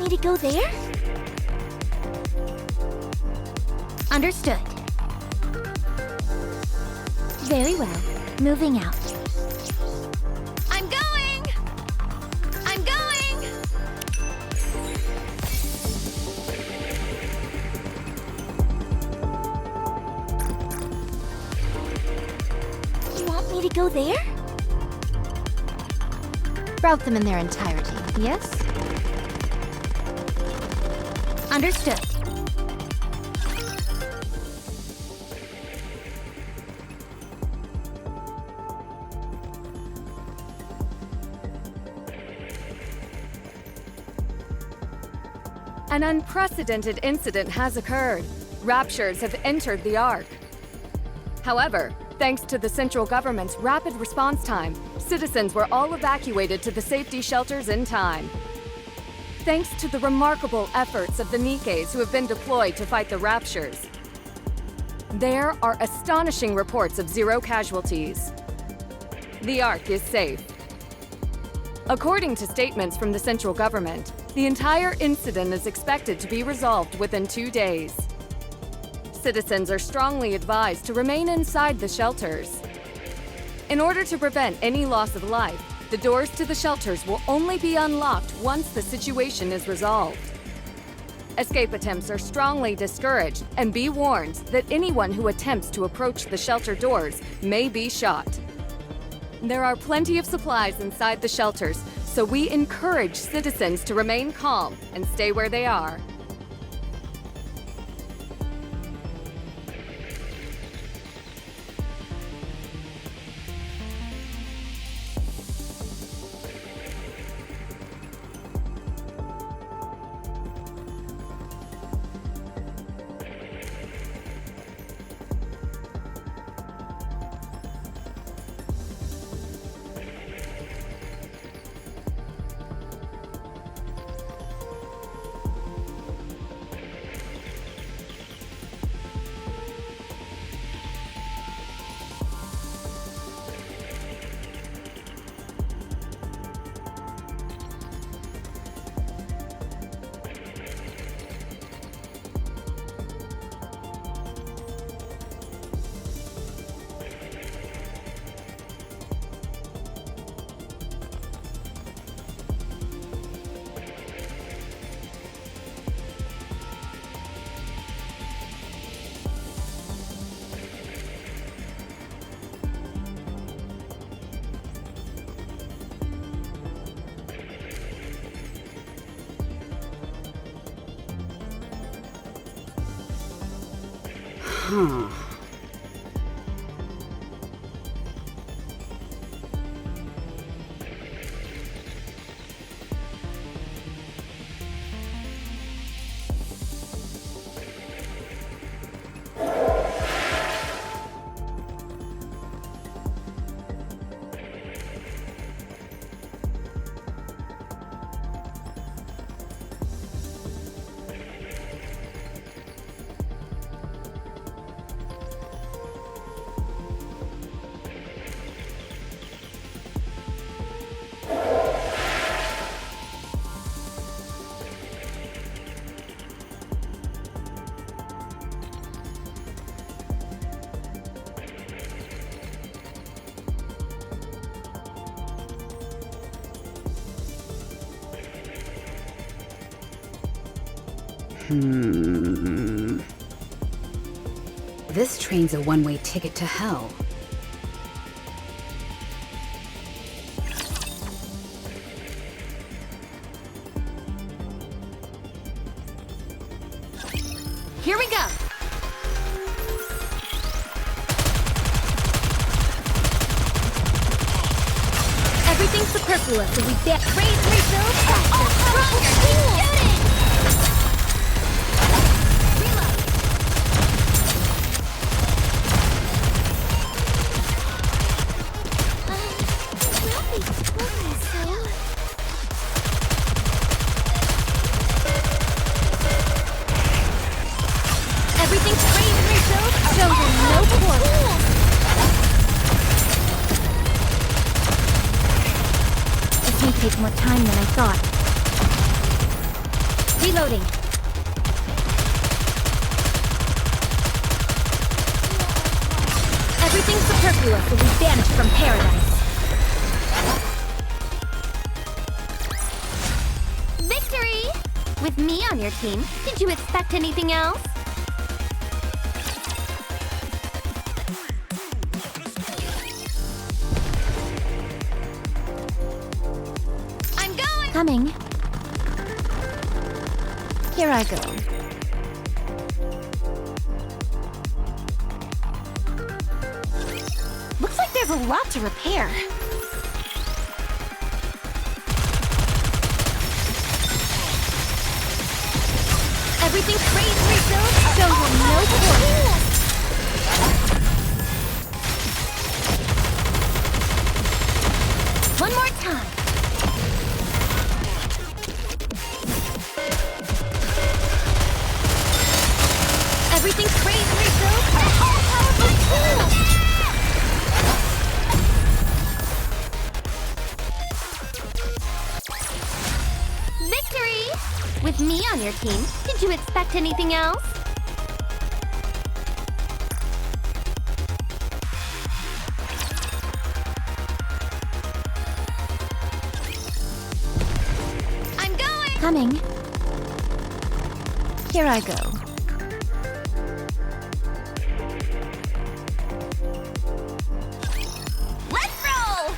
me to go there? Understood. Very well. Moving out. I'm going! I'm going! You want me to go there? Route them in their entirety, yes? Understood. An unprecedented incident has occurred. Raptures have entered the Ark. However, thanks to the central government's rapid response time, citizens were all evacuated to the safety shelters in time. Thanks to the remarkable efforts of the Nikkes who have been deployed to fight the Raptures, there are astonishing reports of 0 casualties. The Ark is safe. According to statements from the central government, the entire incident is expected to be resolved within 2 days. Citizens are strongly advised to remain inside the shelters. In order to prevent any loss of life, the doors to the shelters will only be unlocked once the situation is resolved. Escape attempts are strongly discouraged, and be warned that anyone who attempts to approach the shelter doors may be shot. There are plenty of supplies inside the shelters, so we encourage citizens to remain calm and stay where they are. This train's a one-way ticket to hell. Here we go! Everything's superfluous, so we bet praise rebuild faster. Take more time than I thought. Reloading. Everything superfluous will be banished from paradise. Victory! With me on your team, did you expect anything else? I'm going! Coming. Here I go. Looks like there's a lot to repair. Everything's ready to rebuild, so you'll know course. One more time. Everything's ready to rebuild, an all-powerful tool. Victory! With me on your team, did you expect anything else? I'm going! Coming. Here I go. Let's roll!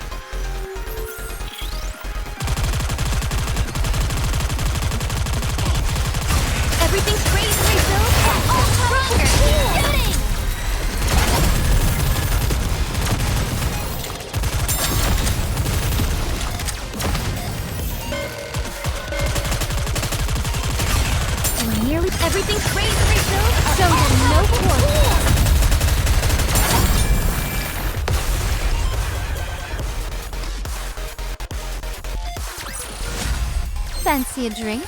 Everything's ready to rebuild, and all stronger! Shooting! We're nearly... Everything's ready to rebuild, so you'll know course. Fancy a drink?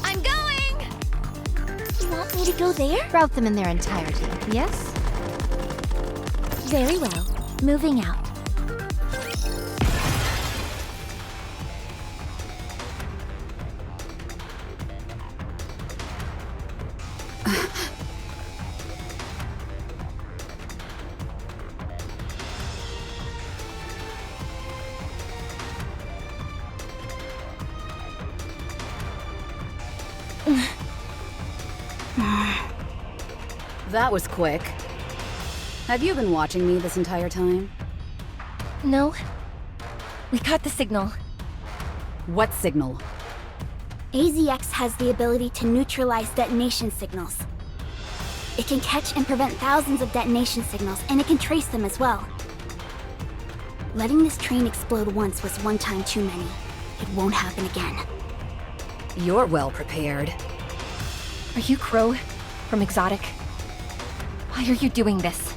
I'm going! You want me to go there? Route them in their entirety, yes? Very well. Moving out. That was quick. Have you been watching me this entire time? No. We caught the signal. What signal? AZX has the ability to neutralize detonation signals. It can catch and prevent thousands of detonation signals, and it can trace them as well. Letting this train explode once was one time too many. It won't happen again. You're well prepared. Are you Crow from Exotic? Why are you doing this?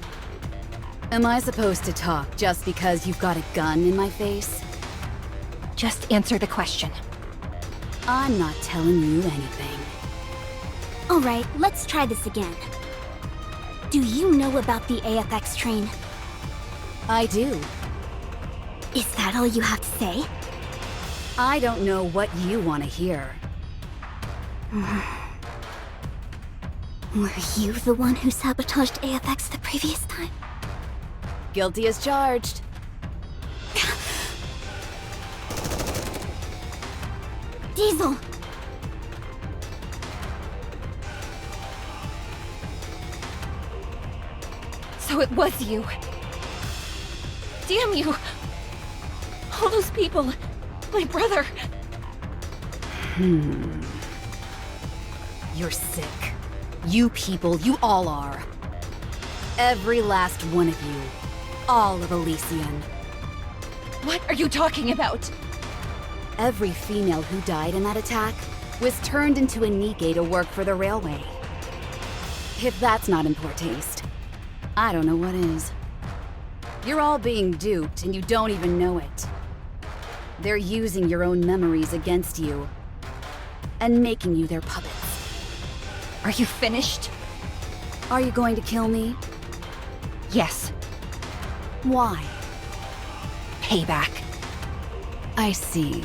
Am I supposed to talk just because you've got a gun in my face? Just answer the question. I'm not telling you anything. Alright, let's try this again. Do you know about the AFX train? I do. Is that all you have to say? I don't know what you want to hear. Were you the one who sabotaged AFX the previous time? Guilty as charged. Diesel! So it was you. Damn you! All those people! My brother! You're sick. You people, you all are. Every last one of you. All of Elysian. What are you talking about? Every female who died in that attack was turned into a Nikke to work for the railway. If that's not in poor taste, I don't know what is. You're all being duped and you don't even know it. They're using your own memories against you and making you their puppets. Are you finished? Are you going to kill me? Yes. Why? Payback. I see.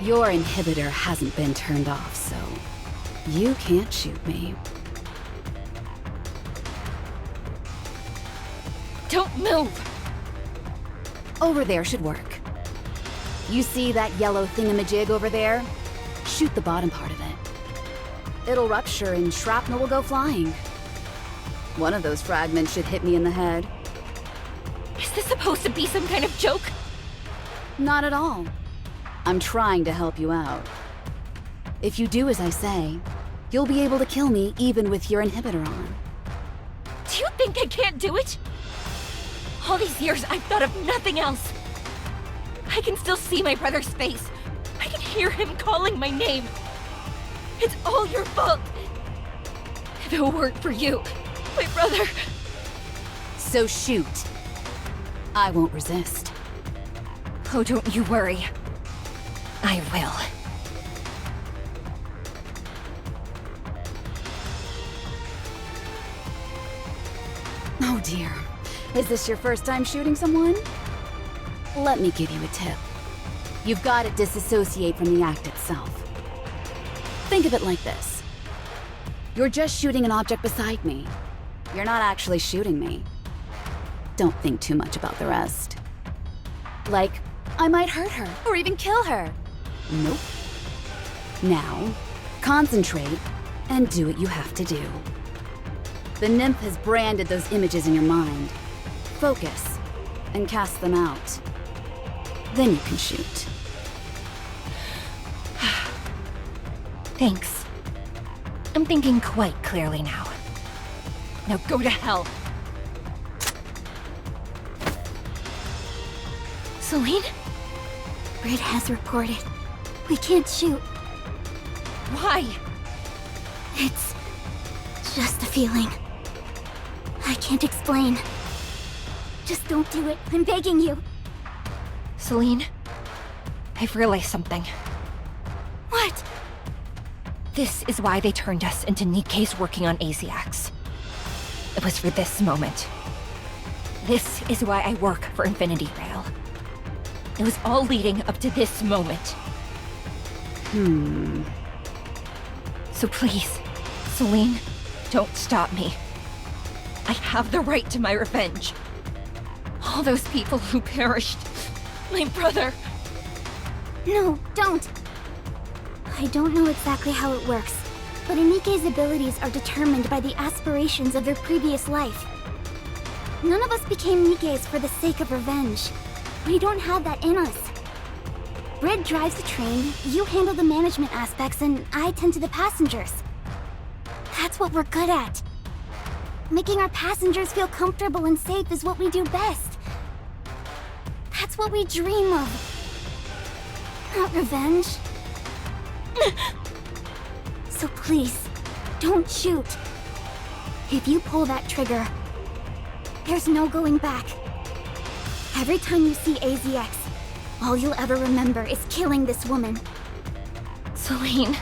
Your inhibitor hasn't been turned off, so you can't shoot me. Don't move! Over there should work. You see that yellow thingamajig over there? Shoot the bottom part of it. It'll rupture and shrapnel will go flying. One of those fragments should hit me in the head. Is this supposed to be some kind of joke? Not at all. I'm trying to help you out. If you do as I say, you'll be able to kill me even with your inhibitor on. Do you think I can't do it? All these years I've thought of nothing else. I can still see my brother's face. I can hear him calling my name. It's all your fault. If it weren't for you, my brother... So shoot. I won't resist. Oh, don't you worry. I will. Oh dear. Is this your first time shooting someone? Let me give you a tip. You've got to disassociate from the act itself. Think of it like this. You're just shooting an object beside me. You're not actually shooting me. Don't think too much about the rest. Like, I might hurt her, or even kill her. Nope. Now, concentrate, and do what you have to do. The nymph has branded those images in your mind. Focus, and cast them out. Then you can shoot. Thanks. I'm thinking quite clearly now. Now go to hell. Celine? Red has reported. We can't shoot. Why? It's just a feeling. I can't explain. Just don't do it. I'm begging you. Celine, I've realized something. What? This is why they turned us into Nikke's working on AZX. It was for this moment. This is why I work for Infinity Rail. It was all leading up to this moment. So please, Celine, don't stop me. I have the right to my revenge. All those people who perished. My brother. No, don't. I don't know exactly how it works, but Nikke's abilities are determined by the aspirations of their previous life. None of us became Nikke's for the sake of revenge. We don't have that in us. Brid drives the train, you handle the management aspects, and I tend to the passengers. That's what we're good at. Making our passengers feel comfortable and safe is what we do best. That's what we dream of. Not revenge. So please, don't shoot. If you pull that trigger, there's no going back. Every time you see AZX, all you'll ever remember is killing this woman. Celine.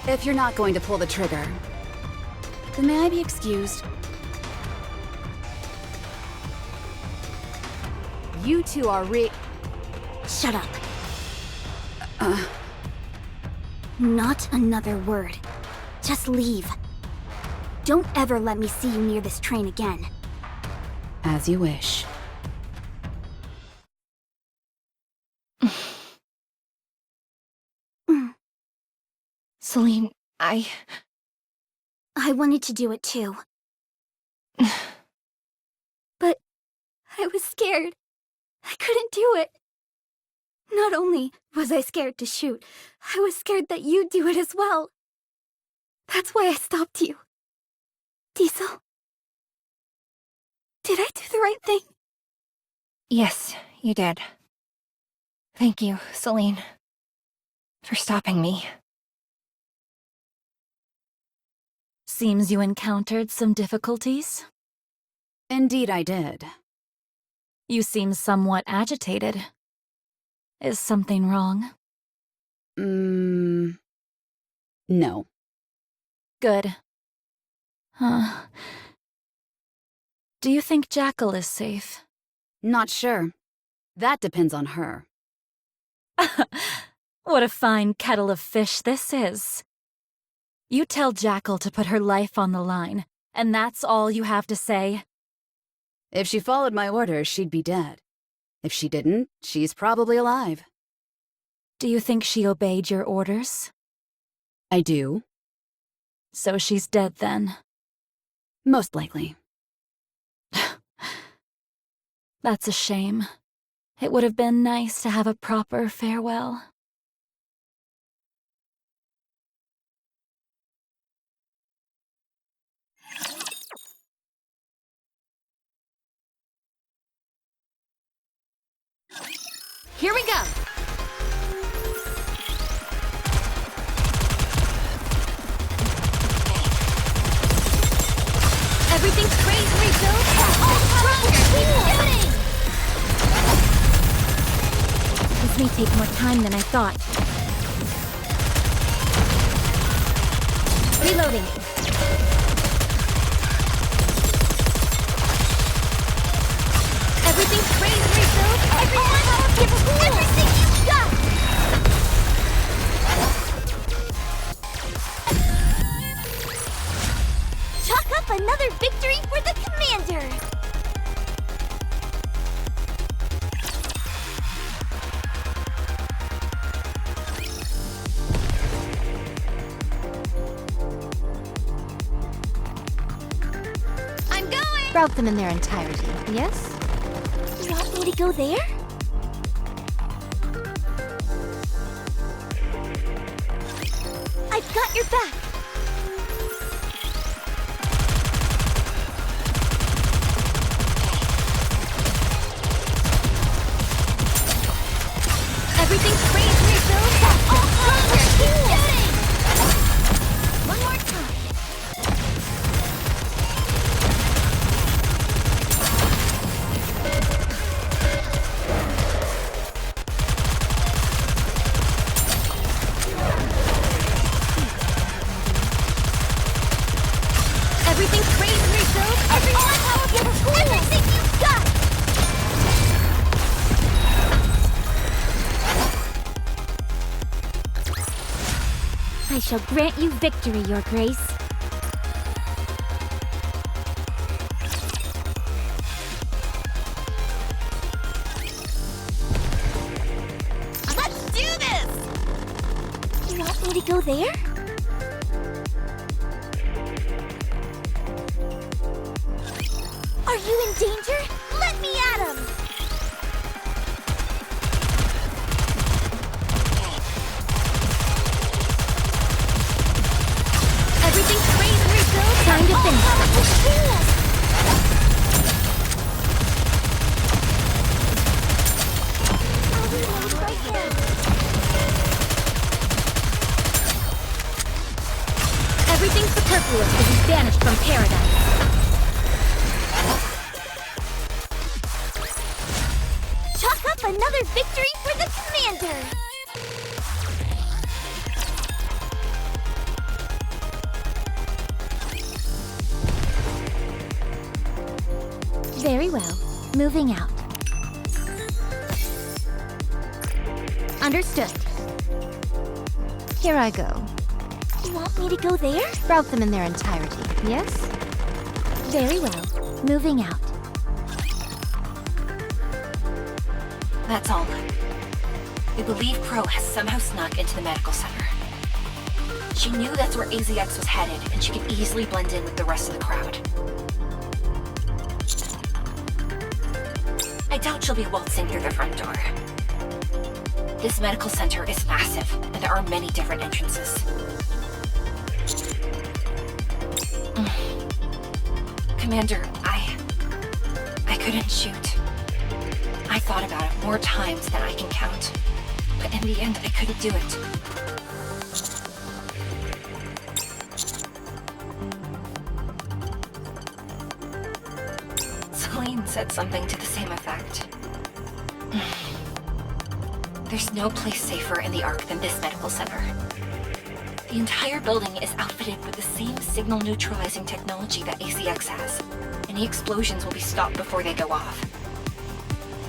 If you're not going to pull the trigger, then may I be excused? You two are Shut up. Not another word. Just leave. Don't ever let me see you near this train again. As you wish. Celine, I wanted to do it too. But I was scared. I couldn't do it. Not only was I scared to shoot, I was scared that you'd do it as well. That's why I stopped you. Diesel? Did I do the right thing? Yes, you did. Thank you, Celine, for stopping me. Seems you encountered some difficulties. Indeed I did. You seem somewhat agitated. Is something wrong? No. Good. Huh. Do you think Jackal is safe? Not sure. That depends on her. What a fine kettle of fish this is. You tell Jackal to put her life on the line, and that's all you have to say? If she followed my orders, she'd be dead. If she didn't, she's probably alive. Do you think she obeyed your orders? I do. So she's dead then? Most likely. That's a shame. It would have been nice to have a proper farewell. Here we go! Everything's crazy rebuilt! All stronger! Keep shooting! This may take more time than I thought. Reloading. Everything's crazy rebuilt! Everyone, give everything you've got! Chalk up another victory for the commander! I'm going! Route them in their entirety, yes? You want me to go there? I've got your back! Everything's crazy rebuilt! All stronger! Keep shooting! One more time! Everything's crazy rebuilt! Everyone, give everything you've got! I shall grant you victory, Your Grace. Let's do this! You want me to go there? Are you in danger? Let me at him! Everything's crazy rebuilt! Time to finish. I'll reload right now. Everything's superfluous because he's banished from paradise. Chalk up another victory for the commander! Very well. Moving out. Understood. Here I go. You want me to go there? Route them in their entirety, yes? Very well. Moving out. That's all. We believe Crow has somehow snuck into the medical center. She knew that's where AZX was headed, and she could easily blend in with the rest of the crowd. I doubt she'll be waltzing through the front door. This medical center is massive, and there are many different entrances. Commander, I couldn't shoot. I thought about it more times than I can count, but in the end, I couldn't do it. Celine said something to the same effect. There's no place safer in the Ark than this medical center. The entire building is outfitted with the same signal neutralizing technology that ACX has. Any explosions will be stopped before they go off.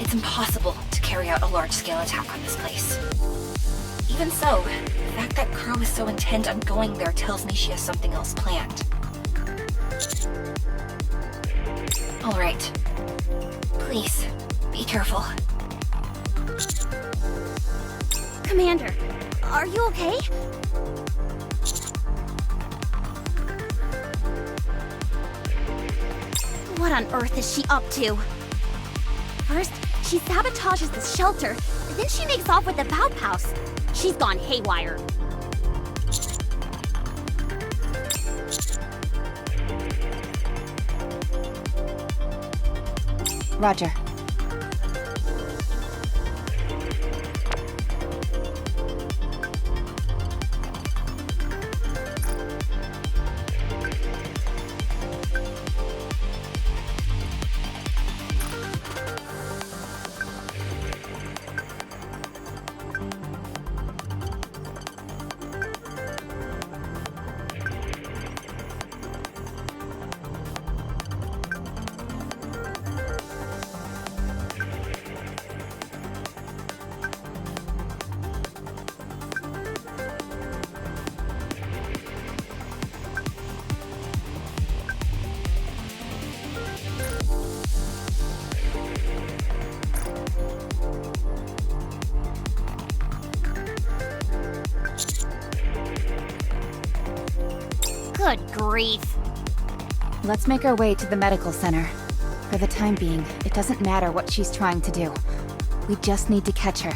It's impossible to carry out a large-scale attack on this place. Even so, the fact that Crow is so intent on going there tells me she has something else planned. Alright. Please, be careful. Commander, are you okay? What on earth is she up to? First, she sabotages the shelter, and then she makes off with the Bow House. She's gone haywire. Roger. Good grief. Let's make our way to the medical center. For the time being, it doesn't matter what she's trying to do. We just need to catch her.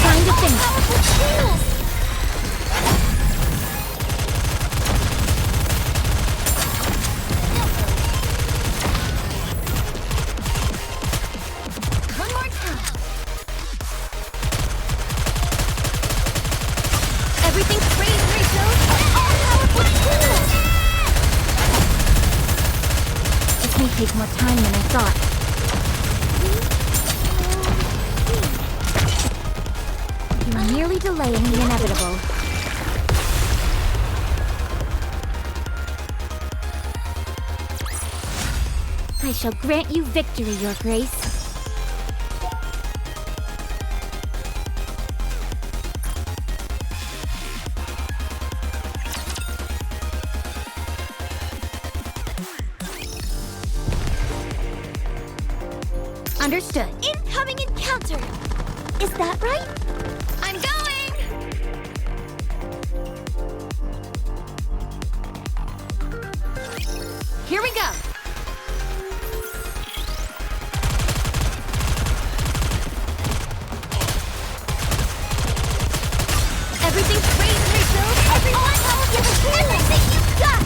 Trying to finish. Powerful tools! One more time. This may take more time than I thought. You are merely delaying the inevitable. I shall grant you victory, Your Grace. Understood. Incoming encounter! Is that right? I'm going! Here we go! Everything's ready to rebuild! Everyone, I will give it everything you've got!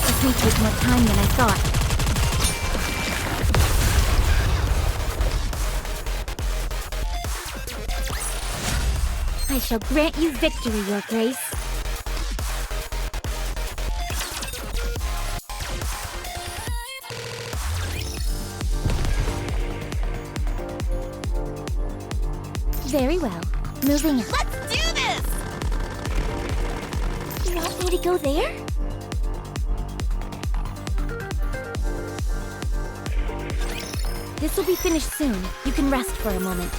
This may take more time than I thought. I shall grant you victory, Your Grace. Very well. Moving on. Let's do this! You want me to go there? This will be finished soon. You can rest for a moment.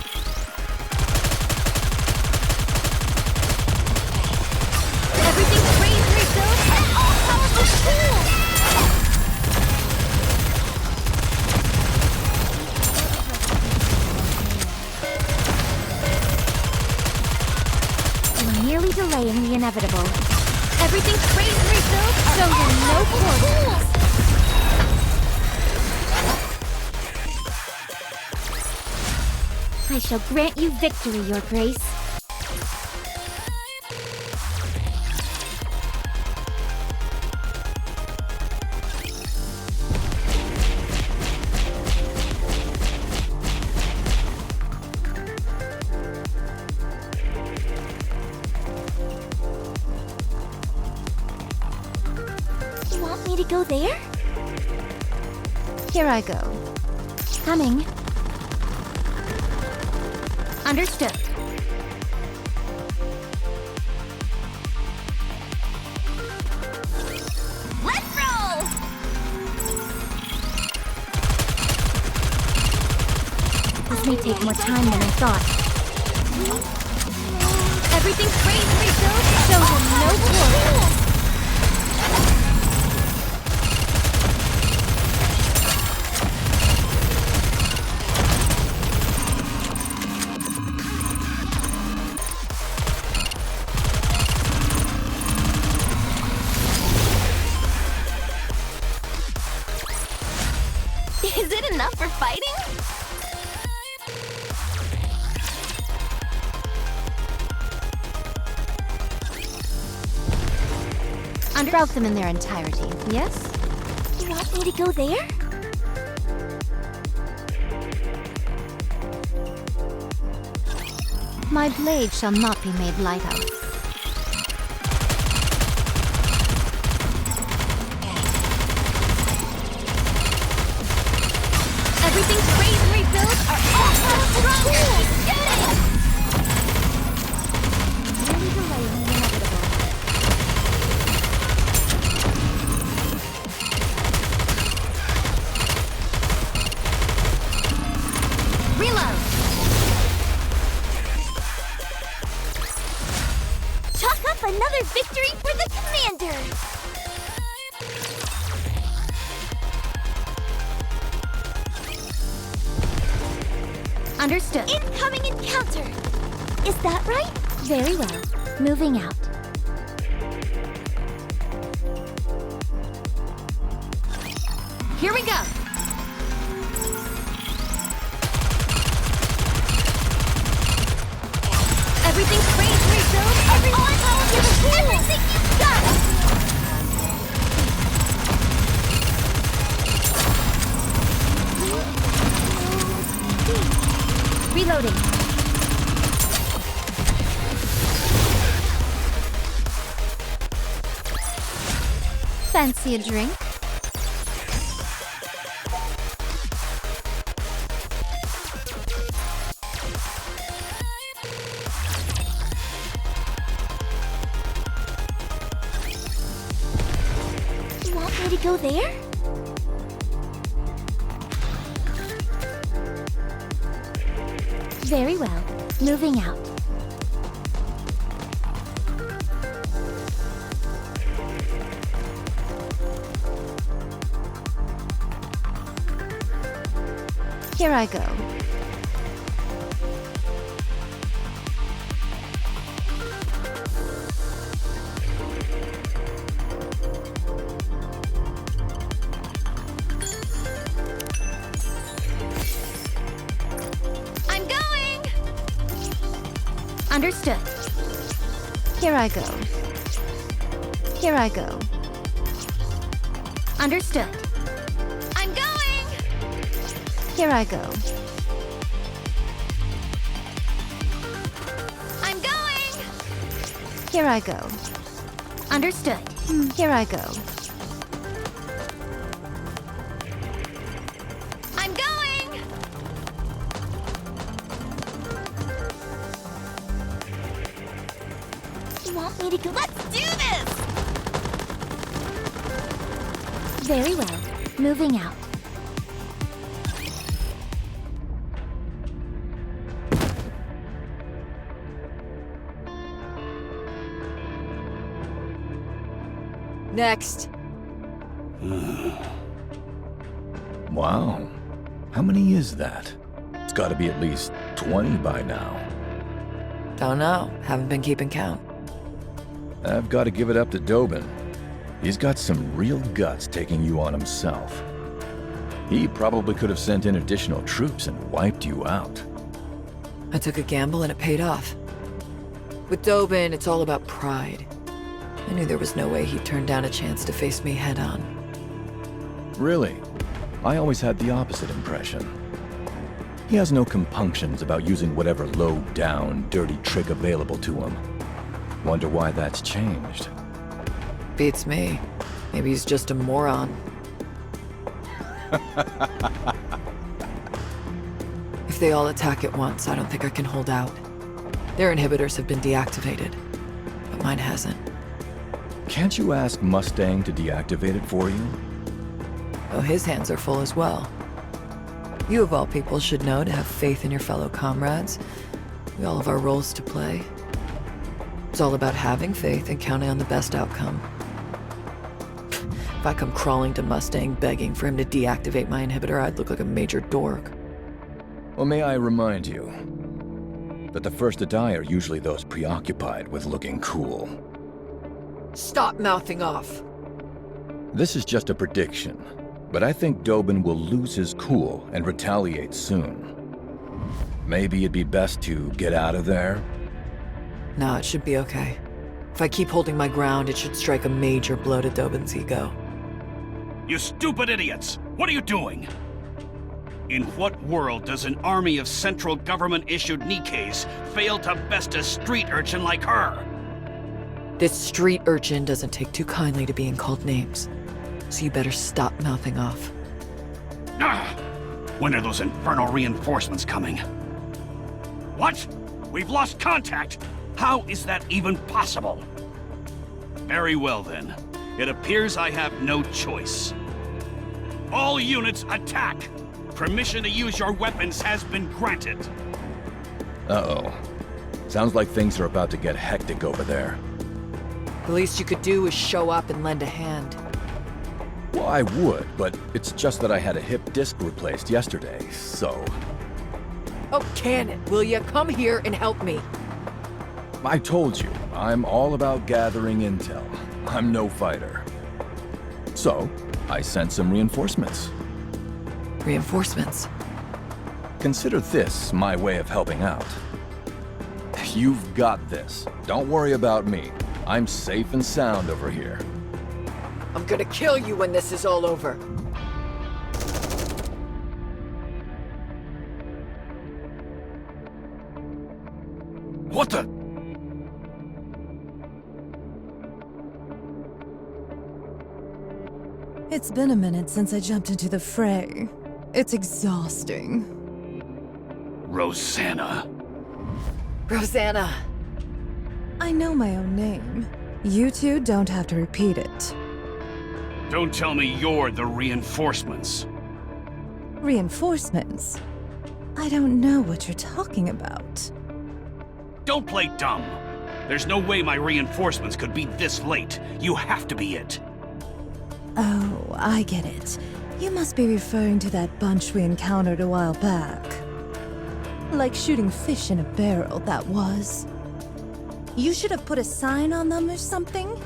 Everything's ready to rebuild and all powerful tools! You are merely delaying the inevitable. Everything's ready to rebuild So you're no quarter. I shall grant you victory, Your Grace. You want me to go there? Here I go. Coming. Understood. Let's roll! This may take more time than I thought. Everything's ready to rebuild. So you're no quarter. Is it enough for fighting? Route them in their entirety, yes? You want me to go there? My blade shall not be made light of. Everything's ready to rebuild our all powerful tools! Get it! Merely delaying the inevitable. Reload! Chalk up another victory for the commander! Understood. Incoming encounter! Is that right? Very well. Moving out. Here we go! Everything's ready to rebuild. Everyone, I will give it everything you've got! Reloading. Fancy a drink? You want me to go there? Very well. Moving out. Here I go. I'm going! Understood. Here I go. Here I go. Understood. I'm going! Here I go. I'm going! Here I go. Understood. Here I go. I'm going! You want me to go? Let's do this! Very well. Moving out. Next. Wow. How many is that? It's gotta be at least 20 by now. Don't know. Haven't been keeping count. I've gotta give it up to Dobin. He's got some real guts taking you on himself. He probably could have sent in additional troops and wiped you out. I took a gamble and it paid off. With Dobin, it's all about pride. I knew there was no way he'd turn down a chance to face me head on. Really? I always had the opposite impression. He has no compunctions about using whatever low-down, dirty trick available to him. Wonder why that's changed. Beats me. Maybe he's just a moron. If they all attack at once, I don't think I can hold out. Their inhibitors have been deactivated, but mine hasn't. Can't you ask Mustang to deactivate it for you? Oh, his hands are full as well. You of all people should know to have faith in your fellow comrades. We all have our roles to play. It's all about having faith and counting on the best outcome. If I come crawling to Mustang begging for him to deactivate my inhibitor, I'd look like a major dork. Well, may I remind you that the first to die are usually those preoccupied with looking cool. Stop mouthing off! This is just a prediction, but I think Dobin will lose his cool and retaliate soon. Maybe it'd be best to get out of there? No, it should be okay. If I keep holding my ground, it should strike a major blow to Dobin's ego. You stupid idiots! What are you doing? In what world does an army of central government-issued Nikkes fail to best a street urchin like her? This street urchin doesn't take too kindly to being called names, so you better stop mouthing off. Ah! When are those infernal reinforcements coming? What? We've lost contact? How is that even possible? Very well then. It appears I have no choice. All units attack! Permission to use your weapons has been granted. Uh-oh. Sounds like things are about to get hectic over there. The least you could do is show up and lend a hand. Well, I would, but it's just that I had a hip disc replaced yesterday, so... Oh, can it? Will ya? Come here and help me. I told you, I'm all about gathering intel. I'm no fighter. So, I sent some reinforcements. Reinforcements? Consider this my way of helping out. You've got this. Don't worry about me. I'm safe and sound over here. I'm gonna kill you when this is all over. What the? It's been a minute since I jumped into the fray. It's exhausting. Rosanna. Rosanna! I know my own name. You two don't have to repeat it. Don't tell me you're the reinforcements. Reinforcements? I don't know what you're talking about. Don't play dumb. There's no way my reinforcements could be this late. You have to be it. Oh, I get it. You must be referring to that bunch we encountered a while back. Like shooting fish in a barrel, that was. You should have put a sign on them or something.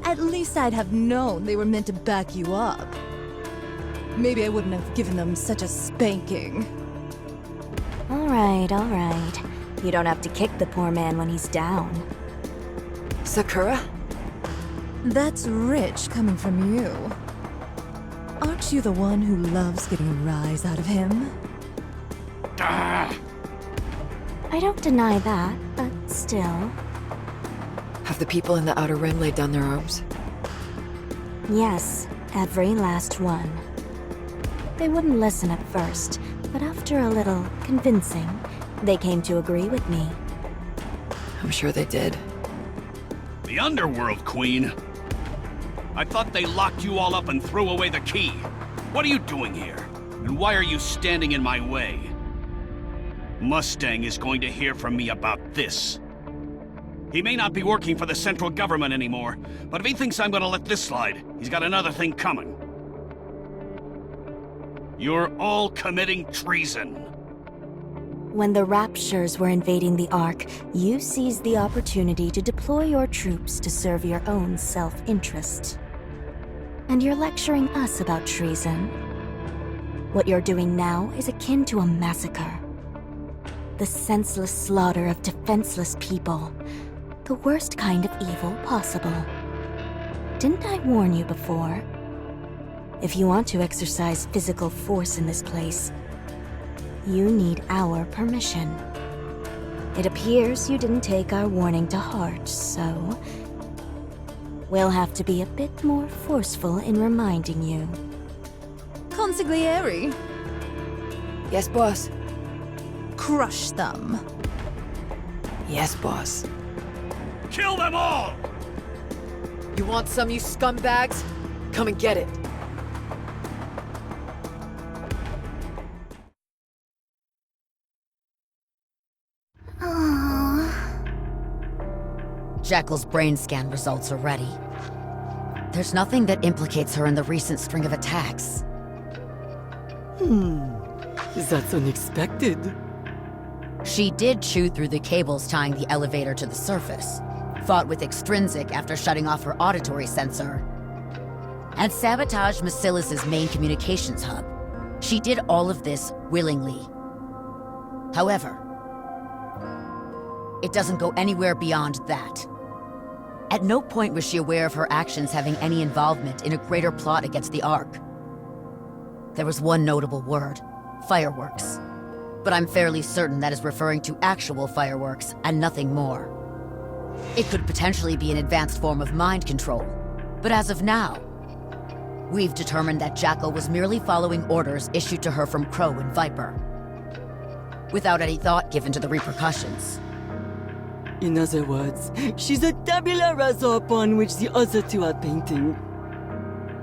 At least I'd have known they were meant to back you up. Maybe I wouldn't have given them such a spanking. All right. You don't have to kick the poor man when he's down. Sakura? That's rich coming from you. Aren't you the one who loves getting a rise out of him? Ah! I don't deny that, but still. Have the people in the outer ring laid down their arms? Yes, every last one. They wouldn't listen at first, but after a little convincing, they came to agree with me. I'm sure they did. The Underworld Queen? I thought they locked you all up and threw away the key. What are you doing here? And why are you standing in my way? Mustang is going to hear from me about this. He may not be working for the central government anymore, but if he thinks I'm gonna let this slide, he's got another thing coming. You're all committing treason. When the Raptures were invading the Ark, you seized the opportunity to deploy your troops to serve your own self-interest. And you're lecturing us about treason. What you're doing now is akin to a massacre. The senseless slaughter of defenseless people. The worst kind of evil possible. Didn't I warn you before? If you want to exercise physical force in this place, you need our permission. It appears you didn't take our warning to heart, so we'll have to be a bit more forceful in reminding you. Consigliere, Yes, boss. crush them. Yes, boss. Kill them all! You want some, you scumbags? Come and get it. Jackal's brain scan results are ready. There's nothing that implicates her in the recent string of attacks. That's unexpected. She did chew through the cables tying the elevator to the surface, fought with Extrinsic after shutting off her auditory sensor, and sabotaged Basilis's main communications hub. She did all of this willingly. However, it doesn't go anywhere beyond that. At no point was she aware of her actions having any involvement in a greater plot against the Ark. There was one notable word: fireworks. But I'm fairly certain that is referring to actual fireworks and nothing more. It could potentially be an advanced form of mind control, but as of now, we've determined that Jackal was merely following orders issued to her from Crow and Viper, without any thought given to the repercussions. In other words, she's a tabula rasa upon which the other two are painting.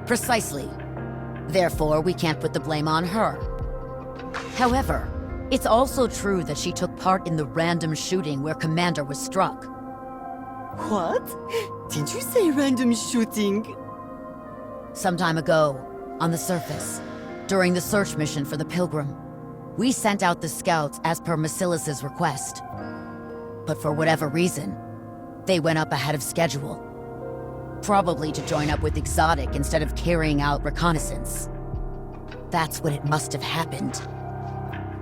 Precisely. Therefore, we can't put the blame on her. However, it's also true that she took part in the random shooting where Commander was struck. What? Did you say random shooting? Some time ago, on the surface, during the search mission for the Pilgrim, we sent out the scouts as per Basilis's request. But for whatever reason, they went up ahead of schedule. Probably to join up with Exotic instead of carrying out reconnaissance. That's when it must have happened.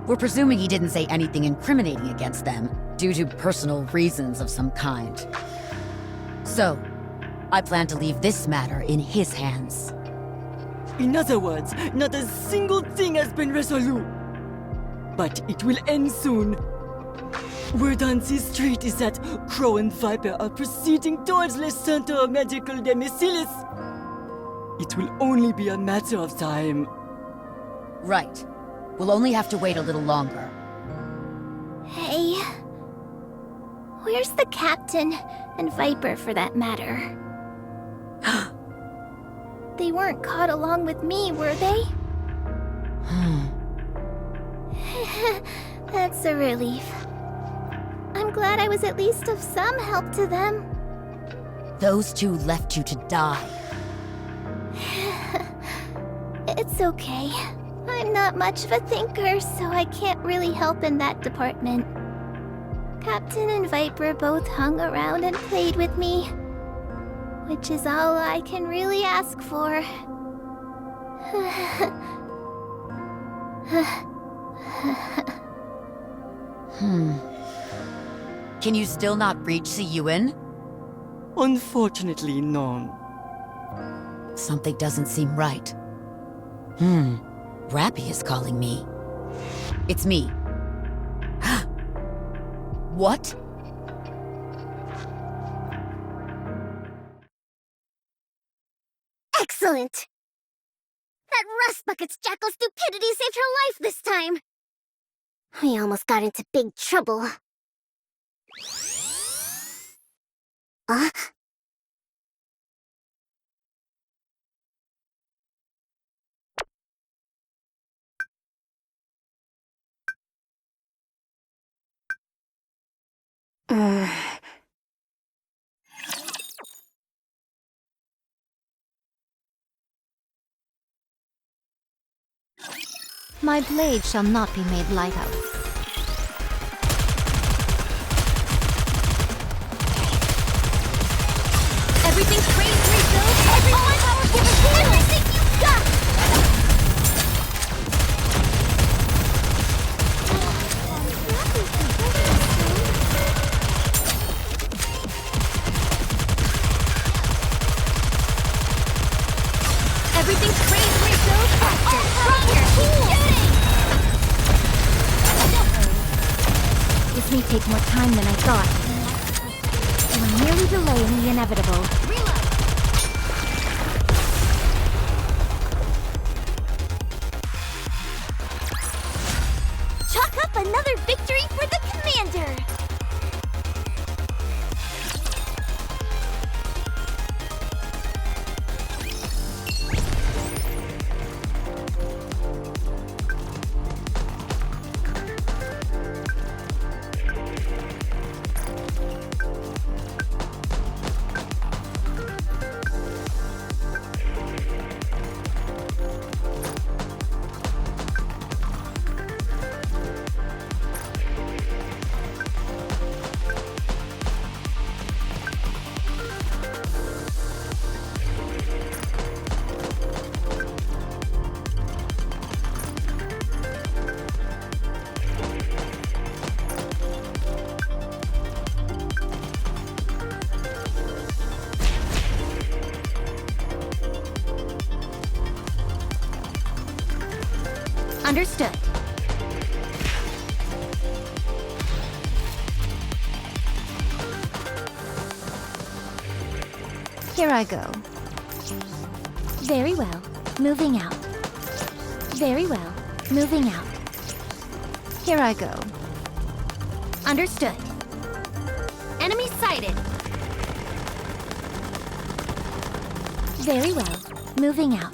We're presuming he didn't say anything incriminating against them due to personal reasons of some kind. So, I plan to leave this matter in his hands. In other words, not a single thing has been resolved. But it will end soon. Word on this street is that Crow and Viper are proceeding towards the center of magical Demisilis. it will only be a matter of time. Right. We'll only have to wait a little longer. Hey... Where's the captain? And Viper, for that matter. They weren't caught along with me, were they? That's a relief. I'm glad I was at least of some help to them. Those two left you to die. It's okay. I'm not much of a thinker, so I can't really help in that department. Captain and Viper both hung around and played with me, which is all I can really ask for. Can you still not reach Syuen? Unfortunately, no. Something doesn't seem right. Rappy is calling me. It's me. What? Excellent! That rust bucket's Jackal stupidity saved her life this time! We almost got into big trouble. My blade shall not be made light of. Everything's praised, refilled, everyone power given, everything you've got! Everything's praised, refilled, faster, stronger, This may take more time than I thought. We're merely delaying the inevitable. Chalk up another victory for the commander! Understood. Here I go. Very well. Moving out. Very well. Moving out. Here I go. Understood. Enemy sighted! Very well. Moving out.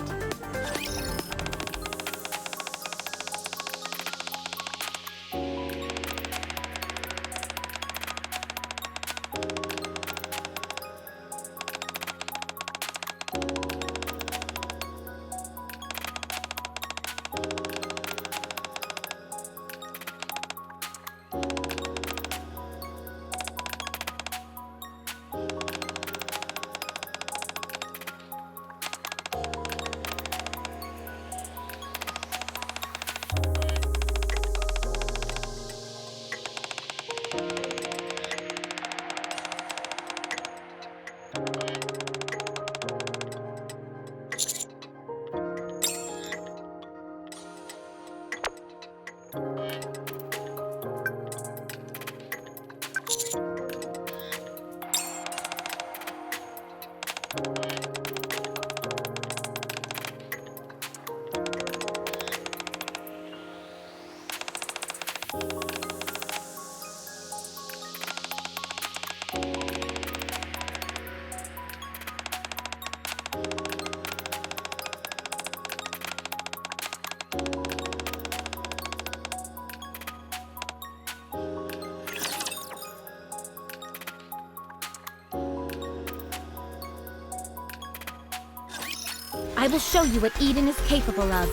I will show you what Eden is capable of.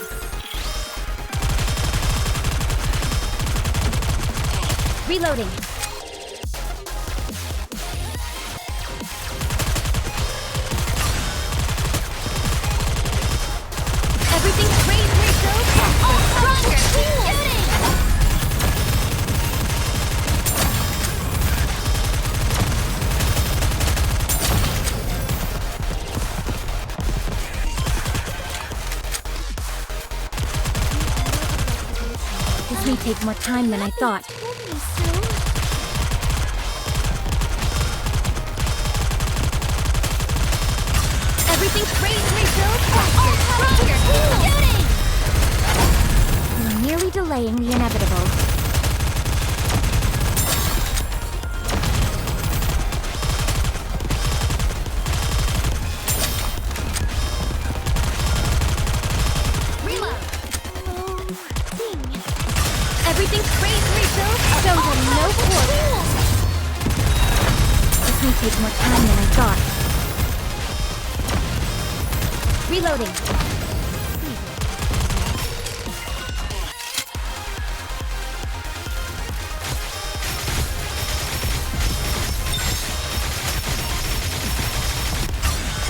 Reloading. Everything's raised, refilled, all stronger. Shooting. This may take more time than I thought. Everything's raised, refilled, all stronger. Shooting. You're merely delaying the inevitable. Everything's raised, refilled, shows them no quarter. This may take more time than I thought. Reloading.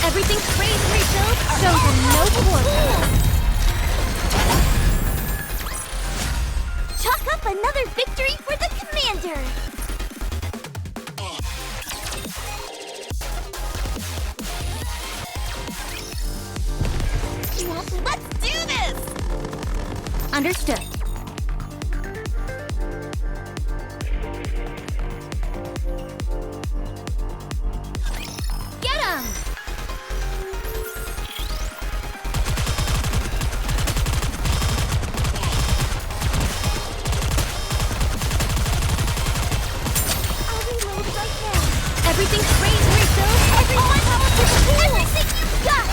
Everything's raised, refilled, shows them no quarter. Chalk up another victory for the commander! Let's do this! Understood. Get 'em! Everything's raised, refilled, everyone have a pool! Everything you've got!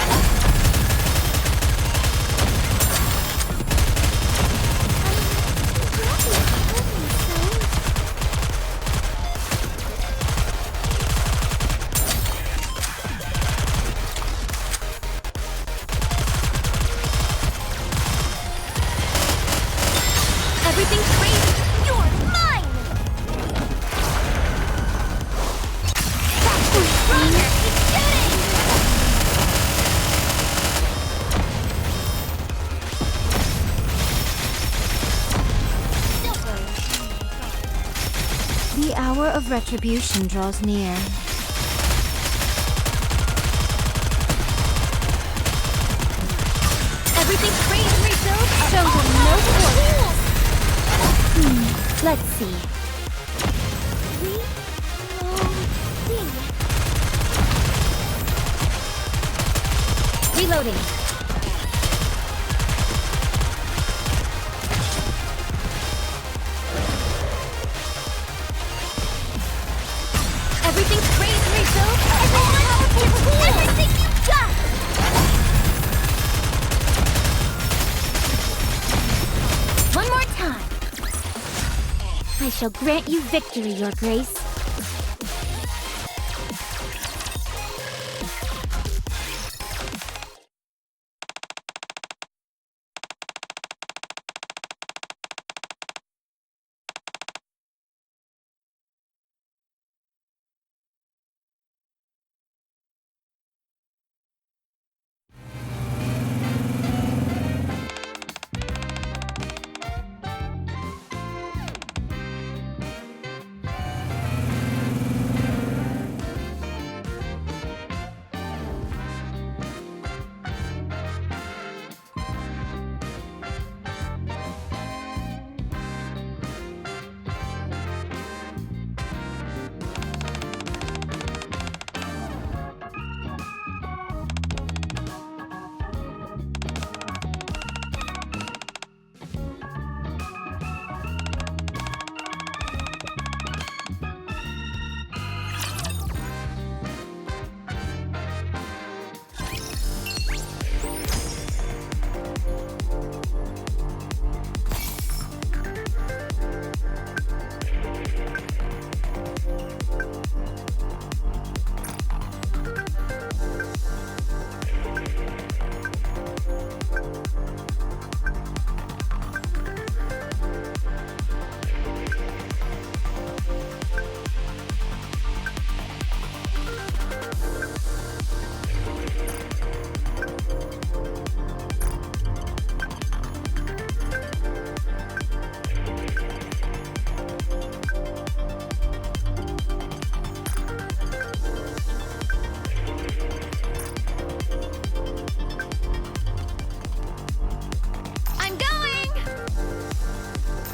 Everything's raised! You're mine! Stronger! Keep shooting! The hour of retribution draws near. Everything's raised, refilled, shows them no quarter. Let's see. Reloading. Everything's raised, refilled, everyone have a pool! Everything you've got! One more time. I shall grant you victory, Your Grace.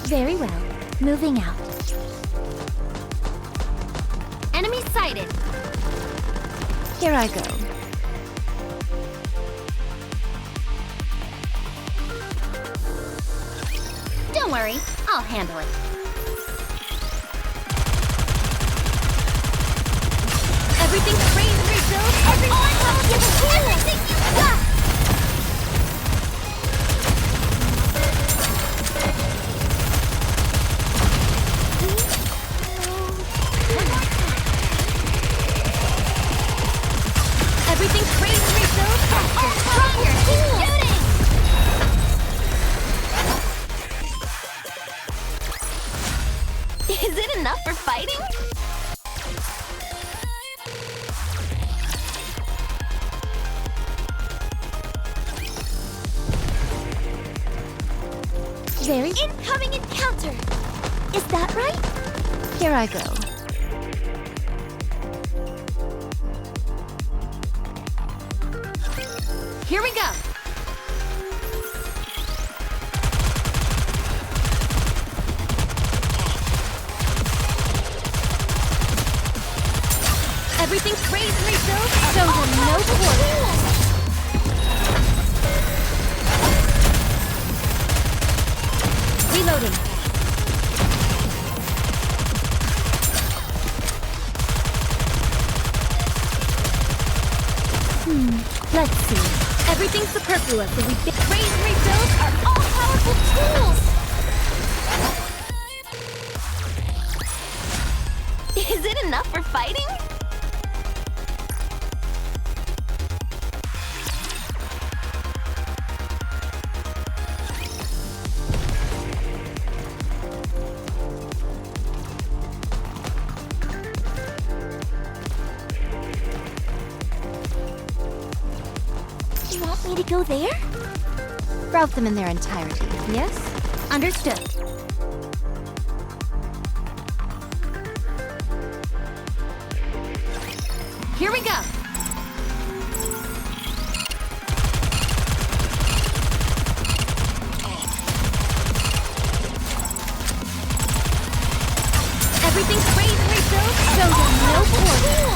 Very well. Moving out. Enemy sighted. Here I go. Don't worry, I'll handle it. Everything's raised and rebuilt. Everyone else give everything you got! Everything's raised and rebuilt. Stronger! Keep shooting! Is it enough for fighting? Very incoming encounter! Is that right? Here I go. Here we go! Everything's raised and rebuilt. Show them no quarter. Reloading. Let's see. Everything's superfluous, and we've been raised and rebuilt are all-powerful tools. Is it enough for fighting? You want me to go there? Route them in their entirety, yes? Understood. Here we go! Everything's raised and rebuilt. Show them no quarter.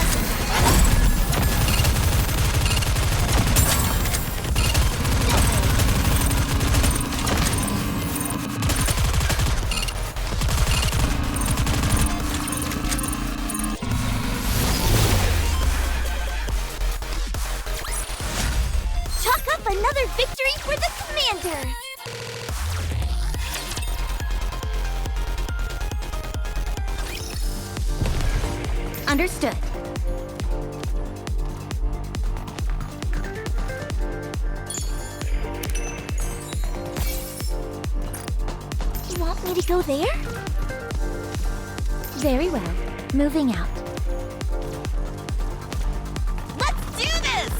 Chalk up another victory for the commander! Understood. You want me to go there? Very well. Moving out. Let's do this!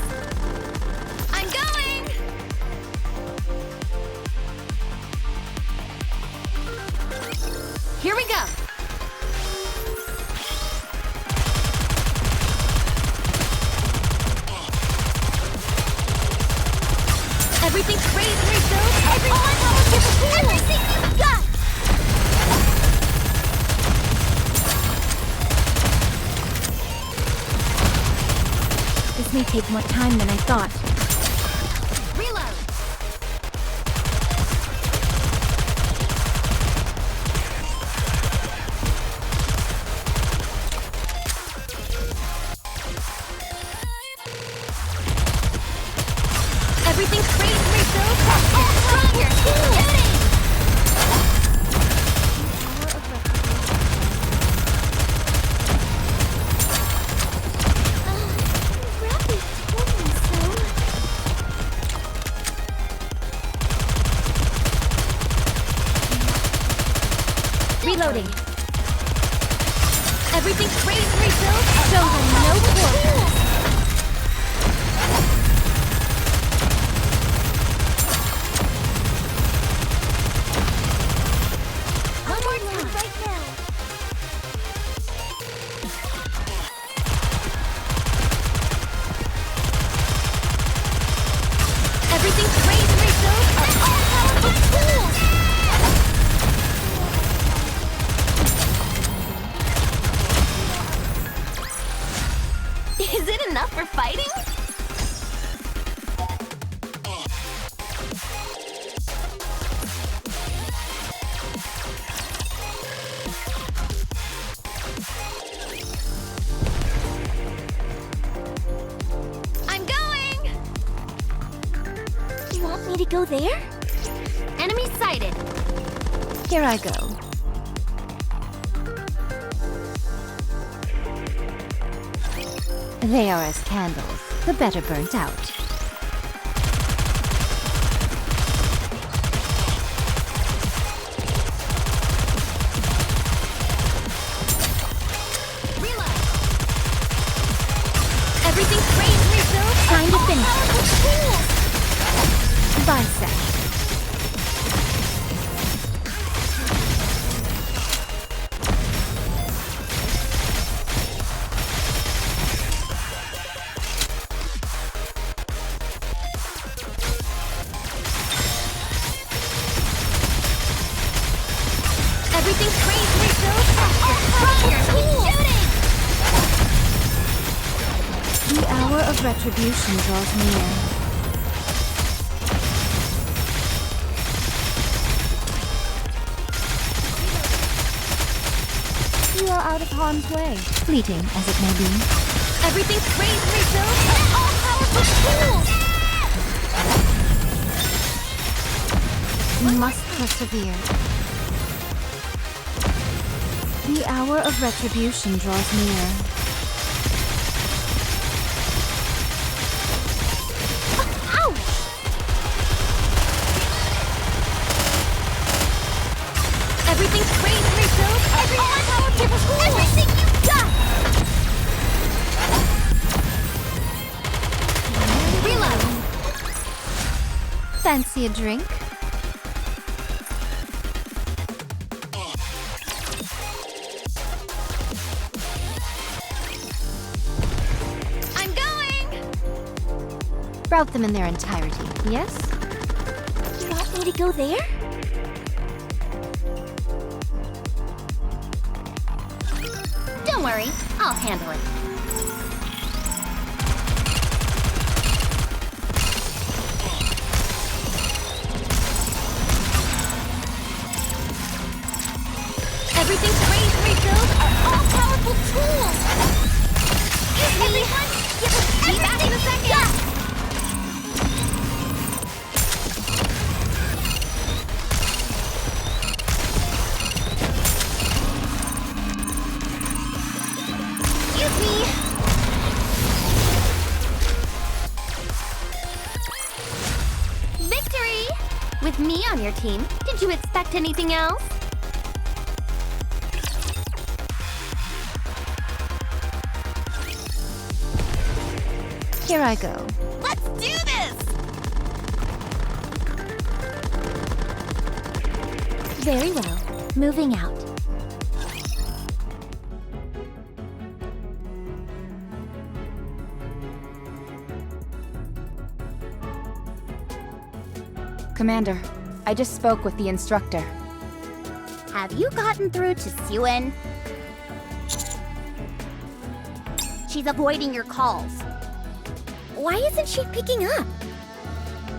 I'm going! Here we go! Everything's raised and rebuilt. Everyone else give everything you got! This may take more time than I thought. Reload! Everything's raised and rebuilt. Stronger! Shooting! Rapid told me so. Reloading. Everything's raised and rebuilt. Show them no quarter. Everything's raised and rebuilt are all powerful tools! enough for fighting? I'm going! You want me to go there? Enemy sighted. Here I go. They are as candles, the better burnt out. Reload. Everything's ready to rebuild. Time to finish. Bisect. Everything's ready to rebuild. Shooting! The hour of retribution draws near. You are out of harm's way, fleeting as it may be. Everything's ready to rebuild. All-powerful tools! We must persevere. The hour of retribution draws near. Ouch! Everything's ready to rebuild. Everything you've got! Reload! Fancy a drink? I'm going! Route them in their entirety, yes? You want me to go there? Don't worry, I'll handle it. Everything's ready to rebuild our all-powerful tools! Everyone, give us back in a second! Excuse me! Victory! With me on your team, did you expect anything else? Here I go. Let's do this! Very well. Moving out. Commander, I just spoke with the instructor. Have you gotten through to Syuen? She's avoiding your calls. Why isn't she picking up?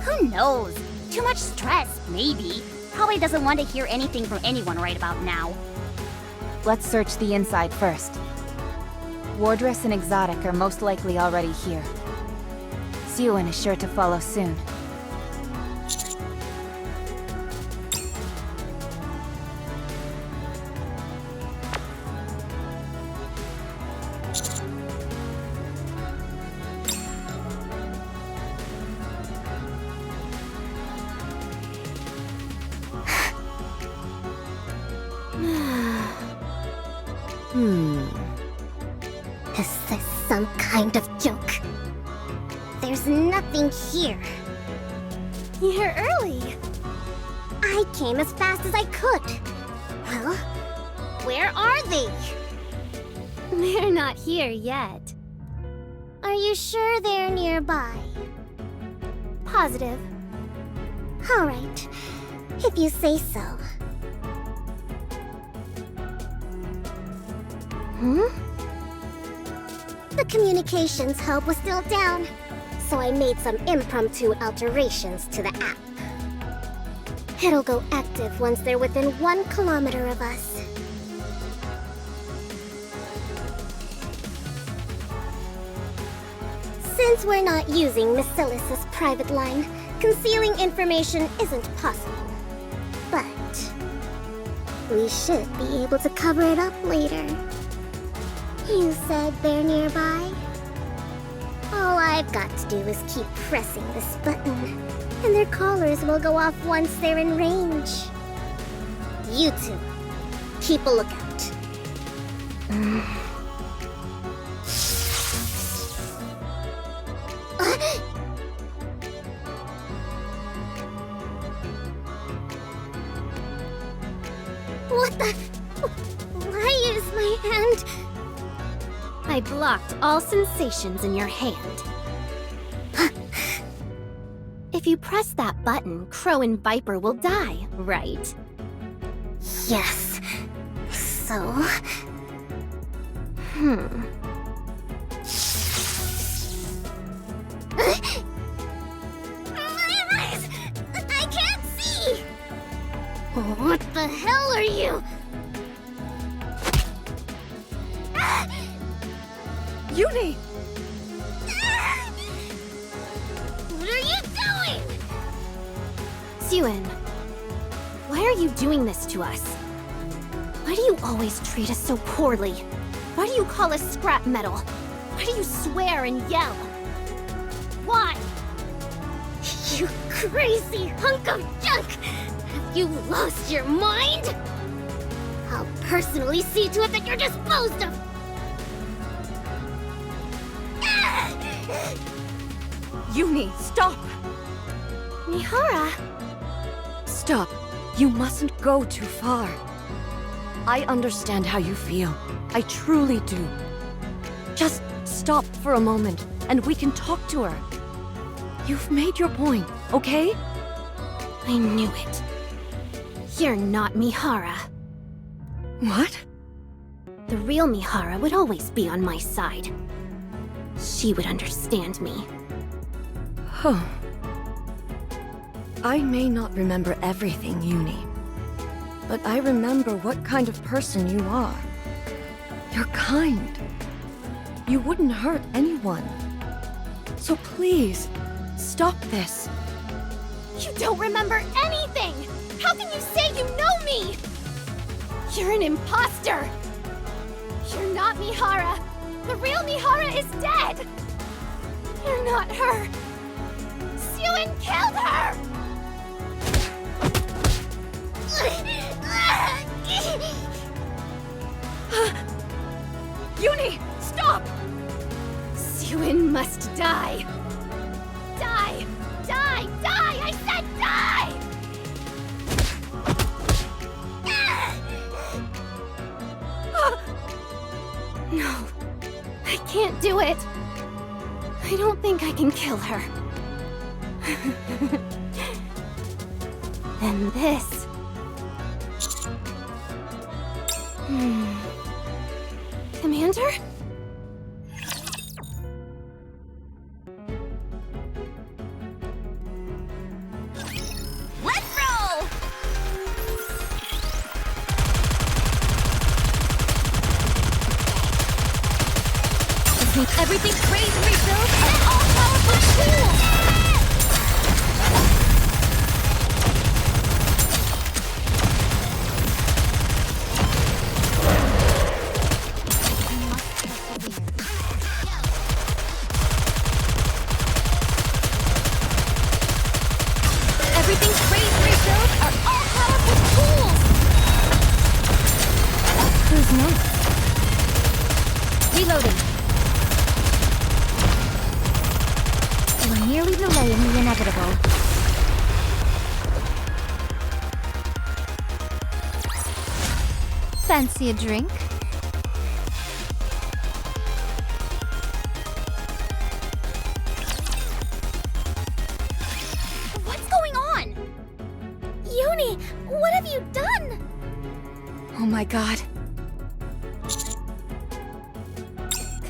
Who knows? Too much stress, maybe. Probably doesn't want to hear anything from anyone right about now. Let's search the inside first. Wardress and Exotic are most likely already here. Syuen is sure to follow soon. This is some kind of joke. There's nothing here. You're early. I came as fast as I could. Well, where are they? They're not here yet. Are you sure they're nearby? Positive. All right, if you say so. The communications hub was still down, so I made some impromptu alterations to the app. It'll go active once they're within 1 kilometer of us. Since we're not using Nihilister's private line, concealing information isn't possible. But we should be able to cover it up later. You said they're nearby? All I've got to do is keep pressing this button, and their collars will go off once they're in range. You two, keep a lookout. What the? Why is my hand? I blocked all sensations in your hand. If you press that button, Crow and Viper will die, right? Yes. So... My eyes! I can't see! What the hell are you? Uni! What are you doing? Syuen, why are you doing this to us? Why do you always treat us so poorly? Why do you call us scrap metal? Why do you swear and yell? Why? You crazy hunk of junk! Have you lost your mind? I'll personally see to it that you're disposed of! Uni, stop! Mihara! Stop. You mustn't go too far. I understand how you feel. I truly do. Just stop for a moment, and we can talk to her. You've made your point, okay? I knew it. You're not Mihara. What? The real Mihara would always be on my side. She would understand me. Huh. I may not remember everything, Uni. But I remember what kind of person you are. You're kind. You wouldn't hurt anyone. So please, stop this. You don't remember anything! How can you say you know me? You're an imposter! You're not Mihara! The real Mihara is dead! You're not her! Syuen killed her! Uni, stop! Syuen must die! Die! Die! Die! I said die! No, I can't do it. I don't think I can kill her. Then this. Commander? Let's roll! This makes everything crazy rebuilt an all-powerful tool! Reloading. We're nearly delaying the inevitable. Fancy a drink? What's going on? Uni, what have you done? Oh my god.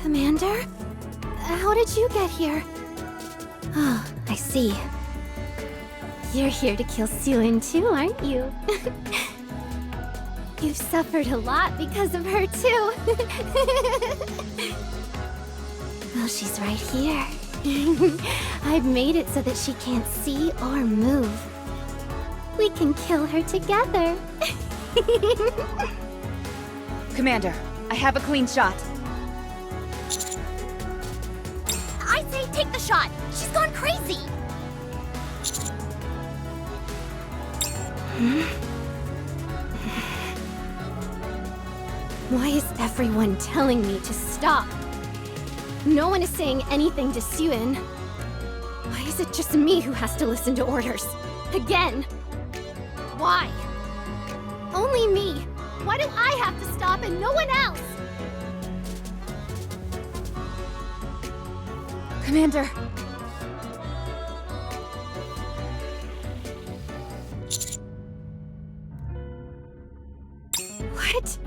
Commander? How did you get here? Oh, I see. You're here to kill Syuen too, aren't you? You've suffered a lot because of her too. Well, she's right here. I've made it so that she can't see or move. We can kill her together. Commander, I have a clean shot. I say take the shot! She's gone crazy! Why is everyone telling me to stop? No one is saying anything to Syuen. Why is it just me who has to listen to orders? Again? Why? Only me. Why do I have to stop and no one else? Commander. What?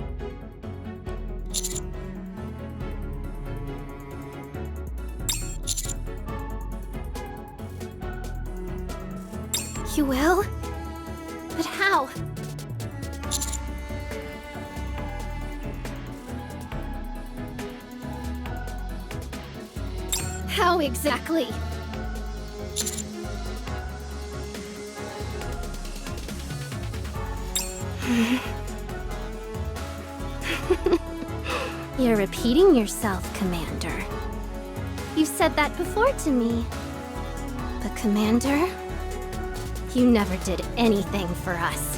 You will? But how? How exactly? You're repeating yourself, Commander. You said that before to me. But Commander, you never did anything for us.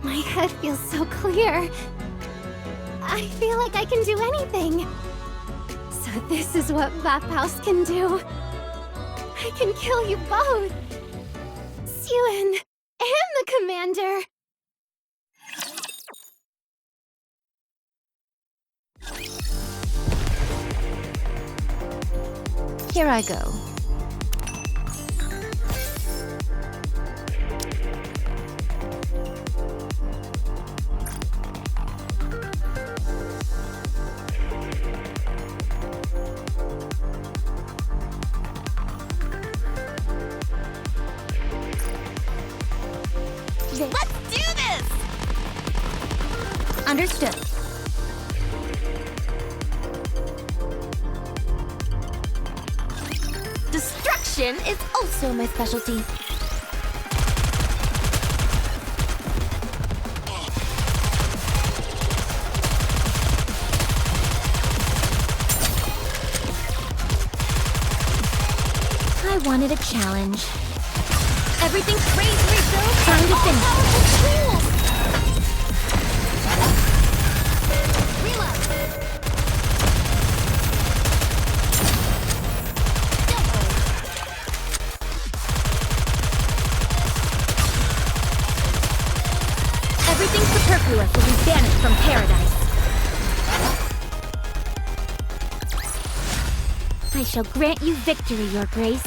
My head feels so clear. I feel like I can do anything. So this is what Vaphaus can do. I can kill you both. Syuen and the Commander. Here I go. Let's do this! Understood. Destruction is also my specialty. I wanted a challenge. Everything's crazy, rebuild! Time to finish. Reload! Everything superfluous will be banished from paradise. I shall grant you victory, Your Grace.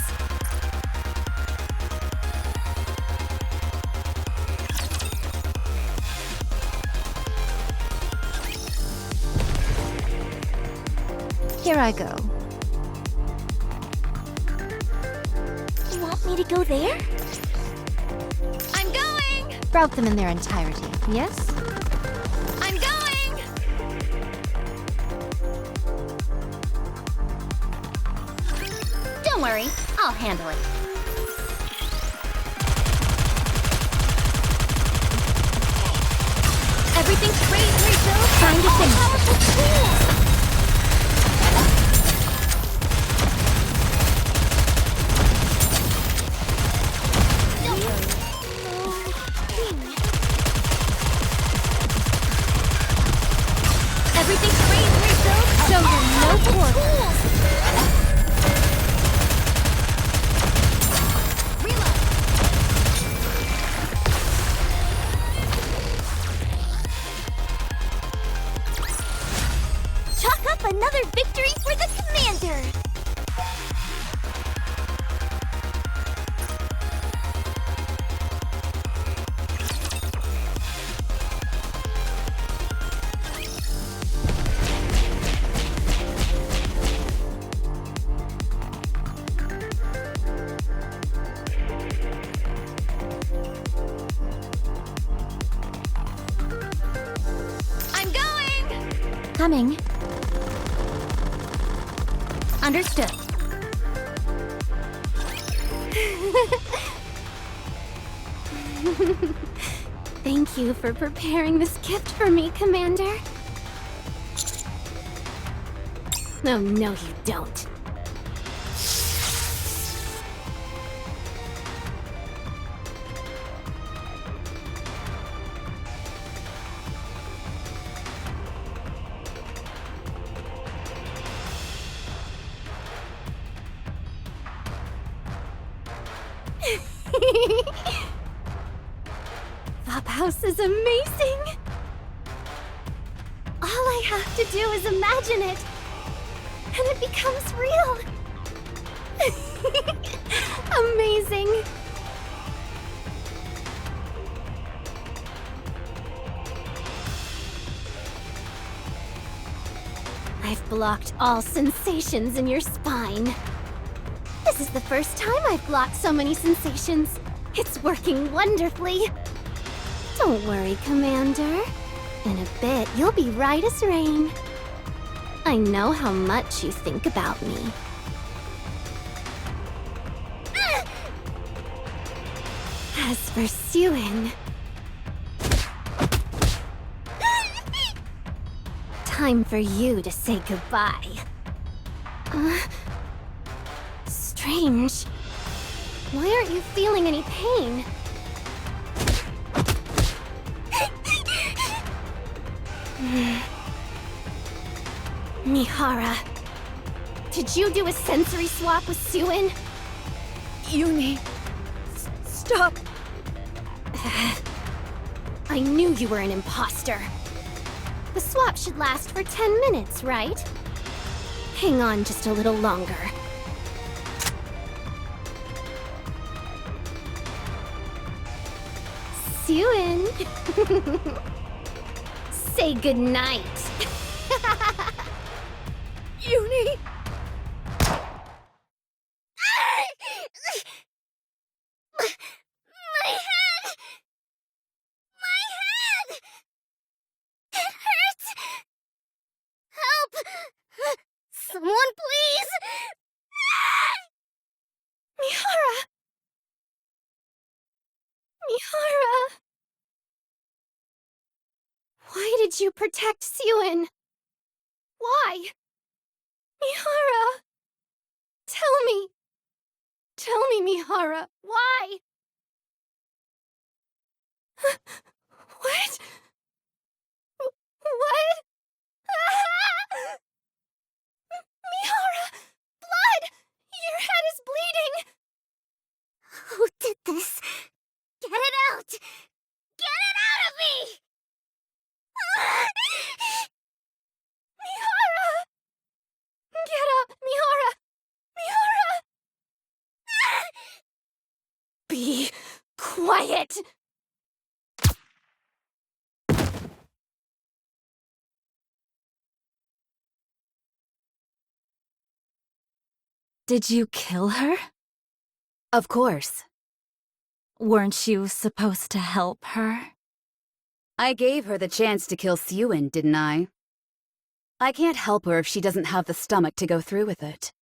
Here I go. You want me to go there? I'm going! Route them in their entirety, yes? I'm going! Don't worry, I'll handle it. Everything's crazy, so time to finish. Everything's crazy, so Show them no quarter. Another victory for the commander! Coming. Understood. Thank you for preparing this gift for me, Commander. Oh, no, you don't. That house is amazing! All I have to do is imagine it, and it becomes real! Amazing! I've blocked all sensations in your spine. This is the first time I've blocked so many sensations. It's working wonderfully. Don't worry, Commander. In a bit, you'll be right as rain. I know how much you think about me. As for Syuen... Time for you to say goodbye. Strange. Why aren't you feeling any pain? Mihara, did you do a sensory swap with Syuen? Uni, stop. I knew you were an imposter. The swap should last for 10 minutes, right? Hang on just a little longer. Syuen. Say goodnight. Uni! My head! My head! It hurts! Help! Someone please! Mihara! Mihara! Why did you protect Syuen? Why? Mihara! Tell me! Tell me, Mihara, why? What? What? Mihara! Blood! Your head is bleeding! Who did this? Get it out! Get it out of me! Mihara! Get up, Mihara! Mihara! Be quiet! Did you kill her? Of course. Weren't you supposed to help her? I gave her the chance to kill Syuen, didn't I? I can't help her if she doesn't have the stomach to go through with it.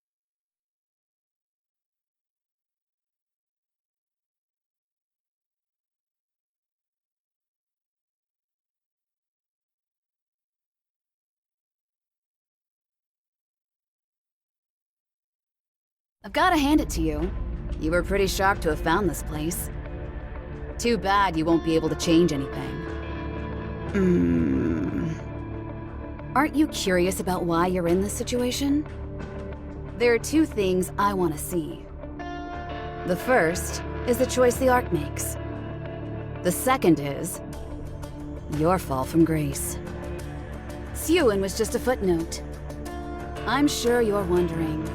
I've gotta hand it to you. You were pretty sharp to have found this place. Too bad you won't be able to change anything. Aren't you curious about why you're in this situation? There are two things I want to see. The first is the choice the Ark makes. The second is your fall from grace. Syuen was just a footnote. I'm sure you're wondering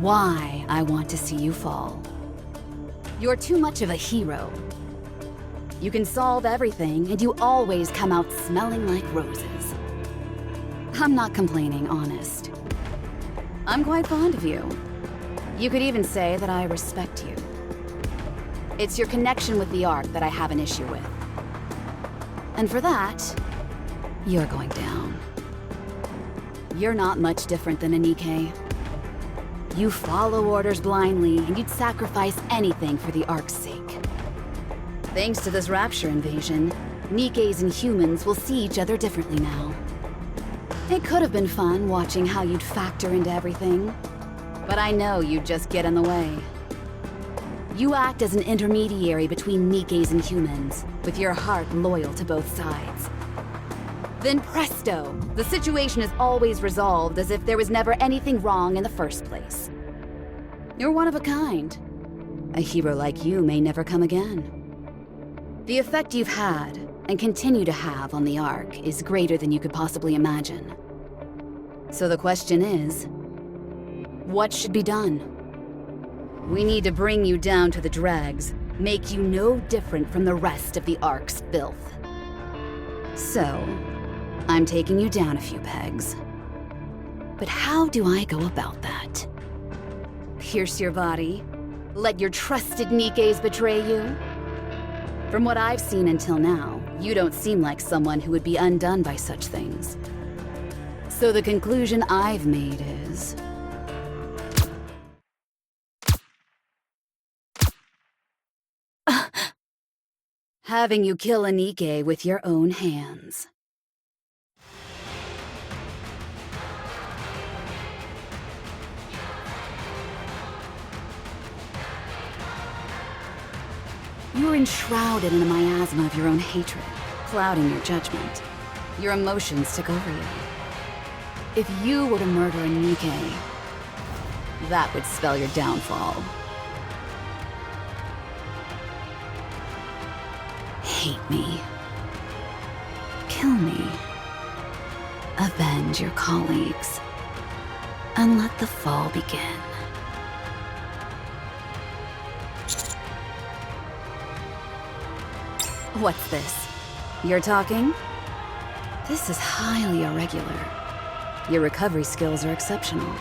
why I want to see you fall. You're too much of a hero. You can solve everything, and you always come out smelling like roses. I'm not complaining, honest. I'm quite fond of you. You could even say that I respect you. It's your connection with the Ark that I have an issue with. And for that, you're going down. You're not much different than a Nikke. You follow orders blindly, and you'd sacrifice anything for the Ark's sake. Thanks to this Rapture invasion, Nikkes and humans will see each other differently now. It could have been fun watching how you'd factor into everything, but I know you'd just get in the way. You act as an intermediary between Nikkes and humans, with your heart loyal to both sides. Then presto, the situation is always resolved as if there was never anything wrong in the first place. You're one of a kind. A hero like you may never come again. The effect you've had, and continue to have on the Ark, is greater than you could possibly imagine. So the question is, what should be done? We need to bring you down to the dregs, make you no different from the rest of the Ark's filth. So, I'm taking you down a few pegs. But how do I go about that? Pierce your body? Let your trusted Nikkes betray you? From what I've seen until now, you don't seem like someone who would be undone by such things. So the conclusion I've made is... having you kill a Nikke with your own hands. You're enshrouded in a miasma of your own hatred, clouding your judgment. Your emotions took over you. If you were to murder a Nikke, that would spell your downfall. Hate me. Kill me. Avenge your colleagues. And let the fall begin. What's this? You're talking? This is highly irregular. Your recovery skills are exceptional.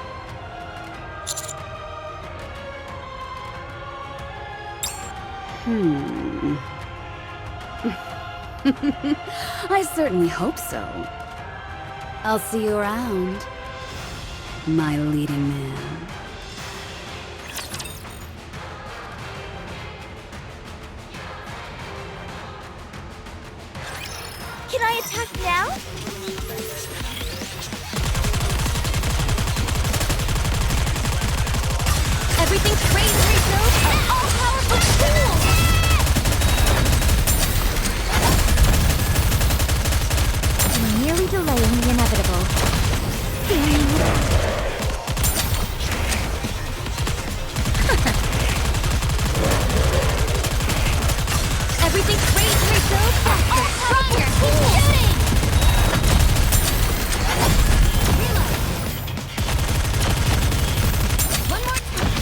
I certainly hope so. I'll see you around, my leading man. Can I attack now? Everything's crazy, refilled an all-powerful tool! You're merely delaying the inevitable. Everything's crazy, refilled an all-powerful tool! One more time.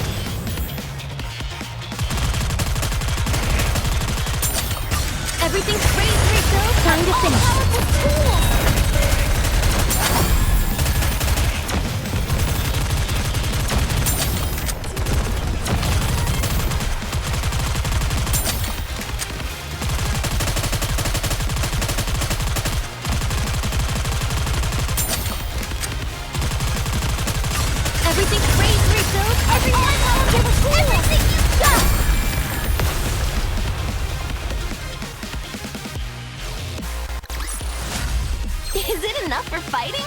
Everything's crazy, refilled Time to finish. all-powerful tool! Everything's crazy, refilled everyone powerful tool! Everything you got! Is it enough for fighting?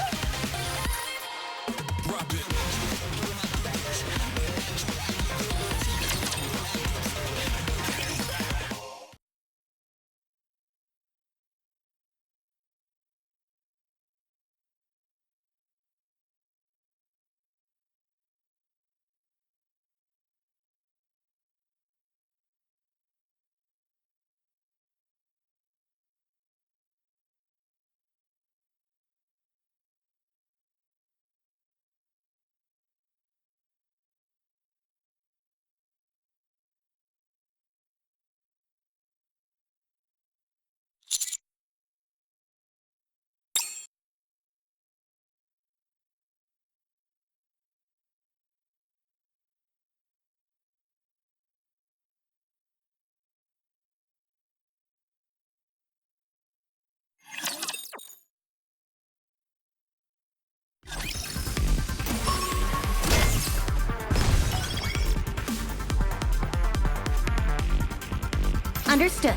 Understood.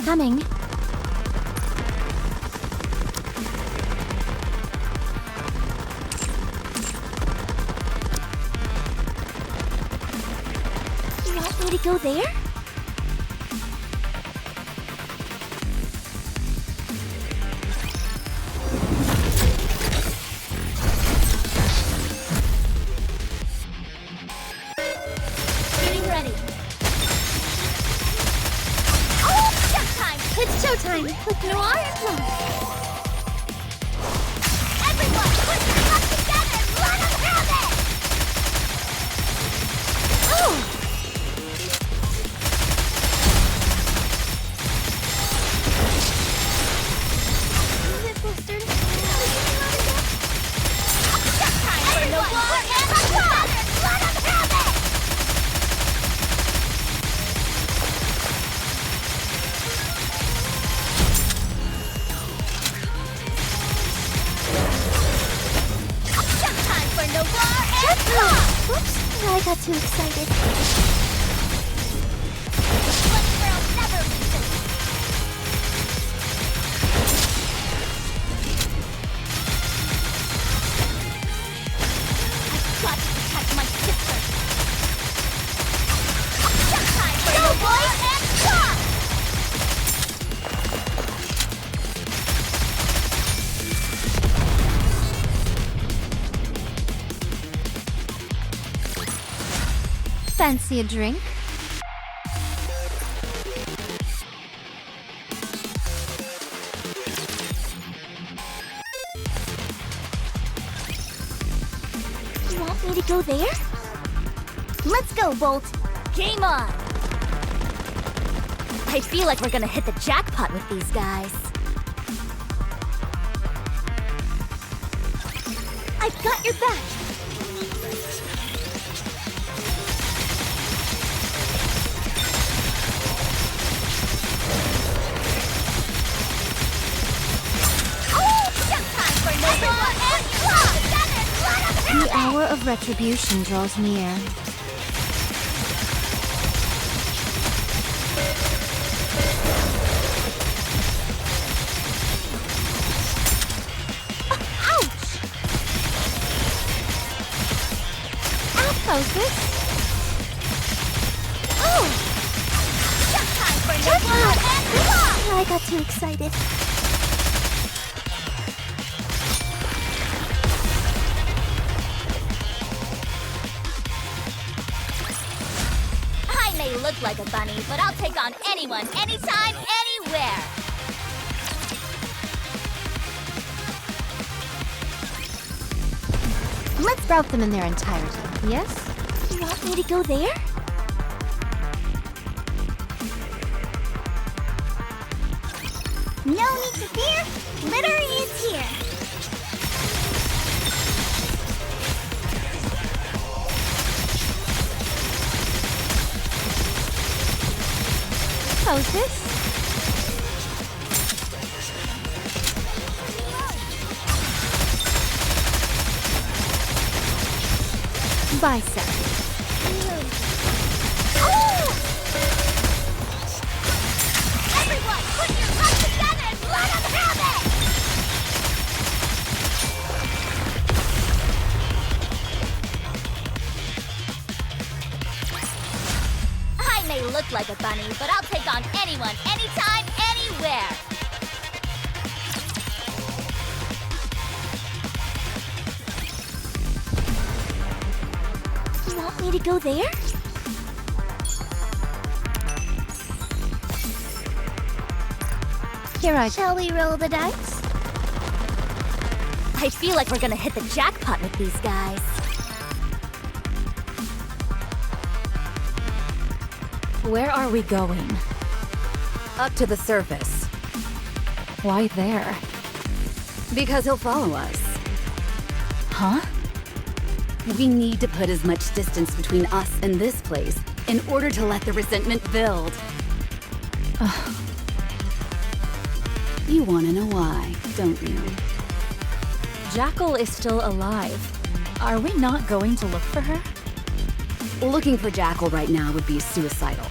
Coming. You want me to go there? Getting ready. Oh, showtime! It's showtime with Noir and Love. Everyone, put your hands together and let them have it! Oh! Showtime for Noir and Love! Let them have it! Showtime for Noir and Love! Whoops, I got too excited. One girl never loses. I've got to protect my sister. Showtime for Noir and Love! Fancy a drink? You want me to go there? Let's go, Bolt! Game on! I feel like we're gonna hit the jackpot with these guys. I've got your back! The hour of retribution draws near. Ouch! Focus. Oh! Showtime for Jackal! I got too excited. I may look like a bunny, but I'll take on anyone, anytime, anywhere. Let's rout them in their entirety, yes? You want me to go there? No need to fear, litter is here. How's this? Bicep. Oh! Everyone, put your heads together and let them have it! I may look like a bunny, but I'll take on anyone, anytime, anywhere! You want me to go there? Here I Shall we roll the dice? I feel like we're gonna hit the jackpot with these guys. Where are we going? Up to the surface. Why there? Because he'll follow us. Huh? We need to put as much distance between us and this place in order to let the resentment build. You want to know why, don't you? Jackal is still alive. Are we not going to look for her? Looking for Jackal right now would be suicidal.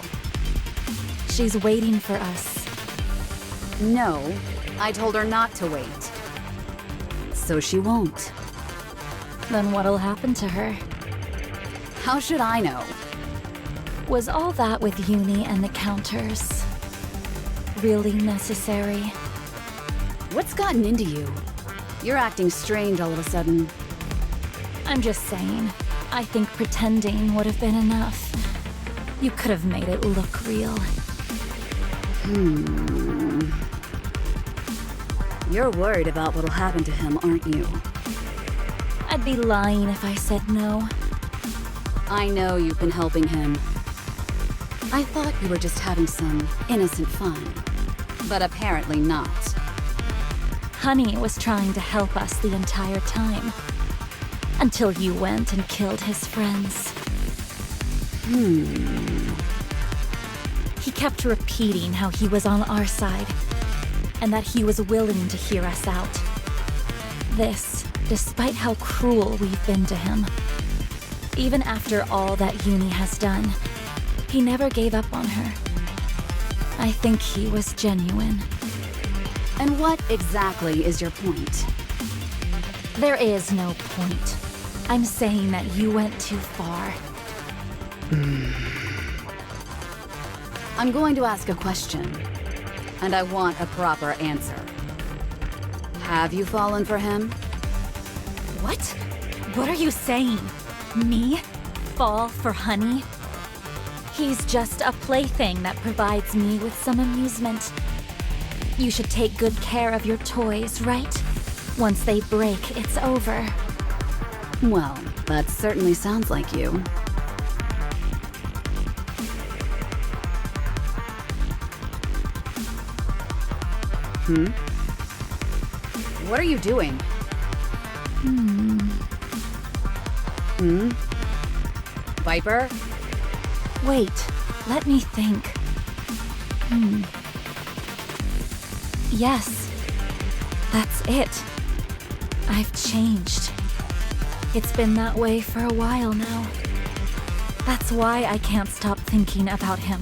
She's waiting for us. No, I told her not to wait. So she won't. Then what'll happen to her? How should I know? Was all that with Uni and the counters really necessary? What's gotten into you? You're acting strange all of a sudden. I'm just saying, I think pretending would have been enough. You could have made it look real. You're worried about what'll happen to him, aren't you? I'd be lying if I said no. I know you've been helping him. I thought you were just having some innocent fun. But apparently not. Honey was trying to help us the entire time. Until you went and killed his friends. He kept repeating how he was on our side, and that he was willing to hear us out. This, despite how cruel we've been to him. Even after all that Uni has done, he never gave up on her. I think he was genuine. And what exactly is your point? There is no point. I'm saying that you went too far. I'm going to ask a question, and I want a proper answer. Have you fallen for him? What? What are you saying? Me? Fall for Honey? He's just a plaything that provides me with some amusement. You should take good care of your toys, right? Once they break, it's over. Well, that certainly sounds like you. What are you doing? Viper? Wait, let me think. Yes, that's it. I've changed. It's been that way for a while now. That's why I can't stop thinking about him,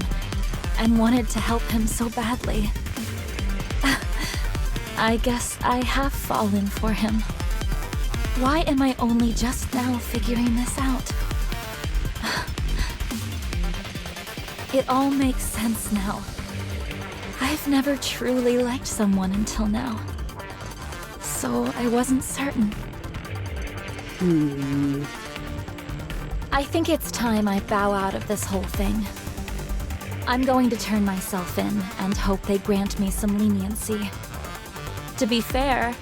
and wanted to help him so badly. I guess I have fallen for him. Why am I only just now figuring this out? It all makes sense now. I've never truly liked someone until now. So I wasn't certain. I think it's time I bow out of this whole thing. I'm going to turn myself in and hope they grant me some leniency. To be fair,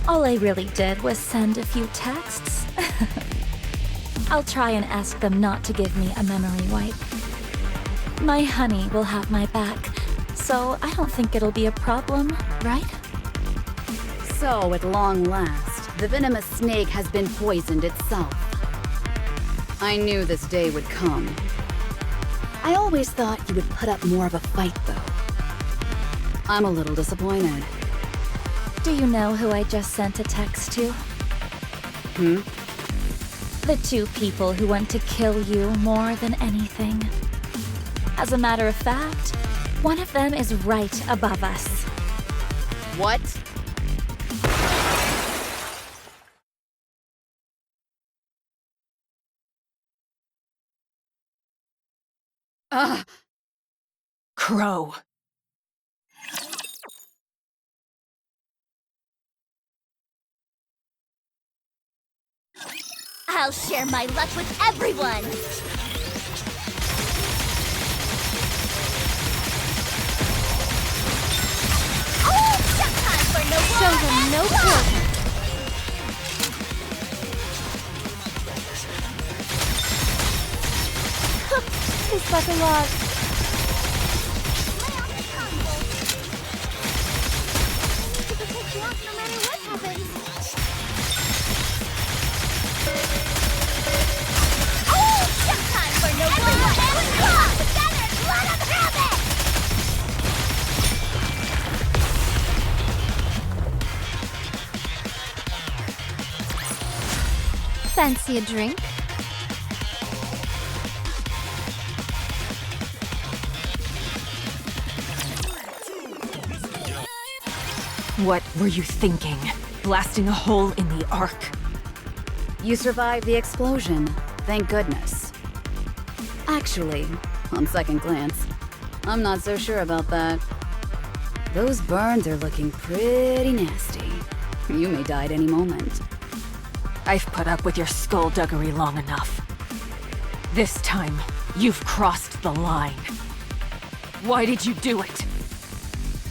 all I really did was send a few texts. I'll try and ask them not to give me a memory wipe. My honey will have my back, so I don't think it'll be a problem, right? So, at long last, the venomous snake has been poisoned itself. I knew this day would come. I always thought you would put up more of a fight, though. I'm a little disappointed. Do you know who I just sent a text to? The two people who want to kill you more than anything. As a matter of fact, one of them is right above us. What? Crow. I'll share my luck with everyone! Oh, time for no Show them no quarter. It's like a lot. no matter what happens. Time for no one! Together, let us have it! Fancy a drink? What were you thinking? Blasting a hole in the Ark? You survived the explosion. Thank goodness. Actually, on second glance, I'm not so sure about that. Those burns are looking pretty nasty. You may die at any moment. I've put up with your skullduggery long enough. This time, you've crossed the line. Why did you do it?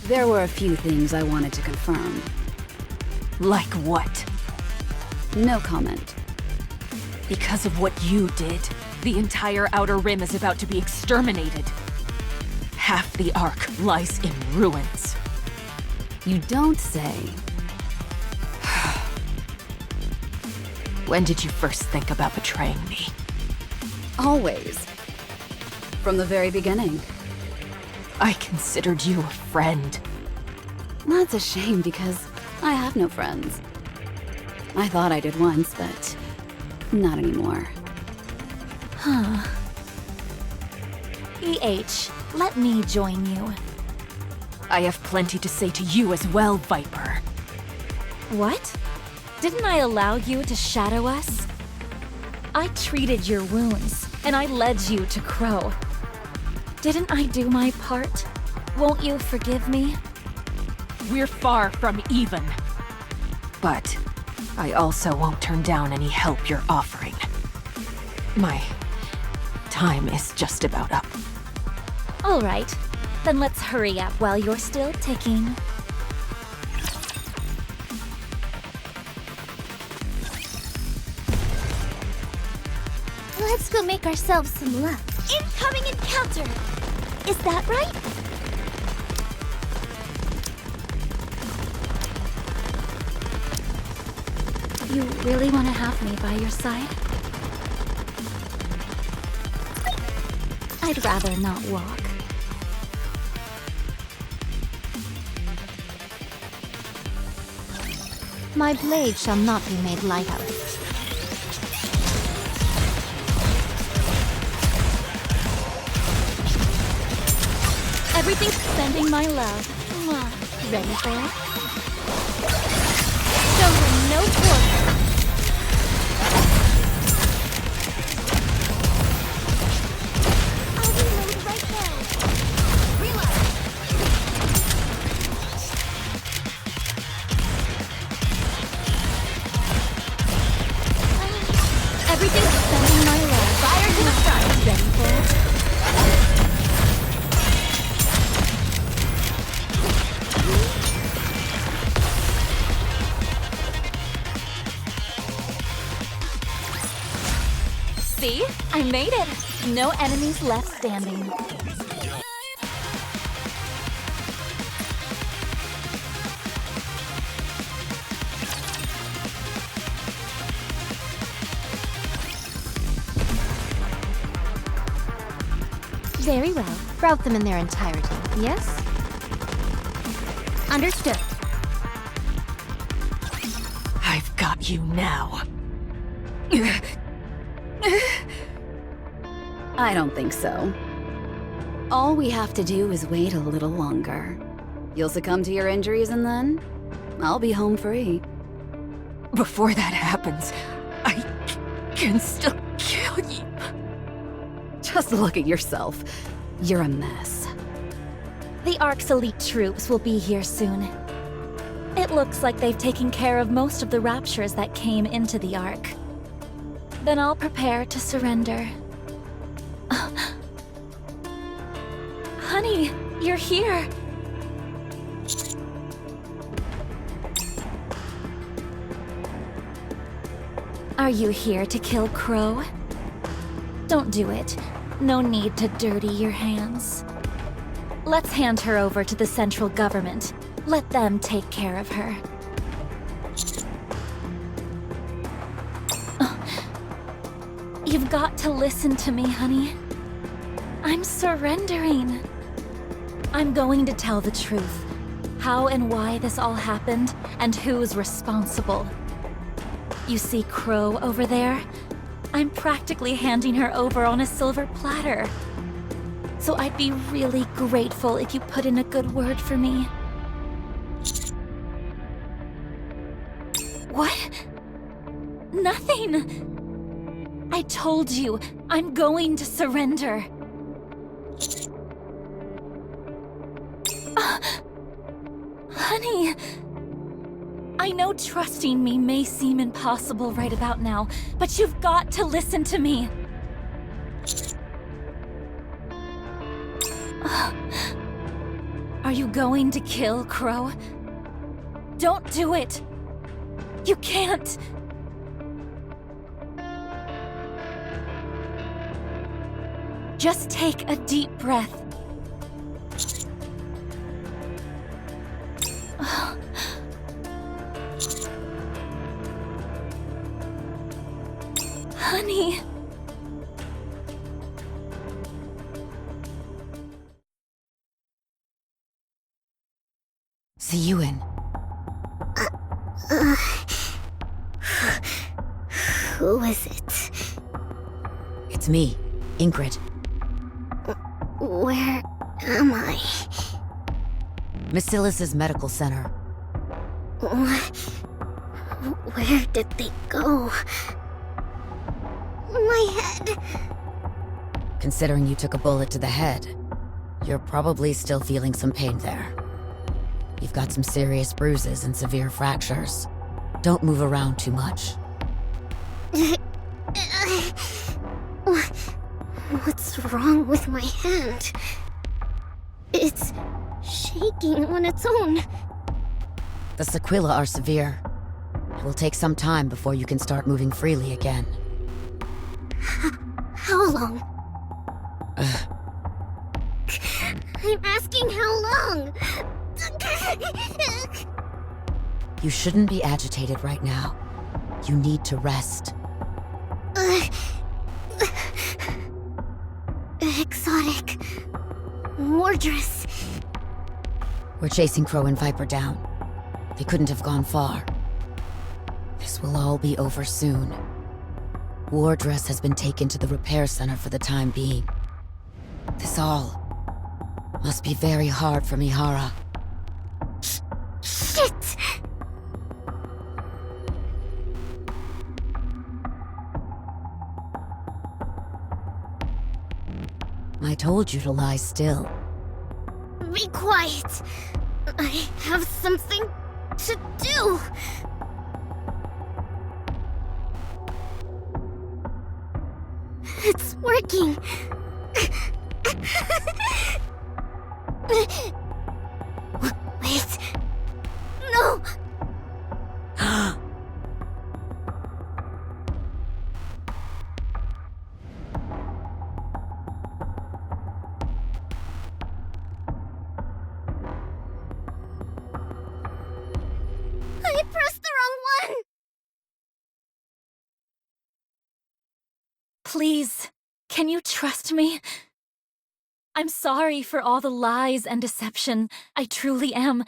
There were a few things I wanted to confirm. Like what? No comment. Because of what you did, the entire Outer Rim is about to be exterminated. Half the Ark lies in ruins. You don't say. When did you first think about betraying me? Always. From the very beginning. I considered you a friend. That's a shame because I have no friends. I thought I did once, but not anymore. Huh. EH, let me join you. I have plenty to say to you as well, Viper. What? Didn't I allow you to shadow us? I treated your wounds, and I led you to Crow. Didn't I do my part? Won't you forgive me? We're far from even. But I also won't turn down any help you're offering. My time is just about up. All right, then let's hurry up while you're still ticking. Let's go make ourselves some love. Incoming encounter! Is that right? You really want to have me by your side? I'd rather not walk. My blade shall not be made light of. Everything's sending my love. Mwah. Ready for it? Show them no quarter. I'll reload right now. Reload. Everything's sending my love. Fire to the front. Ready for it? See? I made it! No enemies left standing. Very well. Route them in their entirety, yes? Understood. I've got you now. I don't think so. All we have to do is wait a little longer. You'll succumb to your injuries and then I'll be home free. Before that happens, I can still kill you. Just look at yourself. You're a mess. The Ark's elite troops will be here soon. It looks like they've taken care of most of the raptures that came into the Ark. Then I'll prepare to surrender. Honey, you're here! Are you here to kill Crow? Don't do it. No need to dirty your hands. Let's hand her over to the central government. Let them take care of her. You've got to listen to me, honey. I'm surrendering. I'm going to tell the truth. How and why this all happened, and who's responsible. You see Crow over there? I'm practically handing her over on a silver platter. So I'd be really grateful if you put in a good word for me. What? Nothing. I told you, I'm going to surrender. Honey, I know trusting me may seem impossible right about now, but you've got to listen to me. Are you going to kill Crow? Don't do it. You can't. Just take a deep breath. Honey. Syuen. Who is it? It's me, Ingrid. Where am I? Basilis's medical center. Where did they go? My head. Considering you took a bullet to the head, you're probably still feeling some pain there. You've got some serious bruises and severe fractures. Don't move around too much. What's wrong with my hand? It's shaking on its own. The sequelae are severe. It will take some time before you can start moving freely again. How long? I'm asking how long? You shouldn't be agitated right now. You need to rest. Exotic. Wardress. We're chasing Crow and Viper down. They couldn't have gone far. This will all be over soon. Wardress has been taken to the repair center for the time being. This all must be very hard for Mihara. Shit! I told you to lie still. Be quiet. I have something to do. It's working. Wait. No. I pressed the wrong one. Please, can you trust me? I'm sorry for all the lies and deception. I truly am.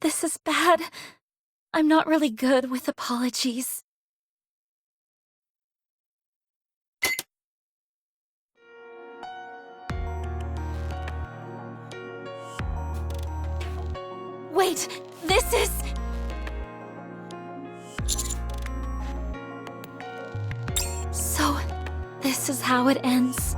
This is bad. I'm not really good with apologies. Wait, this is... So, this is how it ends.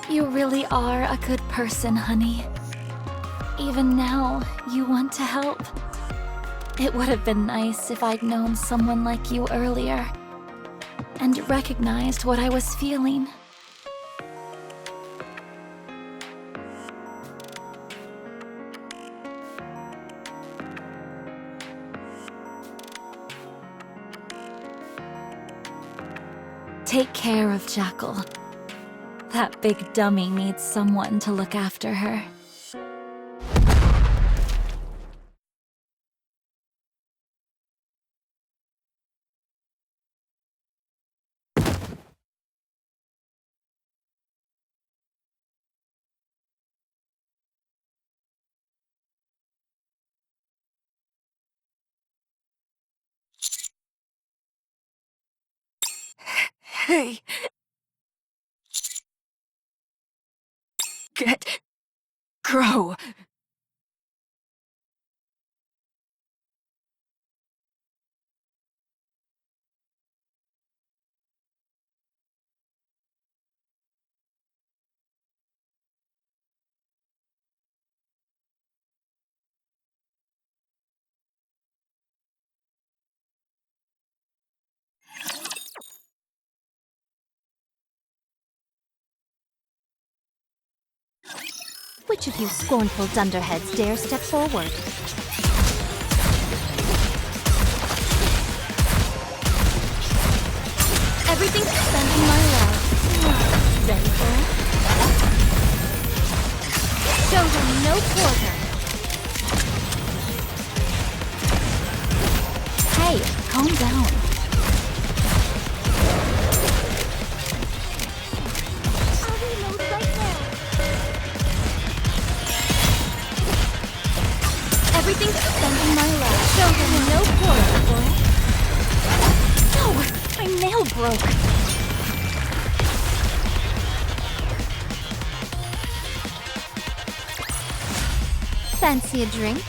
You really are a good person, honey. Even now, you want to help. It would have been nice if I'd known someone like you earlier, and recognized what I was feeling. Take care of Jackal. That big dummy needs someone to look after her. Hey! Get... Crow! Which of you scornful dunderheads dare step forward? Everything's spending my love. Ready for it? Show them no quarter. Hey, calm down. I'll reload right now. Everything's spending my love. Show them no quarter, boy. No! My nail broke! Fancy a drink?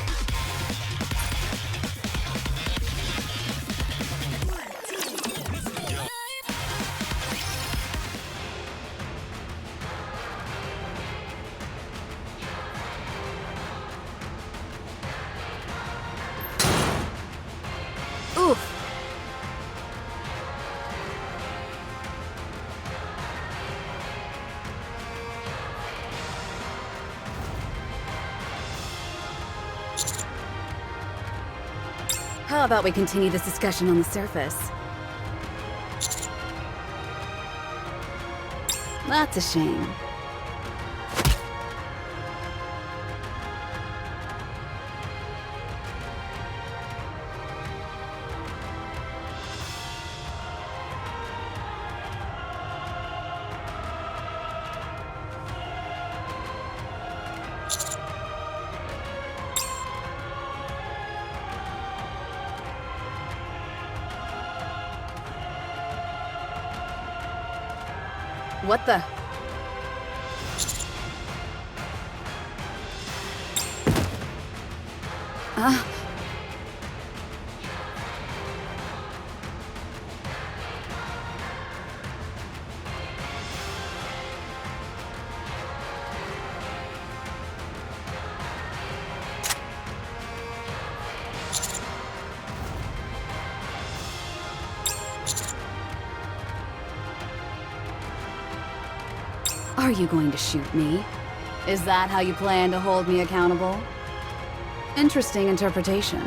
Oof. How about we continue this discussion on the surface? That's a shame. What the? Are you going to shoot me? Is that how you plan to hold me accountable? Interesting interpretation.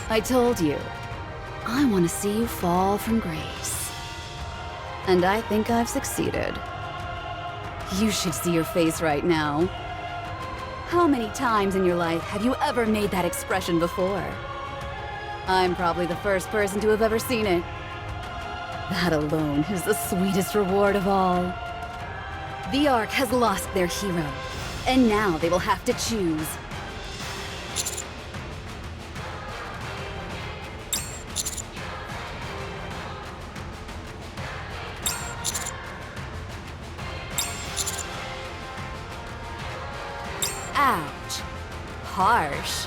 I told you, I want to see you fall from grace. And I think I've succeeded. You should see your face right now. How many times in your life have you ever made that expression before? I'm probably the first person to have ever seen it. That alone is the sweetest reward of all. The Ark has lost their hero, and now they will have to choose. Ouch. Harsh.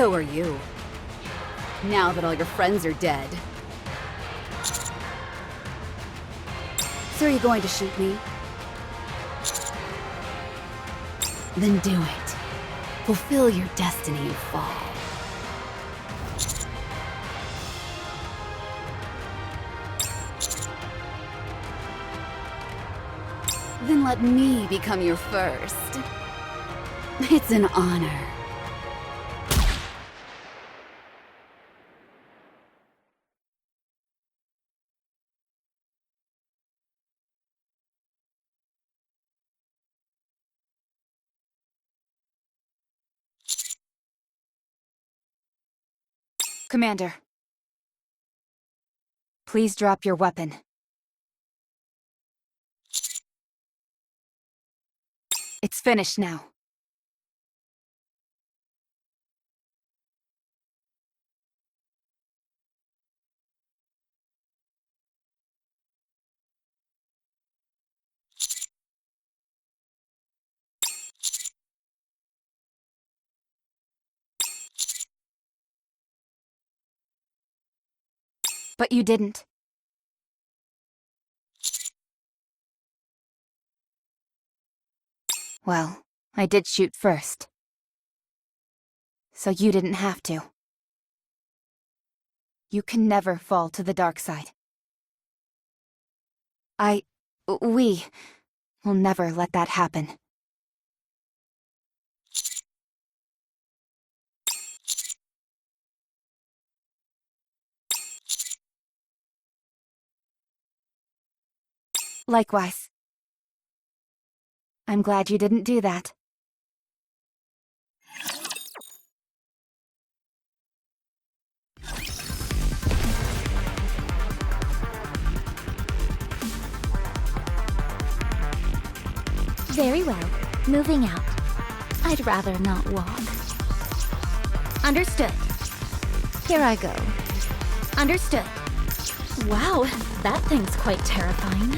So are you. Now that all your friends are dead. So are you going to shoot me? Then do it. Fulfill your destiny and fall. Then let me become your first. It's an honor. Commander. Please drop your weapon. It's finished now. But you didn't. Well, I did shoot first. So you didn't have to. You can never fall to the dark side. We will never let that happen. Likewise. I'm glad you didn't do that. Very well. Moving out. I'd rather not walk. Understood. Here I go. Understood. Wow, that thing's quite terrifying.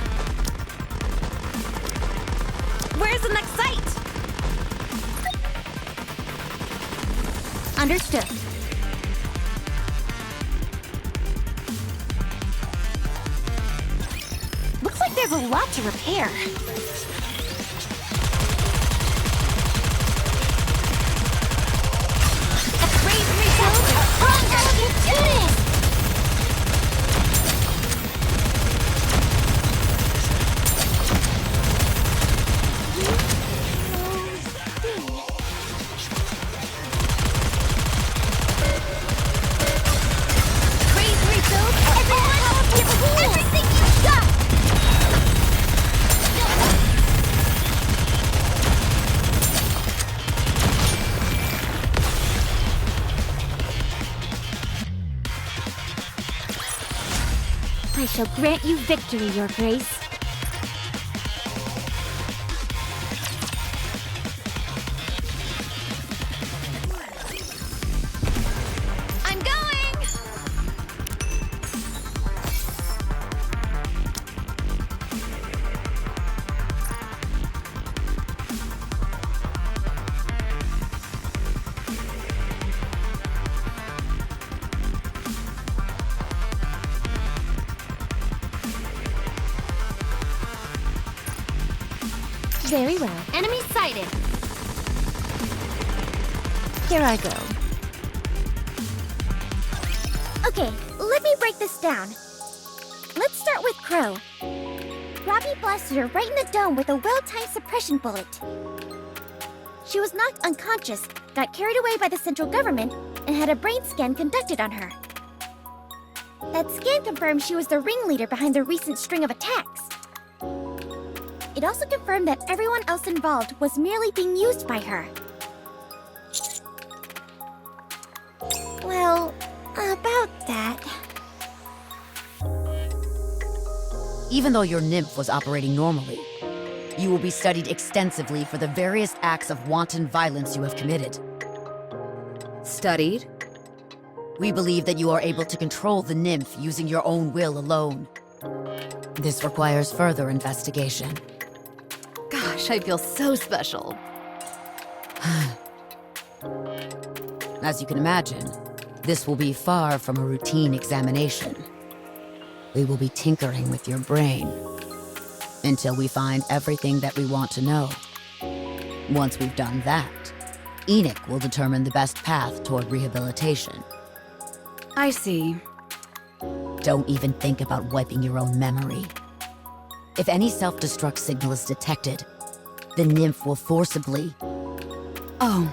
Where's the next site? Understood. Looks like there's a lot to repair. I shall grant you victory, Your Grace. I'm going! Very well. Enemy sighted. Here I go. Okay, let me break this down. Let's start with Crow. Robbie blasted her right in the dome with a well-timed suppression bullet. She was knocked unconscious, got carried away by the central government, and had a brain scan conducted on her. That scan confirmed she was the ringleader behind the recent string of attacks. It also confirmed that everyone else involved was merely being used by her. Well, about that. Even though your nymph was operating normally, you will be studied extensively for the various acts of wanton violence you have committed. Studied? We believe that you are able to control the nymph using your own will alone. This requires further investigation. Gosh, I feel so special. As you can imagine, this will be far from a routine examination. We will be tinkering with your brain until we find everything that we want to know. Once we've done that, Enoch will determine the best path toward rehabilitation. I see. Don't even think about wiping your own memory. If any self-destruct signal is detected, the nymph will forcibly... Oh.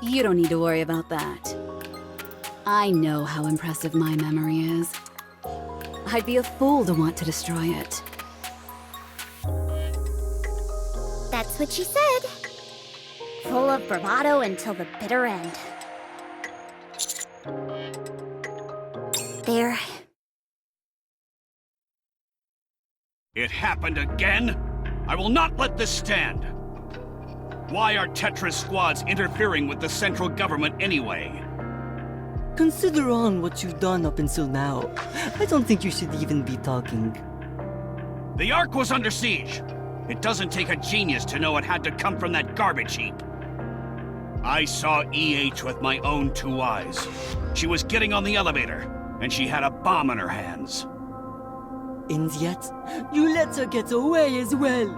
You don't need to worry about that. I know how impressive my memory is. I'd be a fool to want to destroy it. That's what she said. Full of bravado until the bitter end. There. It happened again? I will not let this stand! Why are Tetra's squads interfering with the central government anyway? Consider on what you've done up until now. I don't think you should even be talking. The Ark was under siege. It doesn't take a genius to know it had to come from that garbage heap. I saw EH with my own 2 eyes. She was getting on the elevator, and she had a bomb in her hands. And yet, you let her get away as well.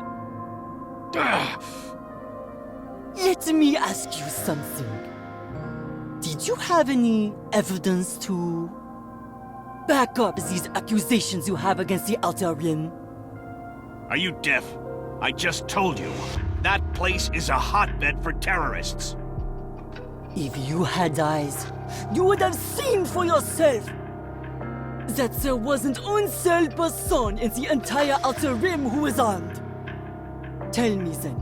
Ugh. Let me ask you something. Did you have any evidence to back up these accusations you have against the Outer Rim? Are you deaf? I just told you. That place is a hotbed for terrorists. If you had eyes, you would have seen for yourself that there wasn't one single person in the entire Outer Rim who was armed. Tell me then,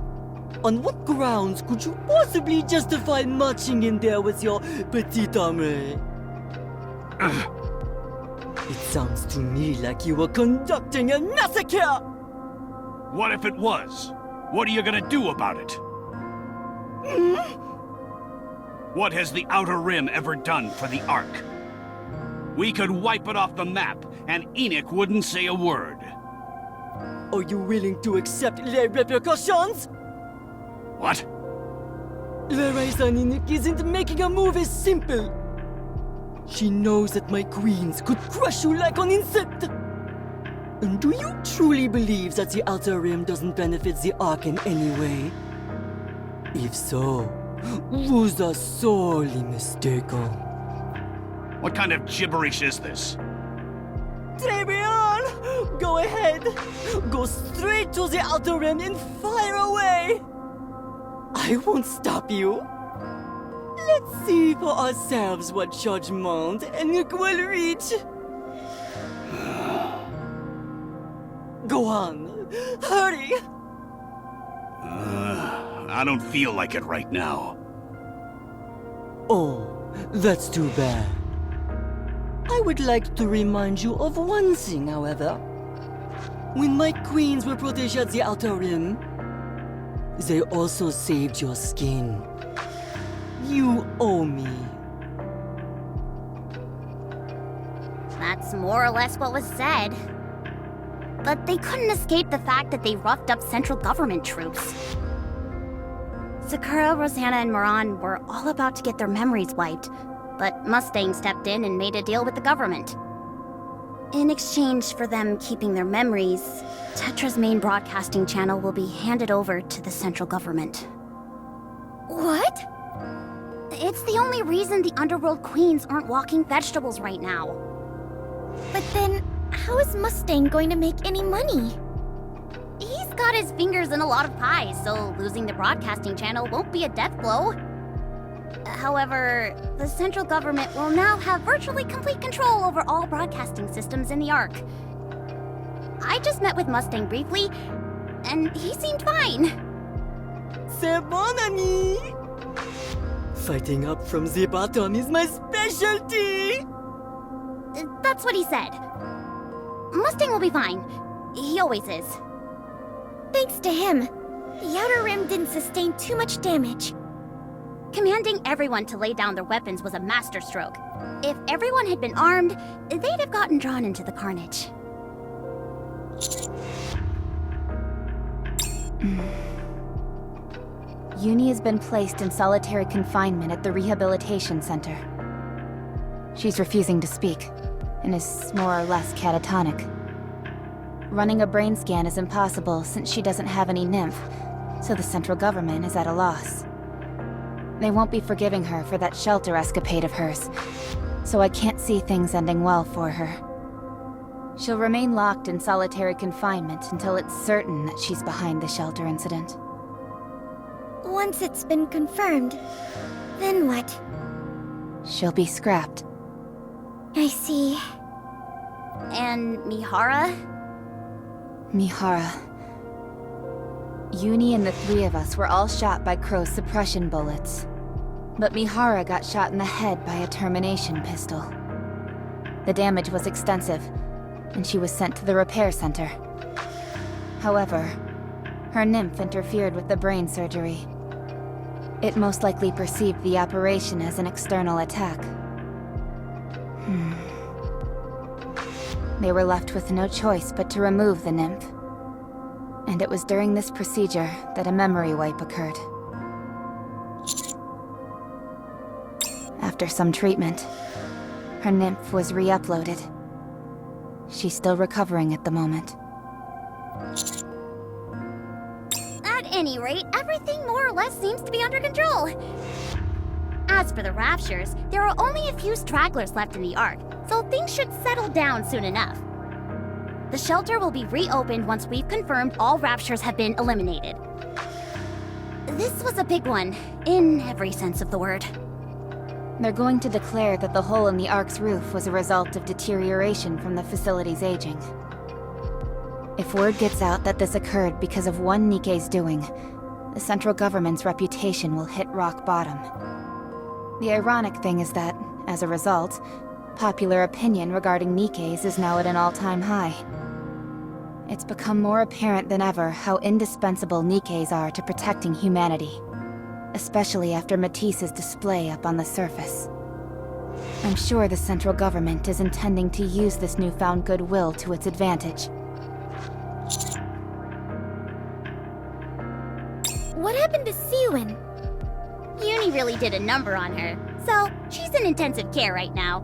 on what grounds could you possibly justify marching in there with your petite armée? It sounds to me like you were conducting a massacre! What if it was? What are you gonna do about it? What has the Outer Rim ever done for the Ark? We could wipe it off the map, and Enoch wouldn't say a word. Are you willing to accept les repercussions? What? The reason Enoch isn't making a move is simple. She knows that my queens could crush you like an insect. And do you truly believe that the Outer Rim doesn't benefit the Ark in any way? If so, you are sorely mistaken. What kind of gibberish is this? Très bien! Go ahead! Go straight to the Outer Rim and fire away! I won't stop you. Let's see for ourselves what judgment Enoch will reach. Go on, hurry! I don't feel like it right now. Oh, that's too bad. I would like to remind you of one thing, however. When my queens were protégées at the Outer Rim, they also saved your skin. You owe me. That's more or less what was said. But they couldn't escape the fact that they roughed up central government troops. Sakura, Rosanna, and Moran were all about to get their memories wiped, but Mustang stepped in and made a deal with the government. In exchange for them keeping their memories, Tetra's main broadcasting channel will be handed over to the central government. What? It's the only reason the Underworld Queens aren't walking vegetables right now. But then, how is Mustang going to make any money? He's got his fingers in a lot of pies, so losing the broadcasting channel won't be a death blow. However, the central government will now have virtually complete control over all broadcasting systems in the Ark. I just met with Mustang briefly, and he seemed fine. C'est bon, ami! Fighting up from the bottom is my specialty! That's what he said. Mustang will be fine. He always is. Thanks to him, the Outer Rim didn't sustain too much damage. Commanding everyone to lay down their weapons was a masterstroke. If everyone had been armed, they'd have gotten drawn into the carnage. Uni has been placed in solitary confinement at the rehabilitation center. She's refusing to speak, and is more or less catatonic. Running a brain scan is impossible since she doesn't have any nymph, so the central government is at a loss. They won't be forgiving her for that shelter escapade of hers, so I can't see things ending well for her. She'll remain locked in solitary confinement until it's certain that she's behind the shelter incident. Once it's been confirmed, then what? She'll be scrapped. I see. And Mihara? Mihara. Uni and the three of us were all shot by Crow's suppression bullets. But Mihara got shot in the head by a termination pistol. The damage was extensive, and she was sent to the repair center. However, her nymph interfered with the brain surgery. It most likely perceived the operation as an external attack. They were left with no choice but to remove the nymph. And it was during this procedure that a memory wipe occurred. After some treatment, her nymph was re-uploaded. She's still recovering at the moment. At any rate, everything more or less seems to be under control. As for the Raptures, there are only a few stragglers left in the Ark, so things should settle down soon enough. The shelter will be reopened once we've confirmed all Raptures have been eliminated. This was a big one, in every sense of the word. They're going to declare that the hole in the Ark's roof was a result of deterioration from the facility's aging. If word gets out that this occurred because of one Nikke's doing, the central government's reputation will hit rock bottom. The ironic thing is that, as a result, popular opinion regarding Nikke's is now at an all-time high. It's become more apparent than ever how indispensable Nikke's are to protecting humanity, especially after Matisse's display up on the surface. I'm sure the central government is intending to use this newfound goodwill to its advantage. What happened to Syuen? Uni really did a number on her, so she's in intensive care right now.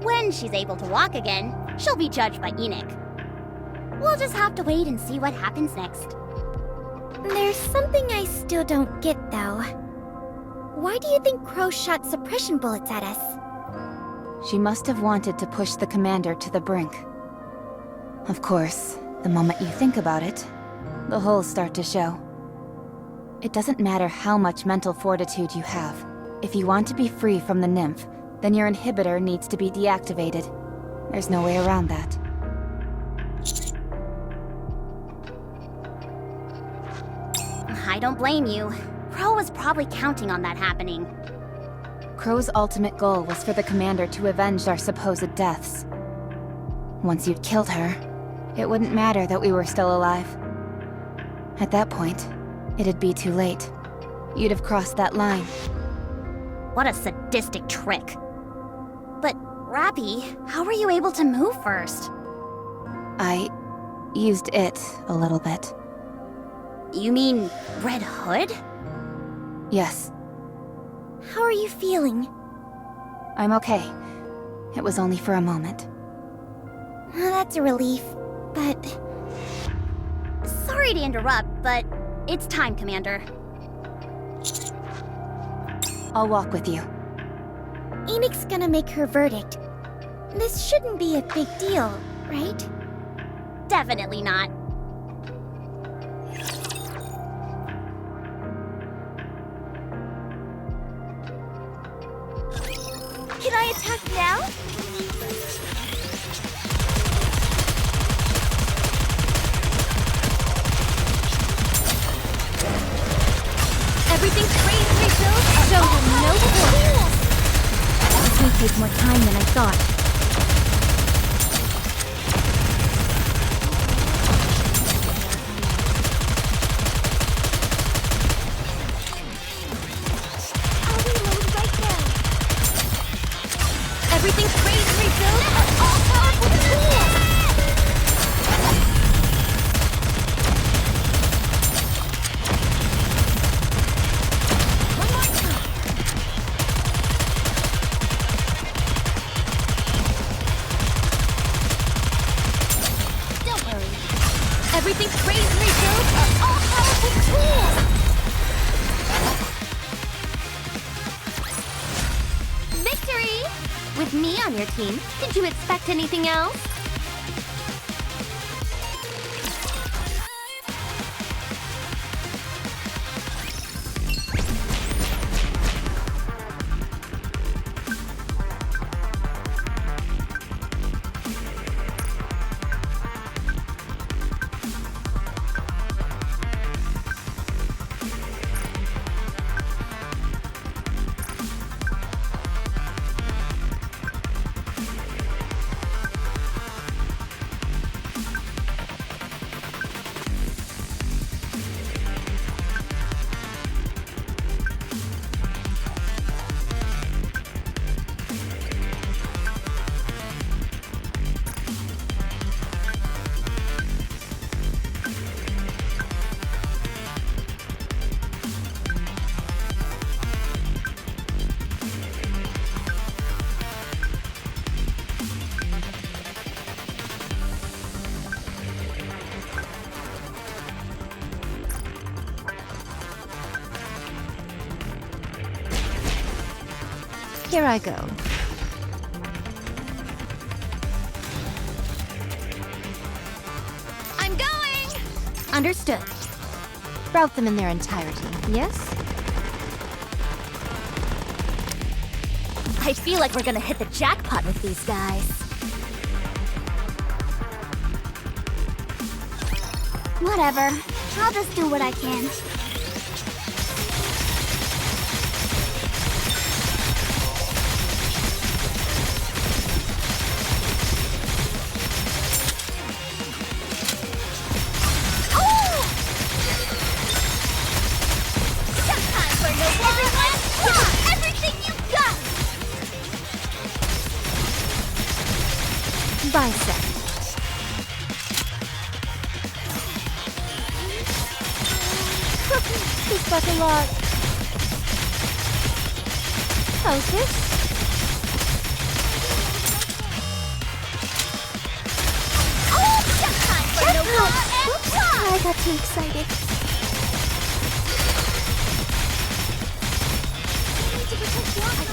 When she's able to walk again, she'll be judged by Nikke. We'll just have to wait and see what happens next. There's something I still don't get, though. Why do you think Crow shot suppression bullets at us? She must have wanted to push the commander to the brink. Of course, the moment you think about it, the holes start to show. It doesn't matter how much mental fortitude you have. If you want to be free from the nymph, then your inhibitor needs to be deactivated. There's no way around that. I don't blame you. Crow was probably counting on that happening. Crow's ultimate goal was for the commander to avenge our supposed deaths. Once you'd killed her, it wouldn't matter that we were still alive. At that point, it'd be too late. You'd have crossed that line. What a sadistic trick. But, Rappy, how were you able to move first? I used it a little bit. You mean Red Hood? Yes. How are you feeling? I'm okay. It was only for a moment. That's a relief, but... Sorry to interrupt, but it's time, Commander. I'll walk with you. Nikke's gonna make her verdict. This shouldn't be a big deal, right? Definitely not. Can I attack now? Everything's crazy, refilled. Show them no force. This may take more time than I thought. I'll reload right now. Everything's crazy, refilled. All powerful tools. Don't worry. Everything's crazy, refilled. All powerful Victory! With me on your team, did you expect anything else? Here I go. I'm going! Understood. Route them in their entirety, yes? I feel like we're gonna hit the jackpot with these guys. Whatever. I'll just do what I can. Bicep. This got a lot. How's this? Oops, I got too excited.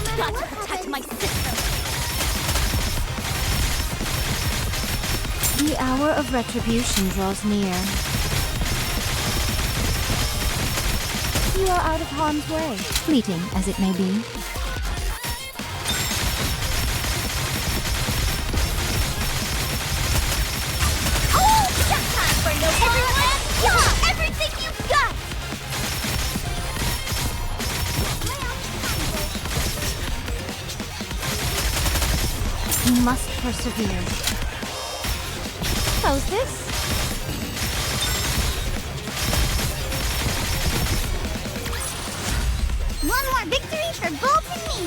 I've got to protect my sister. The hour of retribution draws near. You are out of harm's way, fleeting as it may be. Time for no everyone! Yeah, everything you've got! You must persevere. How's this? One more victory for Bolt and me!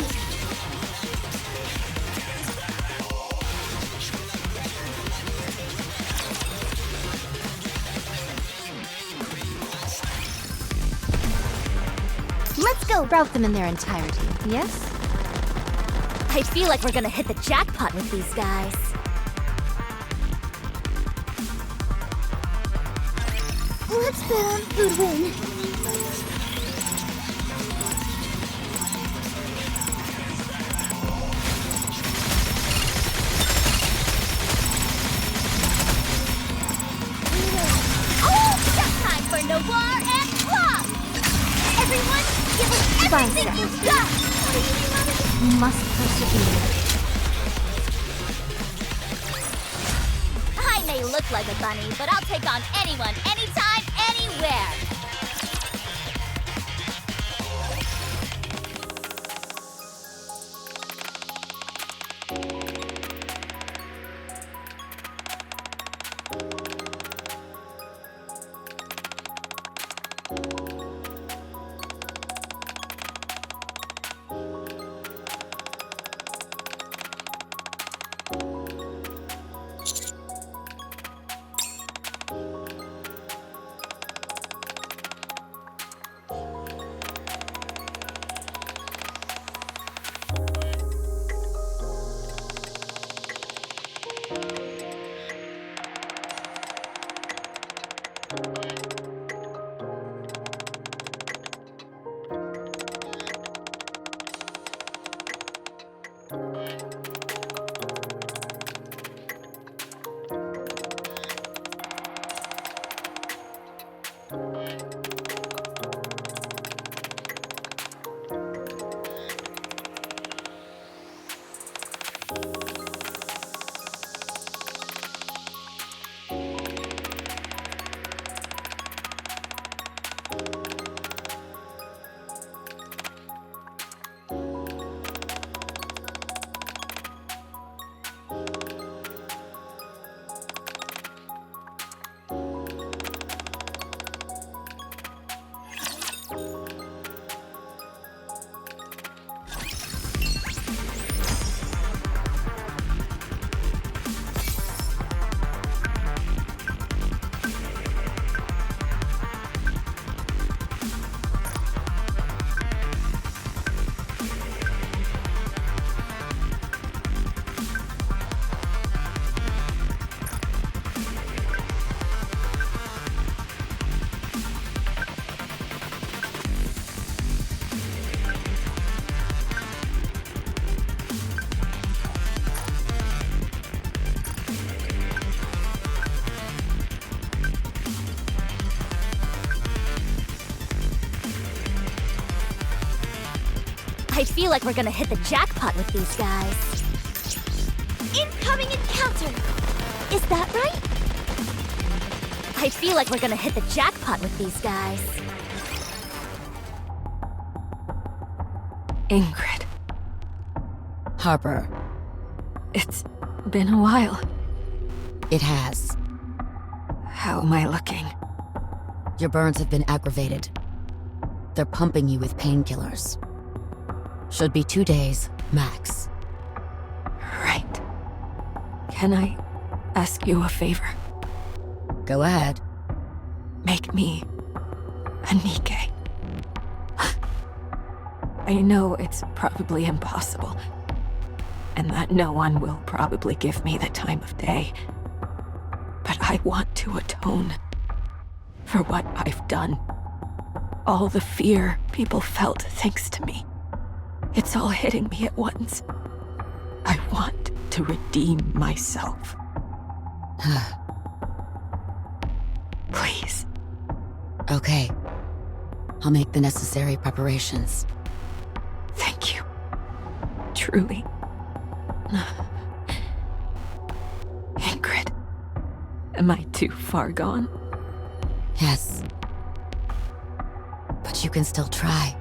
Let's go! Route them in their entirety, yes? I feel like we're gonna hit the jackpot with these guys. Let's bet on who'd win. Time for no war and plot! Everyone, give us everything you've got! You must persevere. I may look like a bunny, but I'll take on anyone, anytime, anywhere! I feel like we're gonna hit the jackpot with these guys. Incoming encounter! Is that right? I feel like we're gonna hit the jackpot with these guys. Ingrid. Harper, It's been a while. it has. How am I looking? Your burns have been aggravated. They're pumping you with painkillers. Should be 2 days, max. Right. Can I ask you a favor? Go ahead. Make me a Nikke. I know it's probably impossible, and that no one will probably give me the time of day. But I want to atone for what I've done. All the fear people felt thanks to me. It's all hitting me at once. I want to redeem myself. Please. Okay. I'll make the necessary preparations. Thank you. Truly. Ingrid. Am I too far gone? Yes. But you can still try.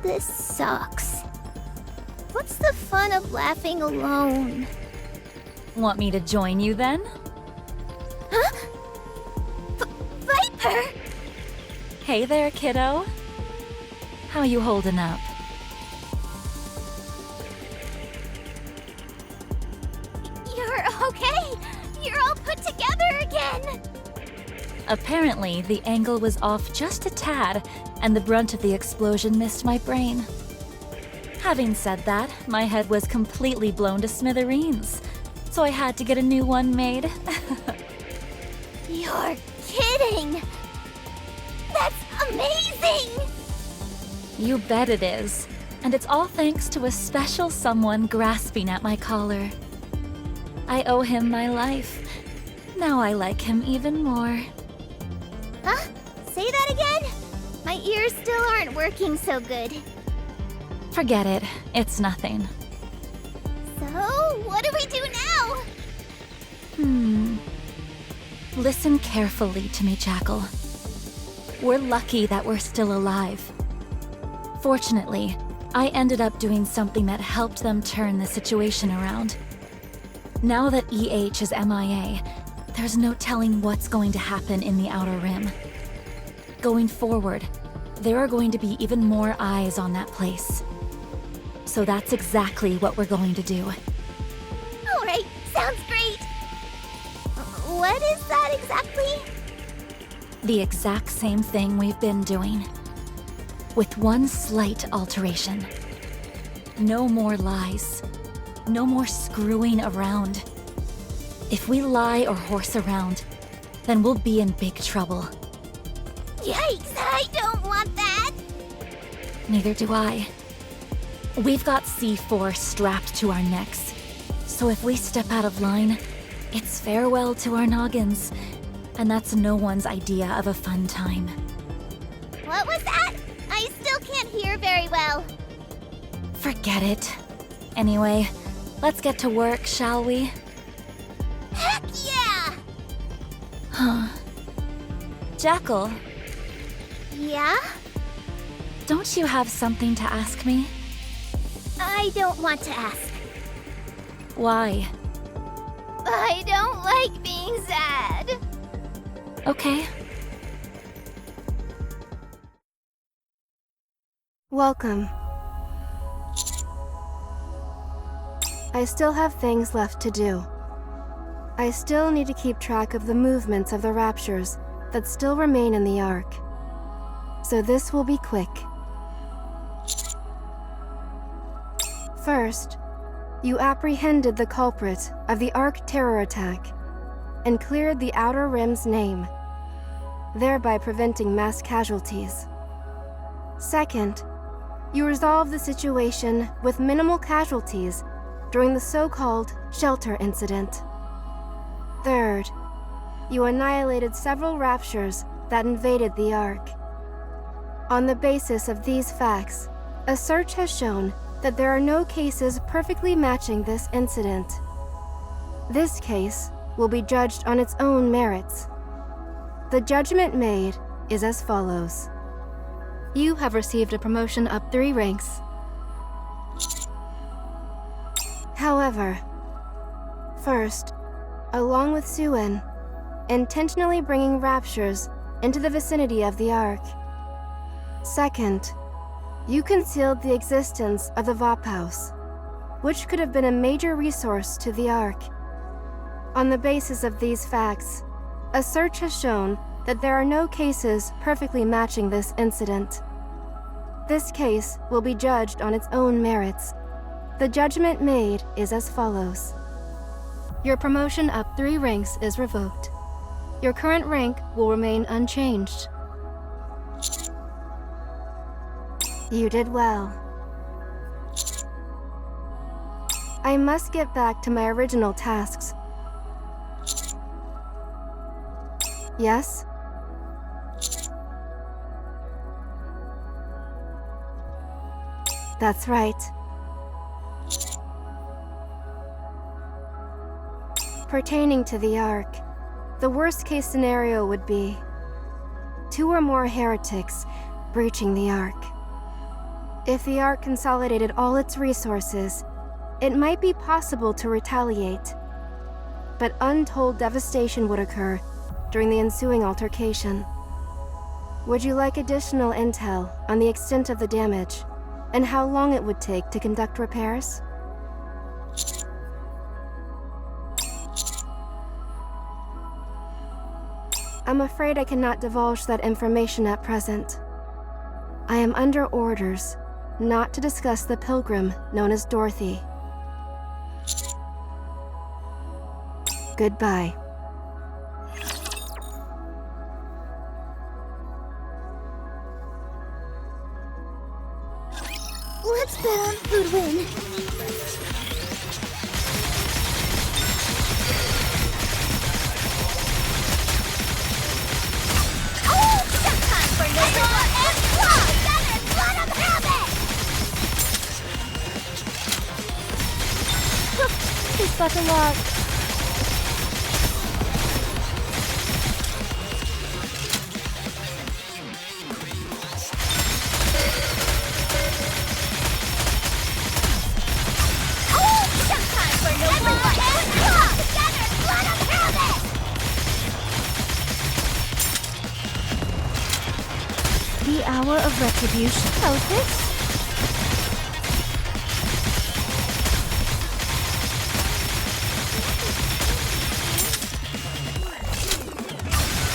This sucks. What's the fun of laughing alone? Want me to join you then? Huh? Viper! Hey there, kiddo. How you holding up? You're okay! You're all put together again! Apparently, the angle was off just a tad, and the brunt of the explosion missed my brain. Having said that, my head was completely blown to smithereens, so I had to get a new one made. You're kidding! That's amazing! You bet it is. And it's all thanks to a special someone grasping at my collar. I owe him my life. Now I like him even more. Huh? Say that again? My ears still aren't working so good. Forget it. It's nothing. So, what do we do now? Listen carefully to me, Jackal. We're lucky that we're still alive. Fortunately, I ended up doing something that helped them turn the situation around. Now that EH is MIA, there's no telling what's going to happen in the Outer Rim. Going forward, there are going to be even more eyes on that place. So that's exactly what we're going to do. Alright, sounds great! What is that exactly? The exact same thing we've been doing. With one slight alteration. No more lies. No more screwing around. If we lie or horse around, then we'll be in big trouble. Yikes, I don't want that! Neither do I. We've got C4 strapped to our necks, so if we step out of line, it's farewell to our noggins, and that's no one's idea of a fun time. What was that? I still can't hear very well. Forget it. Anyway, let's get to work, shall we? Heck yeah! Huh. Jackal, Yeah? don't you have something to ask me? I don't want to ask. Why? I don't like being sad. Okay. Welcome. I still have things left to do. I still need to keep track of the movements of the Raptures that still remain in the Ark. So this will be quick. First, you apprehended the culprit of the Ark terror attack and cleared the Outer Rim's name, thereby preventing mass casualties. Second, You resolved the situation with minimal casualties during the so-called shelter incident. Third, you annihilated several raptures that invaded the Ark. On the basis of these facts, a search has shown that there are no cases perfectly matching this incident. This case will be judged on its own merits. The judgment made is as follows. You have received a promotion up 3 ranks. However, first, along with Syuen, intentionally bringing raptures into the vicinity of the Ark. Second, you concealed the existence of the Vop House, which could have been a major resource to the Ark. On the basis of these facts, a search has shown that there are no cases perfectly matching this incident. This case will be judged on its own merits. The judgment made is as follows. Your promotion up 3 ranks is revoked. Your current rank will remain unchanged. You did well. I must get back to my original tasks. Yes? That's right. Pertaining to the Ark, the worst-case scenario would be 2 or more heretics breaching the Ark. If the Ark consolidated all its resources, it might be possible to retaliate. But untold devastation would occur during the ensuing altercation. Would you like additional intel on the extent of the damage, and how long it would take to conduct repairs? I'm afraid I cannot divulge that information at present. I am under orders not to discuss the pilgrim known as Dorothy. Goodbye. Let's bet on who'd win. Oh, sometimes for no one and claw! Together, let 'em have it! He's got a lot. The hour of retribution. How's this?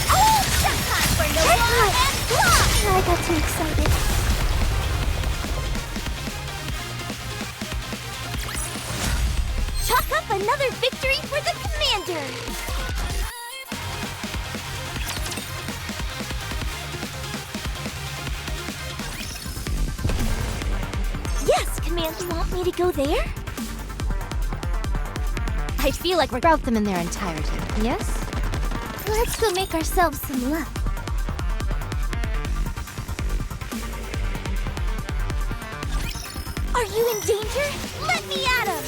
Oh, sometimes for no one and claw! I got too excited. Chalk up another victory for the commander! You want me to go there? I feel like we're route them in their entirety, yes? Let's go make ourselves some luck. Are you in danger? Let me at him!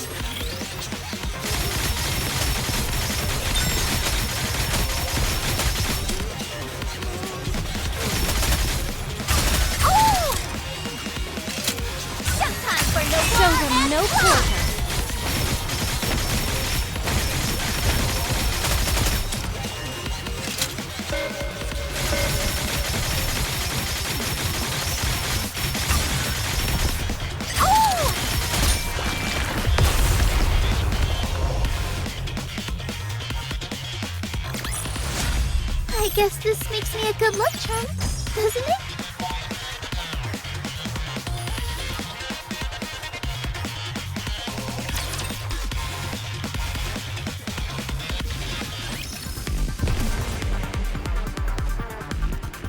Show them no quarter. I guess this makes me a good luck charm, doesn't it?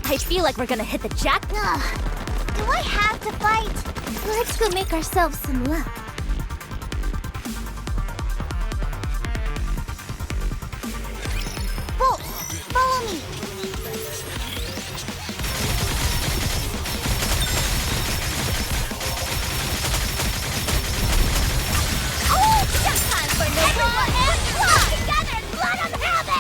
I feel like we're gonna hit the jackpot. Do I have to fight? Let's go make ourselves some luck. Bolt, follow me. Oh, just time for no everyone and fly together and let them have it!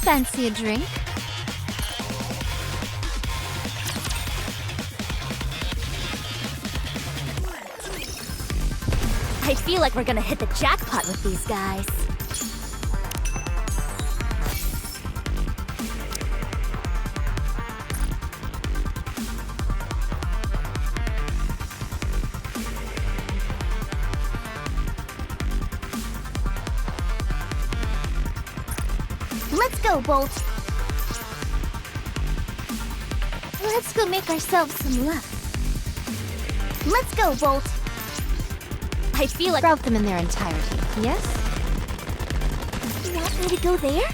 Fancy a drink? I feel like we're gonna hit the jackpot with these guys. Let's go, Bolt. Let's go make ourselves some luck. Let's go, Bolt. I feel like... Route them in their entirety, yes? You want me to go there?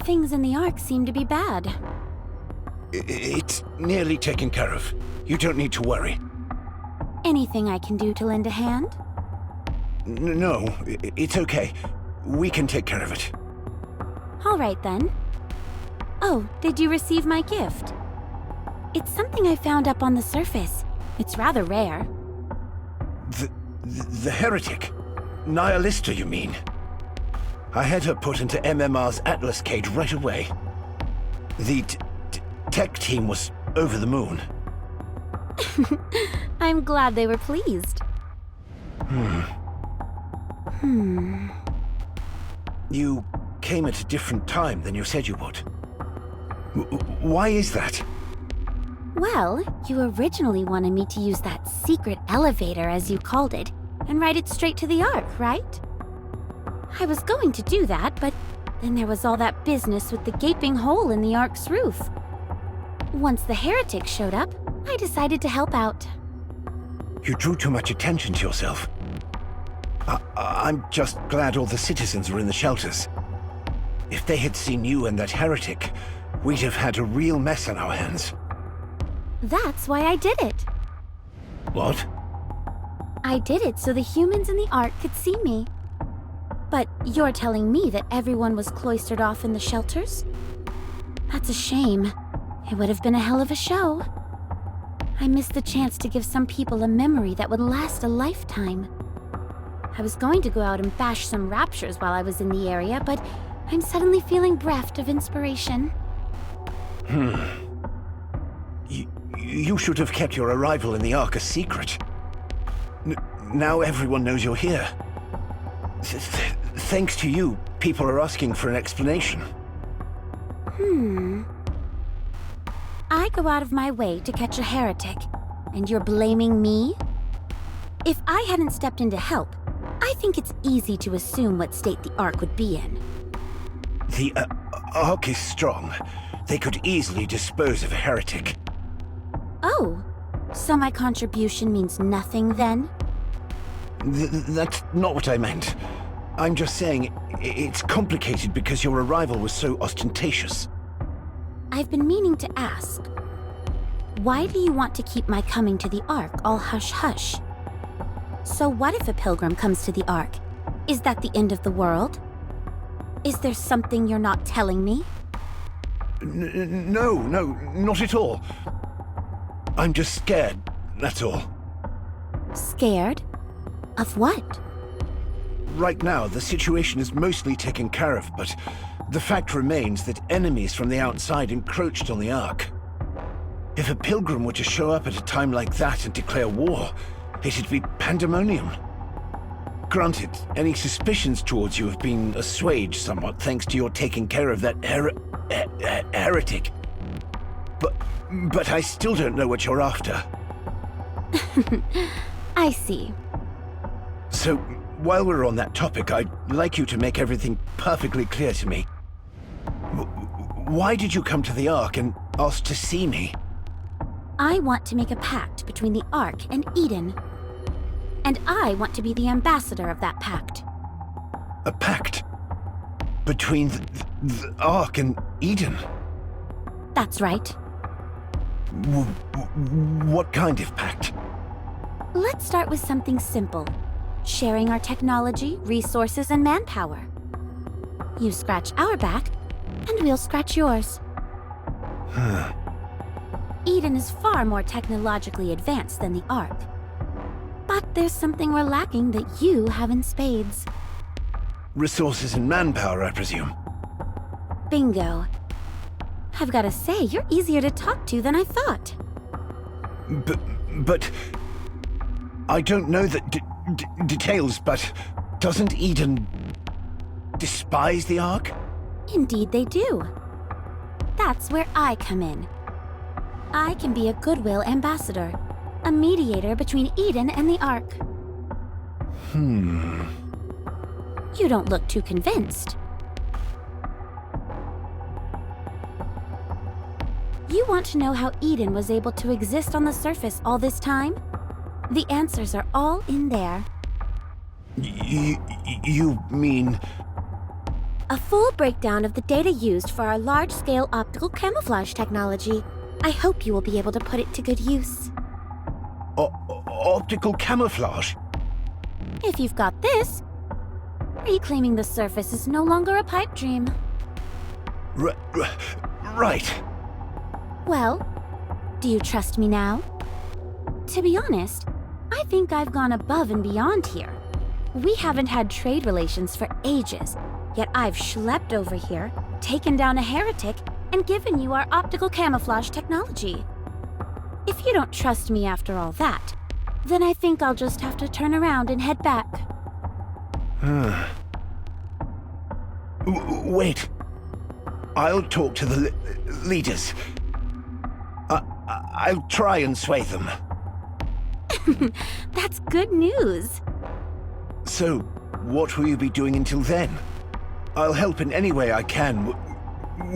Things in the Ark seem to be bad. It's nearly taken care of. You don't need to worry. Anything I can do to lend a hand? No, it's okay. We can take care of it. All right, then. Oh, did you receive my gift? It's something I found up on the surface. It's rather rare. The heretic? Nihilister, you mean? I had her put into MMR's Atlas cage right away. The tech team was over the moon. I'm glad they were pleased. You came at a different time than you said you would. Why is that? Well, you originally wanted me to use that secret elevator, as you called it, and ride it straight to the Ark, right? I was going to do that, but then there was all that business with the gaping hole in the Ark's roof. Once the Heretics showed up, I decided to help out. You drew too much attention to yourself. I'm just glad all the citizens were in the shelters. If they had seen you and that heretic, we'd have had a real mess on our hands. That's why I did it. What? I did it so the humans in the Ark could see me. But you're telling me that everyone was cloistered off in the shelters? That's a shame. It would have been a hell of a show. I missed the chance to give some people a memory that would last a lifetime. I was going to go out and bash some raptures while I was in the area, but I'm suddenly feeling bereft of inspiration. You should have kept your arrival in the Ark a secret. Now everyone knows you're here. Thanks to you, people are asking for an explanation. I go out of my way to catch a heretic, and you're blaming me? If I hadn't stepped in to help, I think it's easy to assume what state the Ark would be in. The Ark is strong. They could easily dispose of a heretic. Oh, so my contribution means nothing then? That's not what I meant. I'm just saying it's complicated because your arrival was so ostentatious. I've been meaning to ask. Why do you want to keep my coming to the Ark all hush-hush? So what if a pilgrim comes to the Ark? Is that the end of the world? Is there something you're not telling me? No, not at all. I'm just scared, that's all. Scared? Of what? Right now, the situation is mostly taken care of, but the fact remains that enemies from the outside encroached on the Ark. If a pilgrim were to show up at a time like that and declare war, it'd be pandemonium. Granted, any suspicions towards you have been assuaged somewhat thanks to your taking care of that heretic. But I still don't know what you're after. I see. So, while we're on that topic, I'd like you to make everything perfectly clear to me. Why did you come to the Ark and ask to see me? I want to make a pact between the Ark and Eden. And I want to be the ambassador of that pact. A pact? Between the Ark and Eden? That's right. What kind of pact? Let's start with something simple. Sharing our technology, resources, and manpower. You scratch our back, and we'll scratch yours. Eden is far more technologically advanced than the Ark. But there's something we're lacking that you have in spades. Resources and manpower, I presume. Bingo. I've gotta say, you're easier to talk to than I thought. But... I don't know the details, but doesn't Eden despise the Ark? Indeed they do. That's where I come in. I can be a goodwill ambassador, a mediator between Eden and the Ark. You don't look too convinced. You want to know how Eden was able to exist on the surface all this time? The answers are all in there. You mean... A full breakdown of the data used for our large-scale optical camouflage technology. I hope you will be able to put it to good use. Optical camouflage? If you've got this, reclaiming the surface is no longer a pipe dream. Right. Well, do you trust me now? To be honest, I think I've gone above and beyond here. We haven't had trade relations for ages, yet I've schlepped over here, taken down a heretic, and given you our optical camouflage technology. If you don't trust me after all that, then I think I'll just have to turn around and head back. Wait. I'll talk to the leaders. I'll try and sway them. That's good news. So, what will you be doing until then? I'll help in any way I can,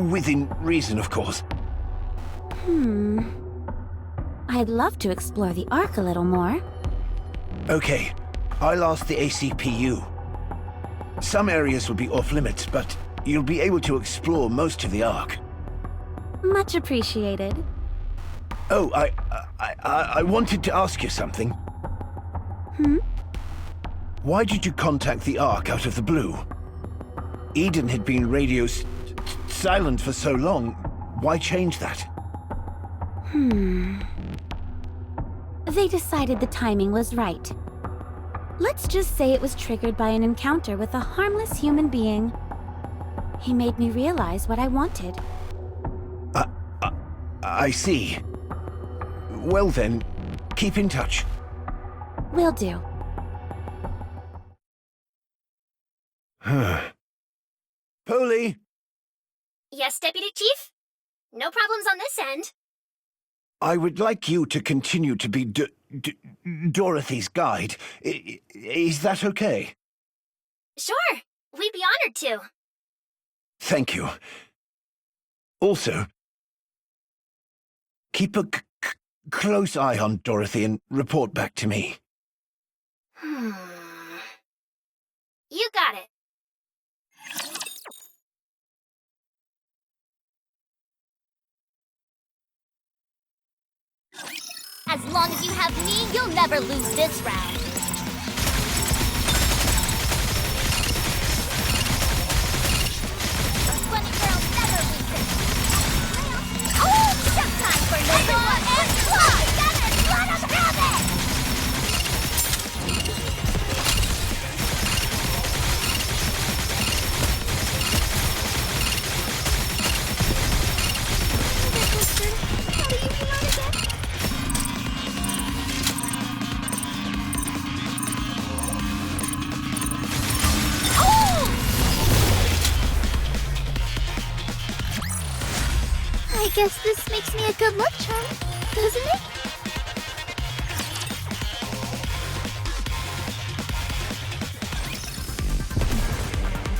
within reason, of course. I'd love to explore the Ark a little more. Okay, I'll ask the ACPU. Some areas will be off-limits, but you'll be able to explore most of the Ark. Much appreciated. Oh, I wanted to ask you something. Why did you contact the Ark out of the blue? Eden had been radio silent for so long. Why change that? They decided the timing was right. Let's just say it was triggered by an encounter with a harmless human being. He made me realize what I wanted. I see. Well then, keep in touch. Will do. Polly? Yes, Deputy Chief? No problems on this end. I would like you to continue to be Dorothy's guide. Is that okay? Sure, we'd be honored to. Thank you. Also, keep a close eye on Dorothy and report back to me. You got it. As long as you have me, you'll never lose this round. Bunny girl never loses. Oh, showtime for everyone and fly! Together, let us have it! How do you mean on again? I I guess this makes me a good luck charm, doesn't it?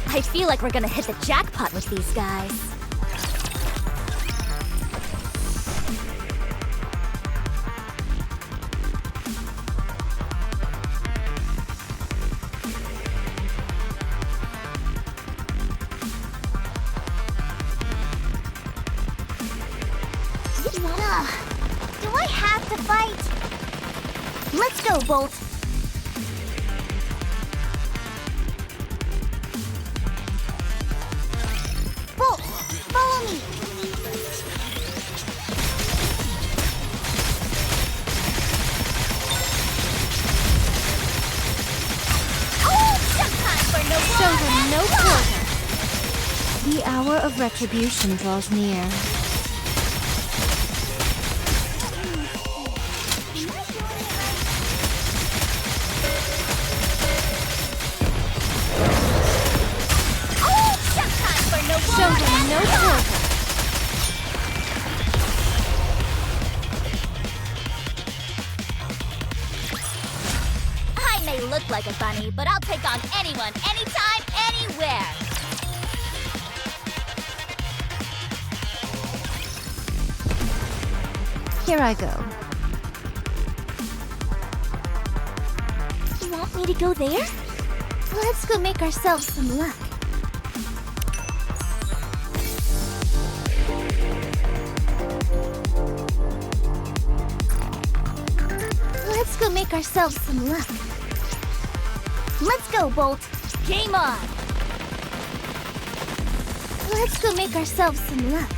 I feel like we're gonna hit the jackpot with these guys. Do I have to fight? Let's go, Bolt. Bolt, follow me. Oh, sometimes for no Show them no quarter. The hour of retribution draws near. Show them no quarter. I may look like a bunny, but I'll take on anyone, anytime, anywhere. Here I go. You want me to go there? Let's go make ourselves some luck. Let's go make ourselves some luck. Let's go, Bolt. Game on. Let's go make ourselves some luck.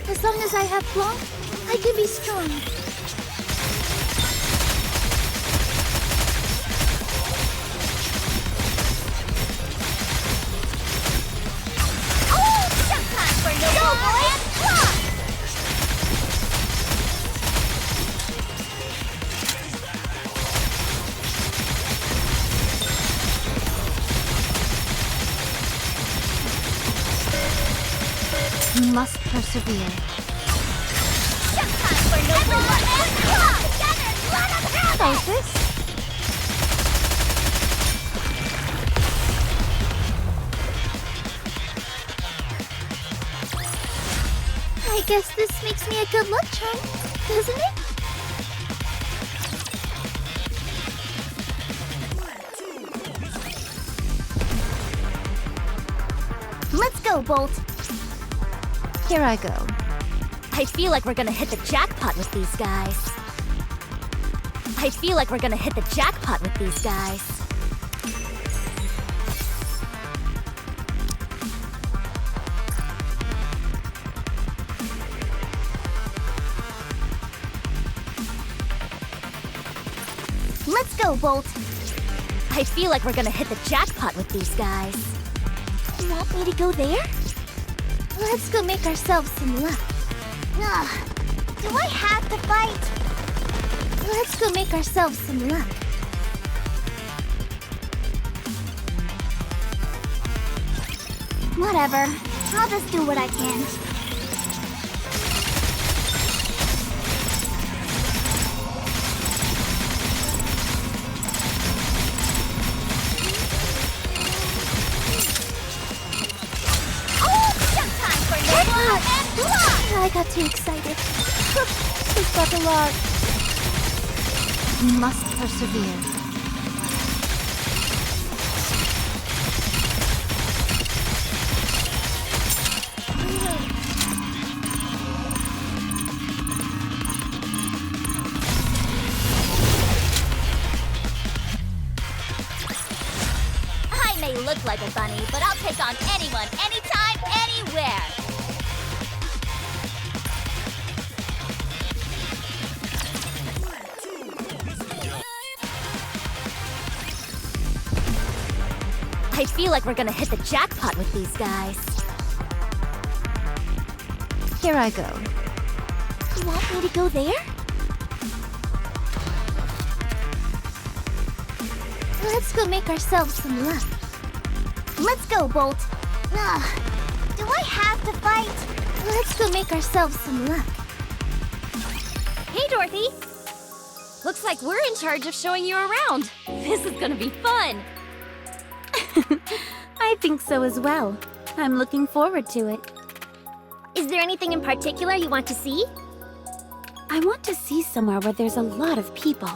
As long as I have Blanc, I can be strong. Oh, sometimes for no Go, boy! You must persevere. Sometimes for no everyone and together, let us have Try this. I guess this makes me a good luck charm, doesn't it? Let's go, Bolt. Here I go. I feel like we're gonna hit the jackpot with these guys. I feel like we're gonna hit the jackpot with these guys. Let's go, Bolt. I feel like we're gonna hit the jackpot with these guys. You want me to go there? Let's go make ourselves some luck. Do I have to fight? Let's go make ourselves some luck. Whatever. I'll just do what I can. I got too excited. This got a lot. You must persevere. I may look like a bunny, but I'll take on anyone, anytime, anywhere. I feel like we're gonna hit the jackpot with these guys. Here I go. You want me to go there? Let's go make ourselves some luck. Let's go, Bolt. Ugh. Do I have to fight? Let's go make ourselves some luck. Hey, Dorothy! Looks like we're in charge of showing you around. This is gonna be fun! I think so as well. I'm looking forward to it. Is there anything in particular you want to see? I want to see somewhere where there's a lot of people.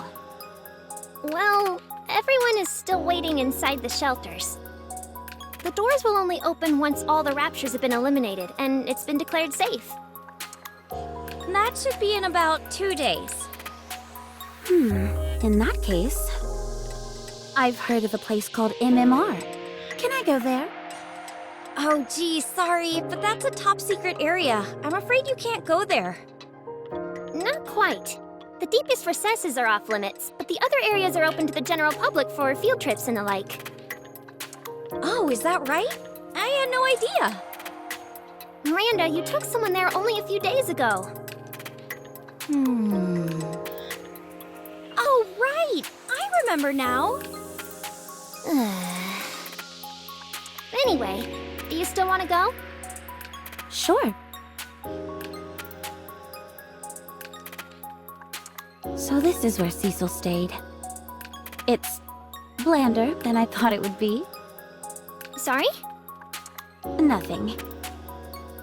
Well, everyone is still waiting inside the shelters. The doors will only open once all the raptures have been eliminated, and it's been declared safe. That should be in about 2 days. In that case, I've heard of a place called MMR. Can I go there? Oh, gee, sorry, but that's a top-secret area. I'm afraid you can't go there. Not quite. The deepest recesses are off limits, but the other areas are open to the general public for field trips and the like. Oh, is that right? I had no idea. Miranda, you took someone there only a few days ago. Oh, right! I remember now. Anyway, do you still want to go? Sure. So this is where Cecil stayed. It's blander than I thought it would be. Sorry? Nothing.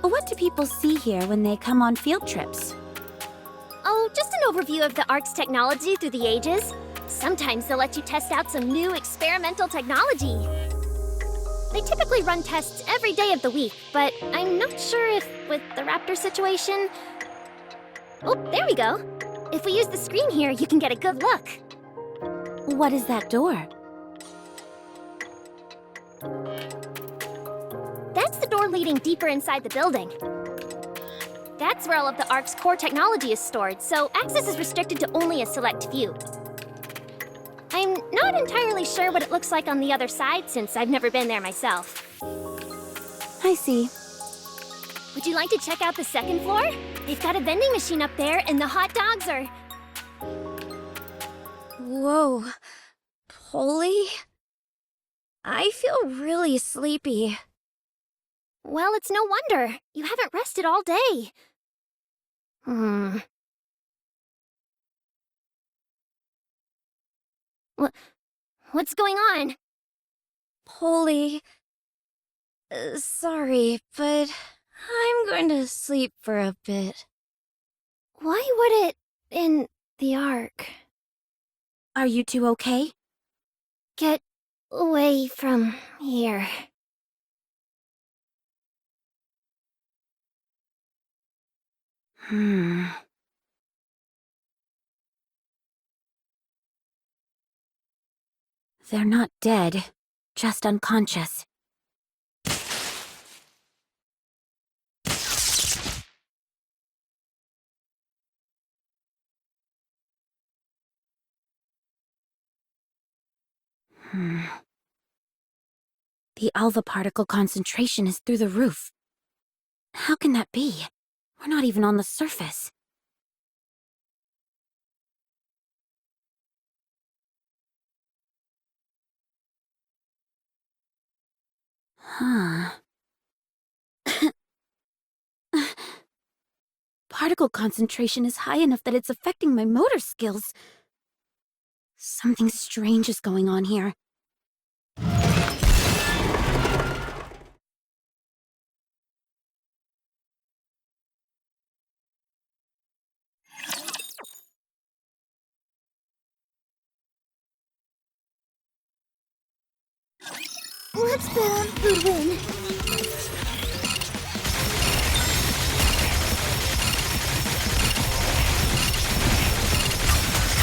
What do people see here when they come on field trips? Oh, just an overview of the Ark's technology through the ages. Sometimes they'll let you test out some new experimental technology. They typically run tests every day of the week, but I'm not sure if, with the raptor situation... Oh, there we go. If we use the screen here, you can get a good look. What is that door? That's the door leading deeper inside the building. That's where all of the Ark's core technology is stored, so access is restricted to only a select few. I'm not entirely sure what it looks like on the other side, since I've never been there myself. I see. Would you like to check out the second floor? They've got a vending machine up there, and the hot dogs are... Whoa. Polly? I feel really sleepy. Well, it's no wonder. You haven't rested all day. What's going on? Polly... sorry, but I'm going to sleep for a bit. Why would it... in the Ark? Are you two okay? Get away from here. They're not dead, just unconscious. The alpha particle concentration is through the roof. How can that be? We're not even on the surface. Particle concentration is high enough that it's affecting my motor skills. Something strange is going on here. Let's bet on who win.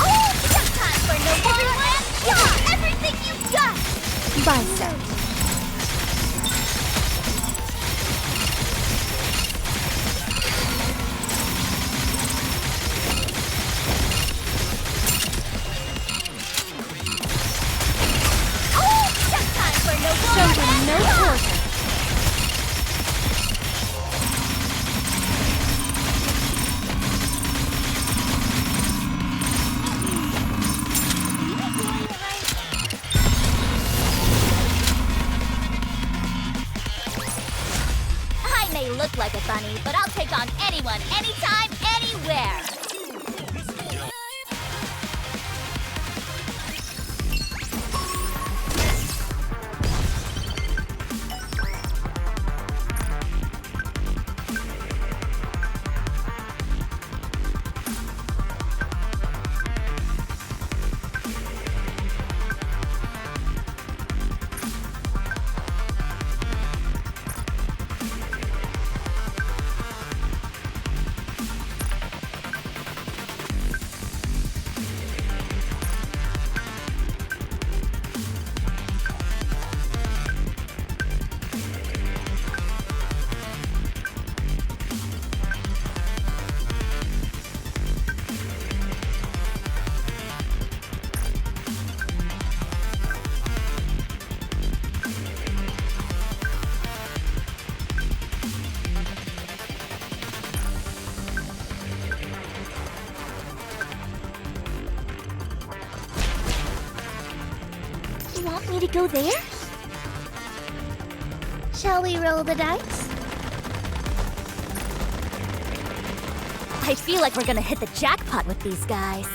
Oh, sometimes for no everyone! Yeah, everything you've got! Bicep. Showdown, no quarter. funny, but I'll take on anyone, anytime, anywhere. Want me to go there? Shall we roll the dice? I feel like we're gonna hit the jackpot with these guys.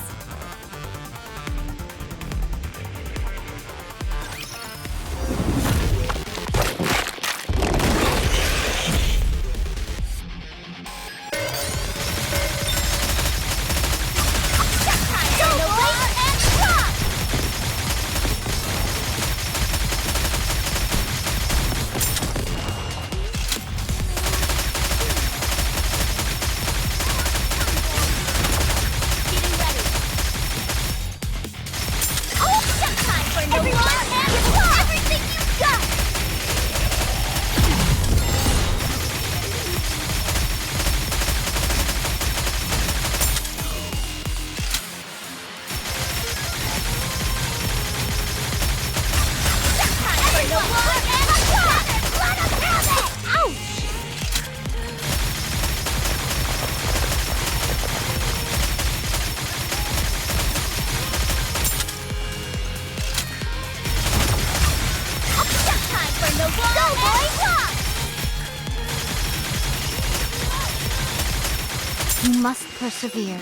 You must persevere.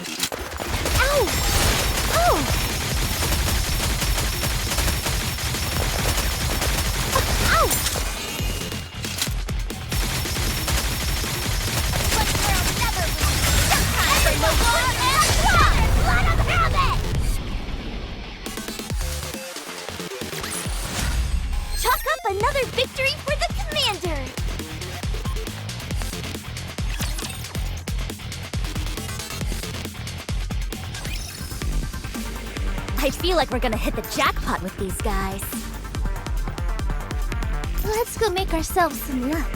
Ow! Oh! Ouch! But we'll never lose. Sometimes for the war and pride. Let 'em have it! Chalk up another victory for the commander! I feel like we're gonna hit the jackpot with these guys. Let's go make ourselves some luck.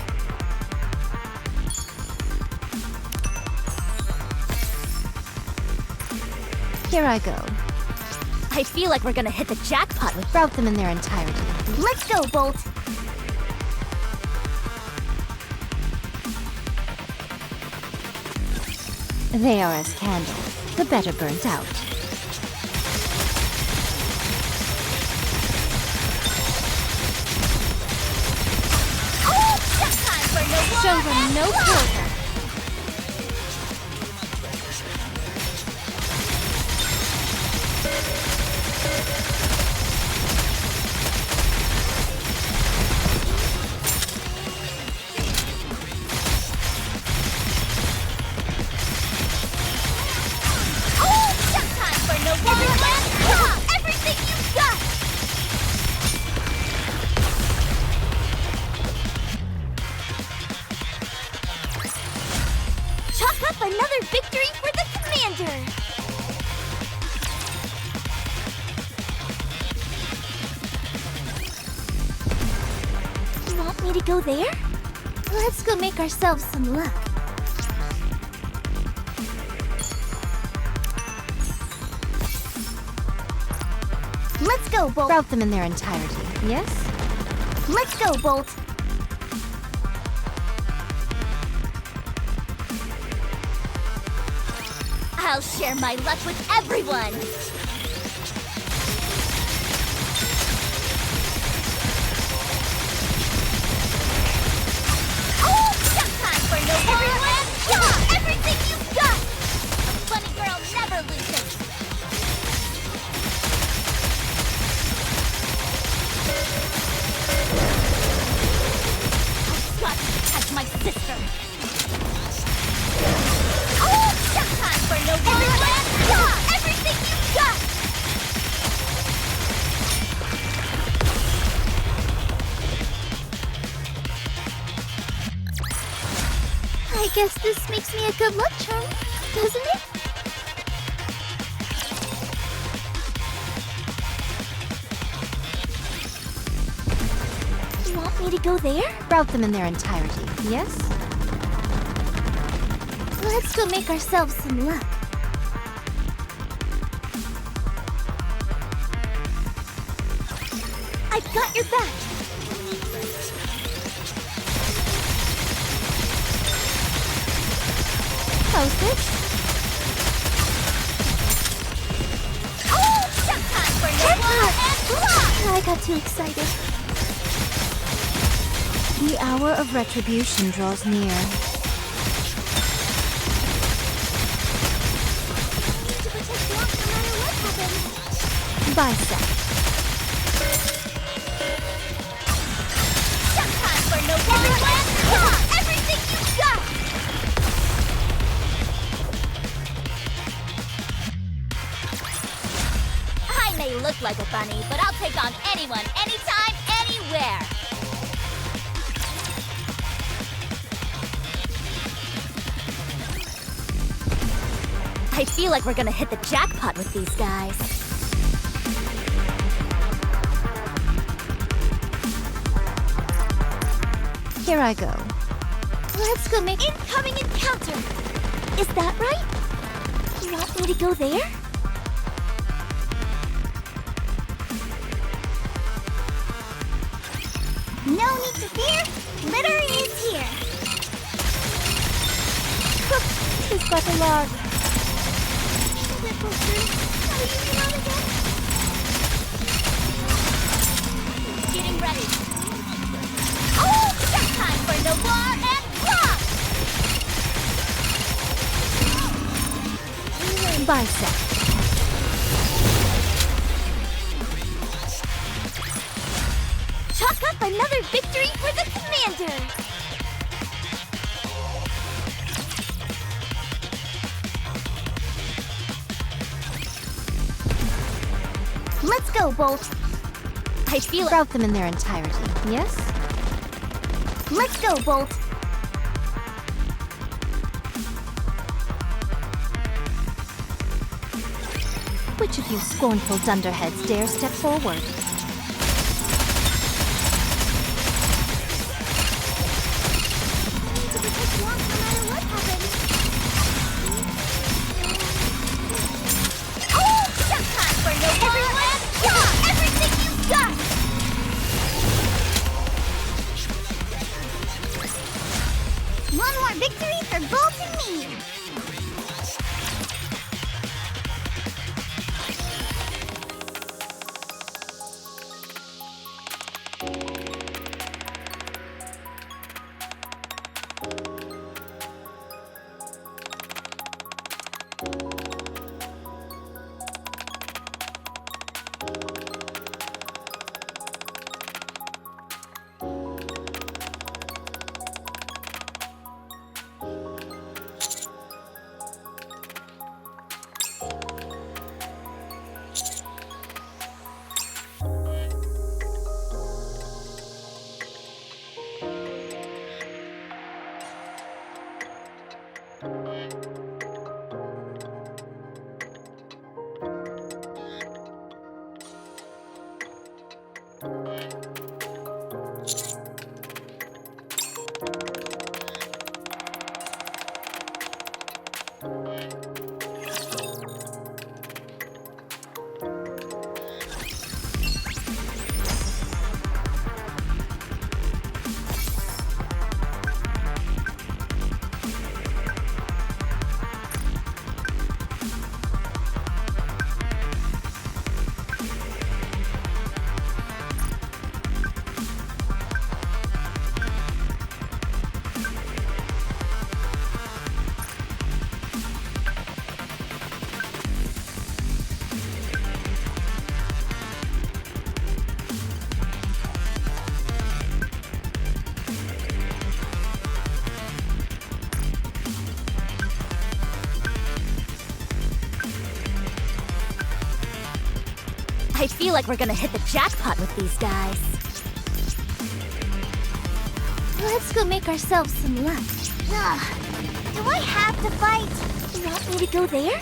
Here I go. I feel like we're gonna hit the jackpot with... Route them in their entirety. Let's go, Bolt! They are as candle, the better burnt out. Show them no quarter. Another victory for the commander! You want me to go there? Let's go make ourselves some luck. Let's go, Bolt! Route them in their entirety, yes? Let's go, Bolt! I'll share my luck with everyone! Oh, sometimes for no Draw everything you've got! A funny girl never loses! I've got to protect my sister! Oh, time for no everyone! Draw everything you've got! I guess this makes me a good luck charm, doesn't it? You want me to go there? Route them in their entirety, yes? Let's go make ourselves some luck. I've got your back. How's this? Oh, time for no one and block! I got too excited. The hour of retribution draws near. Bisect. Time for no one and block! Everything you've got! I may look like a bunny, but I'll take on anyone, anytime, anywhere! I feel like we're gonna hit the jackpot with these guys. Here I go. Let's go make incoming encounter. Is that right? You want me to go there? No need to fear. Litter is here. She's got a lot. Getting ready. Oh, time for no war and block! Bisect. Chalk up another victory for the commander. Let's go, Bolt. I feel Route them in their entirety, yes? Let's go, Bolt. Which of you scornful dunderheads dare step forward? One more victory for Bolt and me! I feel like we're gonna hit the jackpot with these guys. Let's go make ourselves some lunch. Ugh. Do I have to fight? You want me to go there?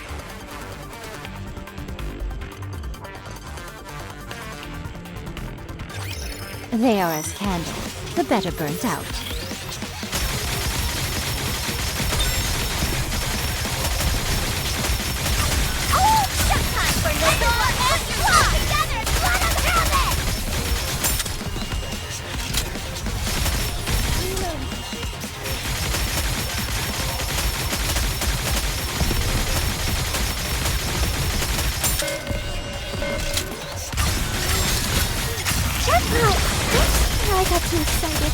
They are as candle, the better burnt out. Oh, just time for no and claw together, blood of helmet! Jackal! I got too excited.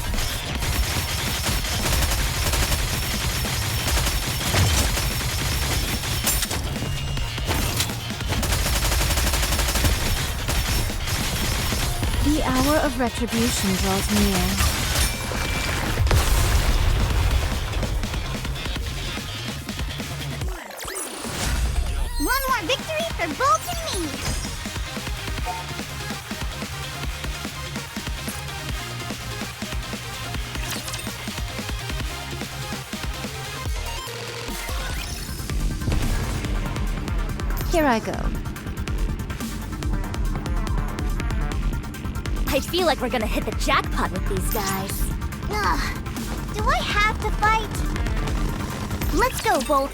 The hour of retribution draws near. One more victory for Bolt and me! Here I go. I feel like we're gonna hit the jackpot with these guys. Ugh. Do I have to fight? Let's go, Bolt.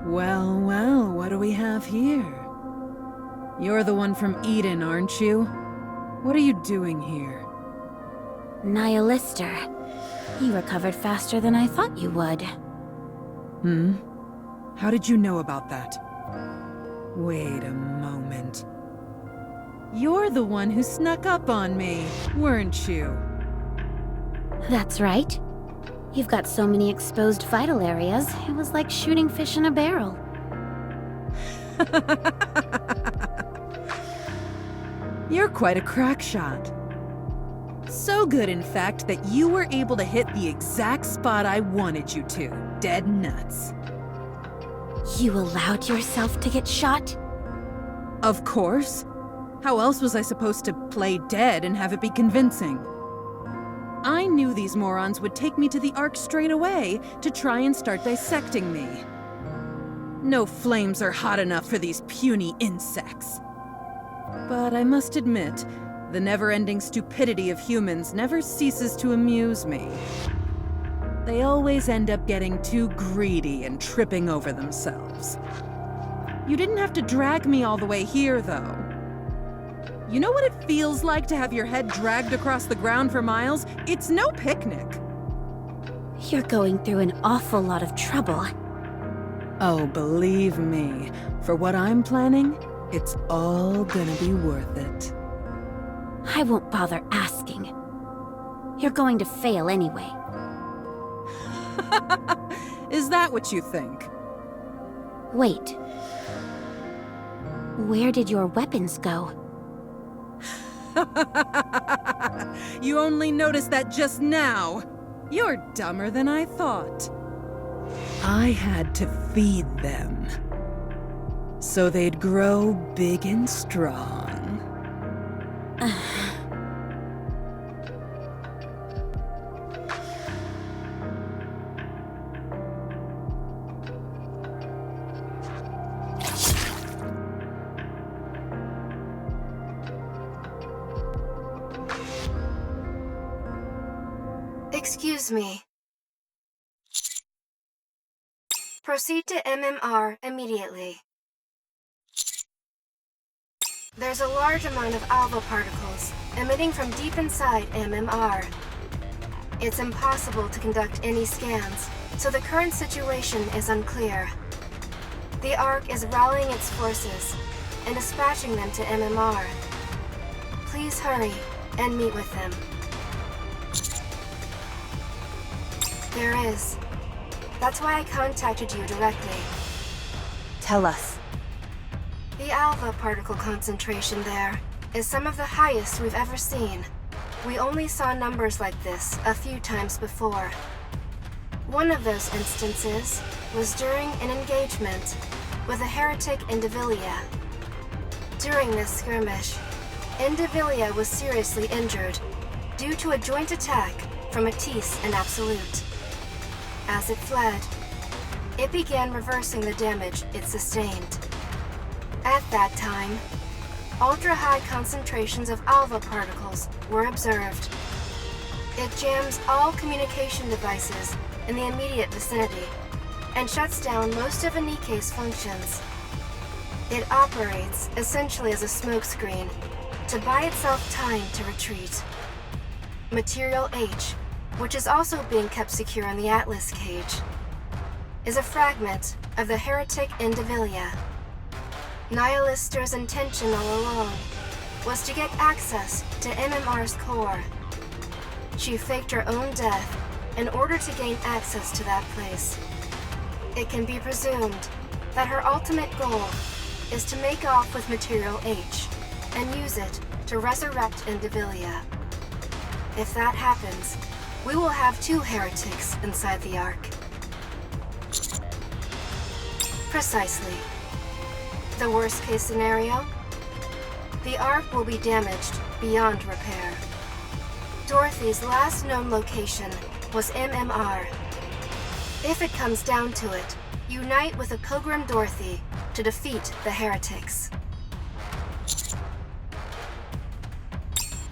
Well, well, what do we have here? You're the one from Eden, aren't you? What are you doing here? Nihilister. You recovered faster than I thought you would. Hmm? How did you know about that? Wait a moment. You're the one who snuck up on me, weren't you? That's right. You've got so many exposed vital areas, it was like shooting fish in a barrel. You're quite a crack shot. So good, in fact, that you were able to hit the exact spot I wanted you to. Dead nuts. You allowed yourself to get shot? Of course. How else was I supposed to play dead and have it be convincing? I knew these morons would take me to the Ark straight away to try and start dissecting me. No flames are hot enough for these puny insects. But I must admit, the never-ending stupidity of humans never ceases to amuse me. They always end up getting too greedy and tripping over themselves. You didn't have to drag me all the way here, though. You know what it feels like to have your head dragged across the ground for miles? It's no picnic. You're going through an awful lot of trouble. Oh, believe me, for what I'm planning, it's all gonna be worth it. I won't bother asking. You're going to fail anyway. Is that what you think? Wait. Where did your weapons go? You only noticed that just now. You're dumber than I thought. I had to feed them, so they'd grow big and strong. Excuse me. Proceed to MMR immediately. There's a large amount of alpha particles emitting from deep inside MMR. It's impossible to conduct any scans, so the current situation is unclear. The Ark is rallying its forces and dispatching them to MMR. Please hurry and meet with them. There is. That's why I contacted you directly. Tell us. The alpha particle concentration there is some of the highest we've ever seen. We only saw numbers like this a few times before. One of those instances was during an engagement with a heretic Indivilia. During this skirmish, Indivilia was seriously injured due to a joint attack from Matisse and Absolute. As it fled, it began reversing the damage it sustained. At that time, ultra-high concentrations of alpha particles were observed. It jams all communication devices in the immediate vicinity and shuts down most of a Nikke's functions. It operates essentially as a smokescreen to buy itself time to retreat. Material H, which is also being kept secure in the Atlas cage, is a fragment of the heretic Indivilia. Nihilister's intention all along was to get access to MMR's core. She faked her own death in order to gain access to that place. It can be presumed that her ultimate goal is to make off with Material H and use it to resurrect Indivilia. If that happens, we will have 2 heretics inside the Ark. Precisely. The worst-case scenario? The Ark will be damaged beyond repair. Dorothy's last known location was MMR. If it comes down to it, unite with a Pilgrim Dorothy to defeat the heretics.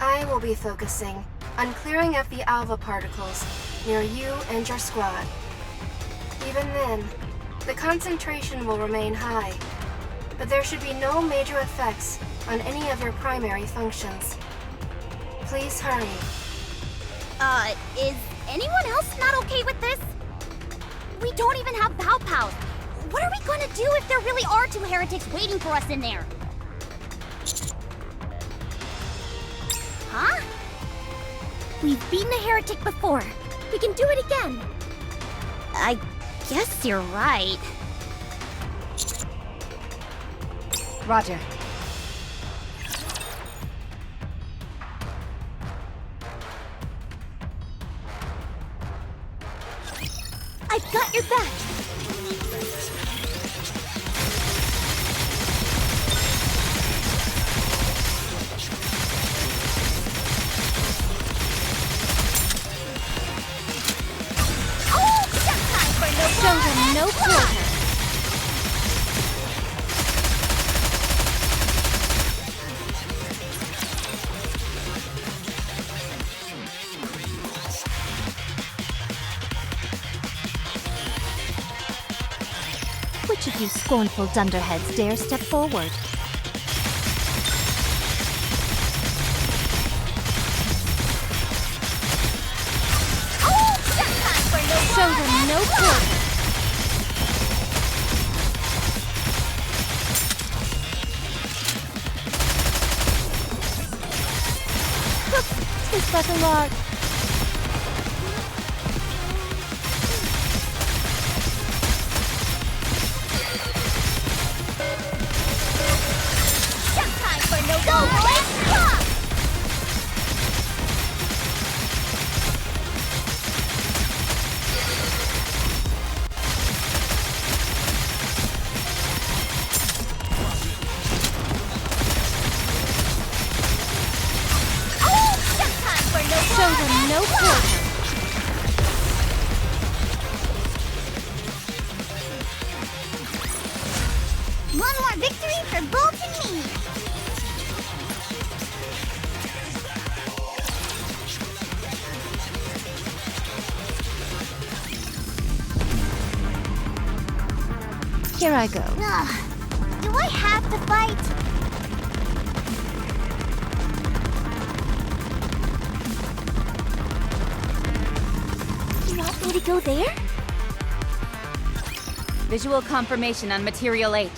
I will be focusing on clearing up the alpha particles near you and your squad. Even then, the concentration will remain high, but there should be no major effects on any of your primary functions. Please hurry. Is anyone else not okay with this? We don't even have pow-pows. What are we gonna do if there really are 2 heretics waiting for us in there? Huh? We've beaten a heretic before. We can do it again. I guess you're right. Roger. I've got your back. Oh, time for no show them no quarter. Which of you scornful dunderheads dare step forward? Oh, time for no show them no quarter. This doesn't work. One more victory for Bolt and me! Here I go. Do I have to fight? You want me to go there? Visual confirmation on Material H.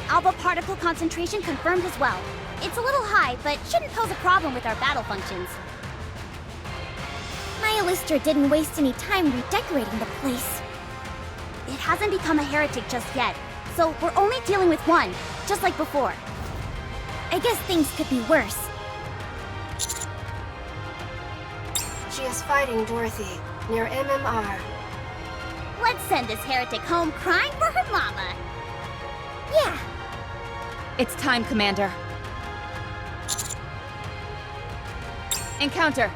Alpha particle concentration confirmed as well. It's a little high, but shouldn't pose a problem with our battle functions. Nihilister didn't waste any time redecorating the place. It hasn't become a heretic just yet, so we're only dealing with one, just like before. I guess things could be worse. She is fighting Dorothy, near MMR. Let's send this heretic home crying for her mama. Yeah. It's time, Commander. Encounter.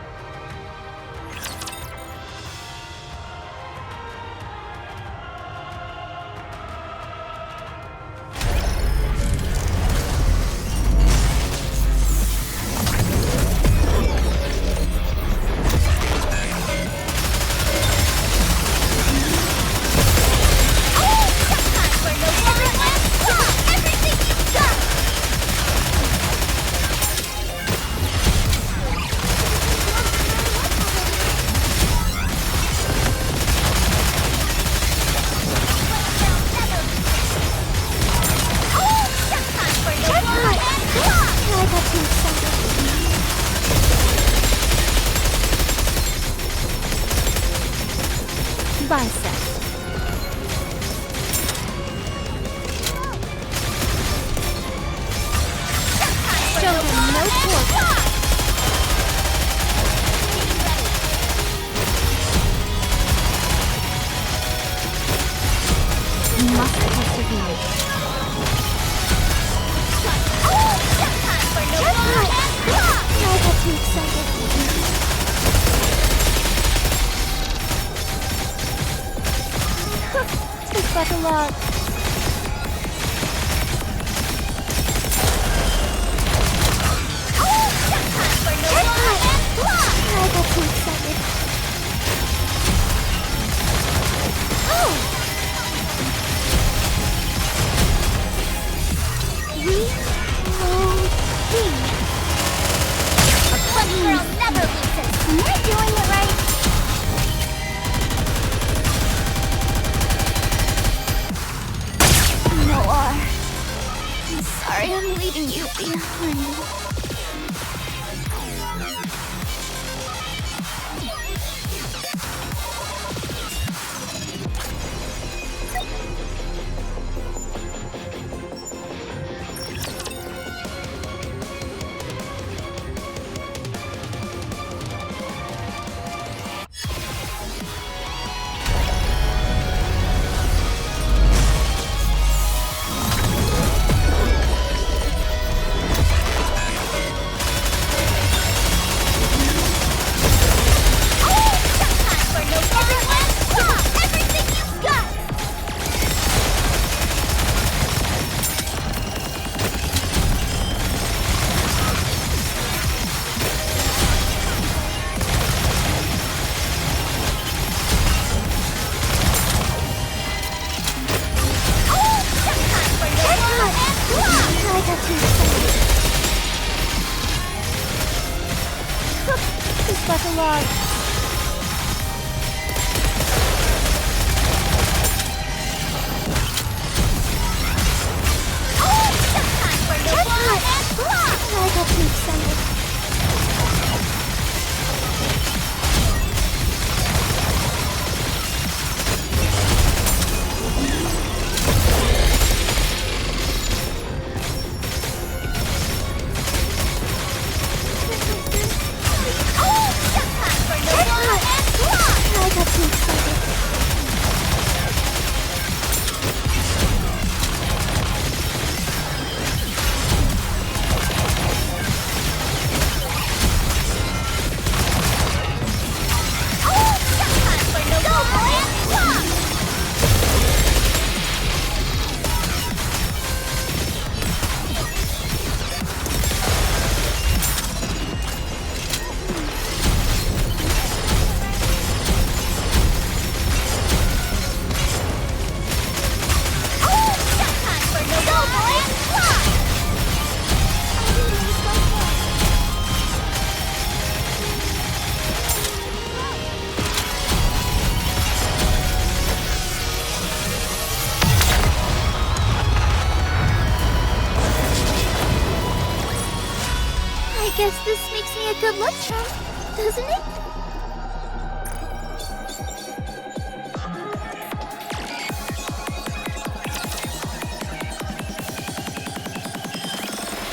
I guess this makes me a good luck charm, doesn't it?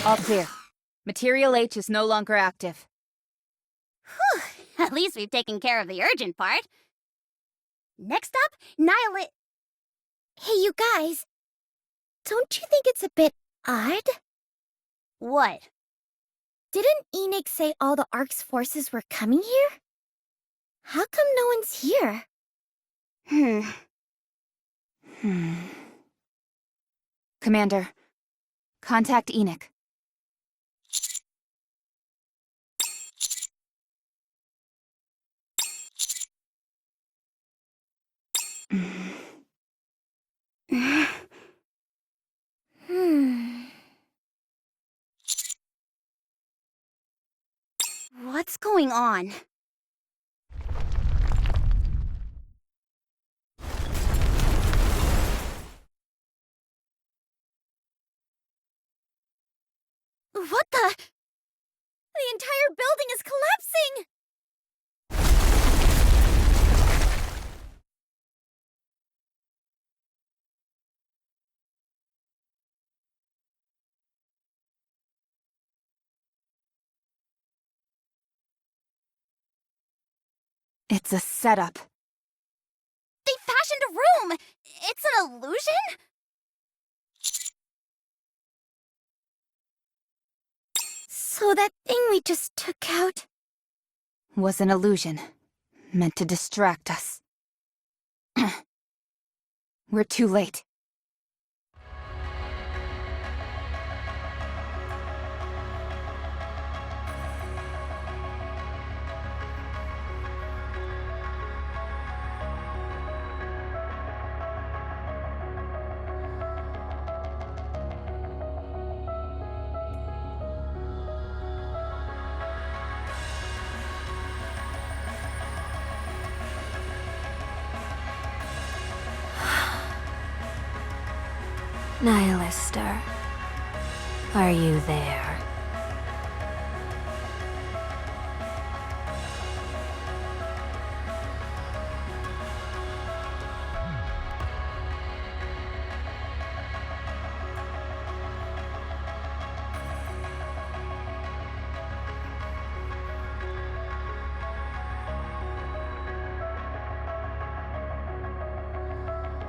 All clear. Material H is no longer active. Whew, at least we've taken care of the urgent part. Next up, Nihilister. Hey, you guys. Don't you think it's a bit odd? What? Didn't Enix say all the Ark's forces were coming here? How come no one's here? Commander, contact Enix. What's going on? What the? The entire building is collapsing! It's a setup. They fashioned a room! It's an illusion? So that thing we just took out... Was an illusion, meant to distract us. We're too late. Nihilister, are you there?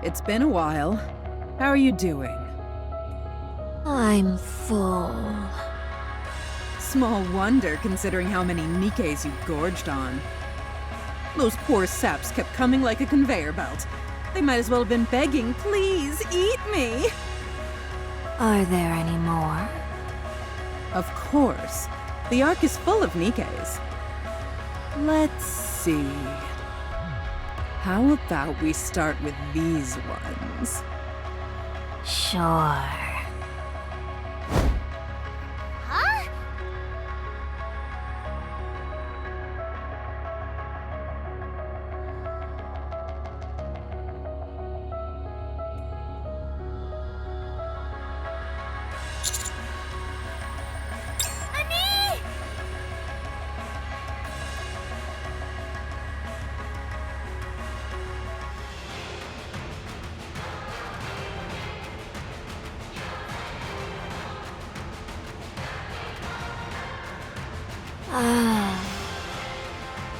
It's been a while. How are you doing? I'm full. Small wonder, considering how many Nikkes you gorged on. Those poor saps kept coming like a conveyor belt. They might as well have been begging, please, eat me! Are there any more? Of course. The Ark is full of Nikkes. Let's see. How about we start with these ones? Sure. Huh? Annie! Ah.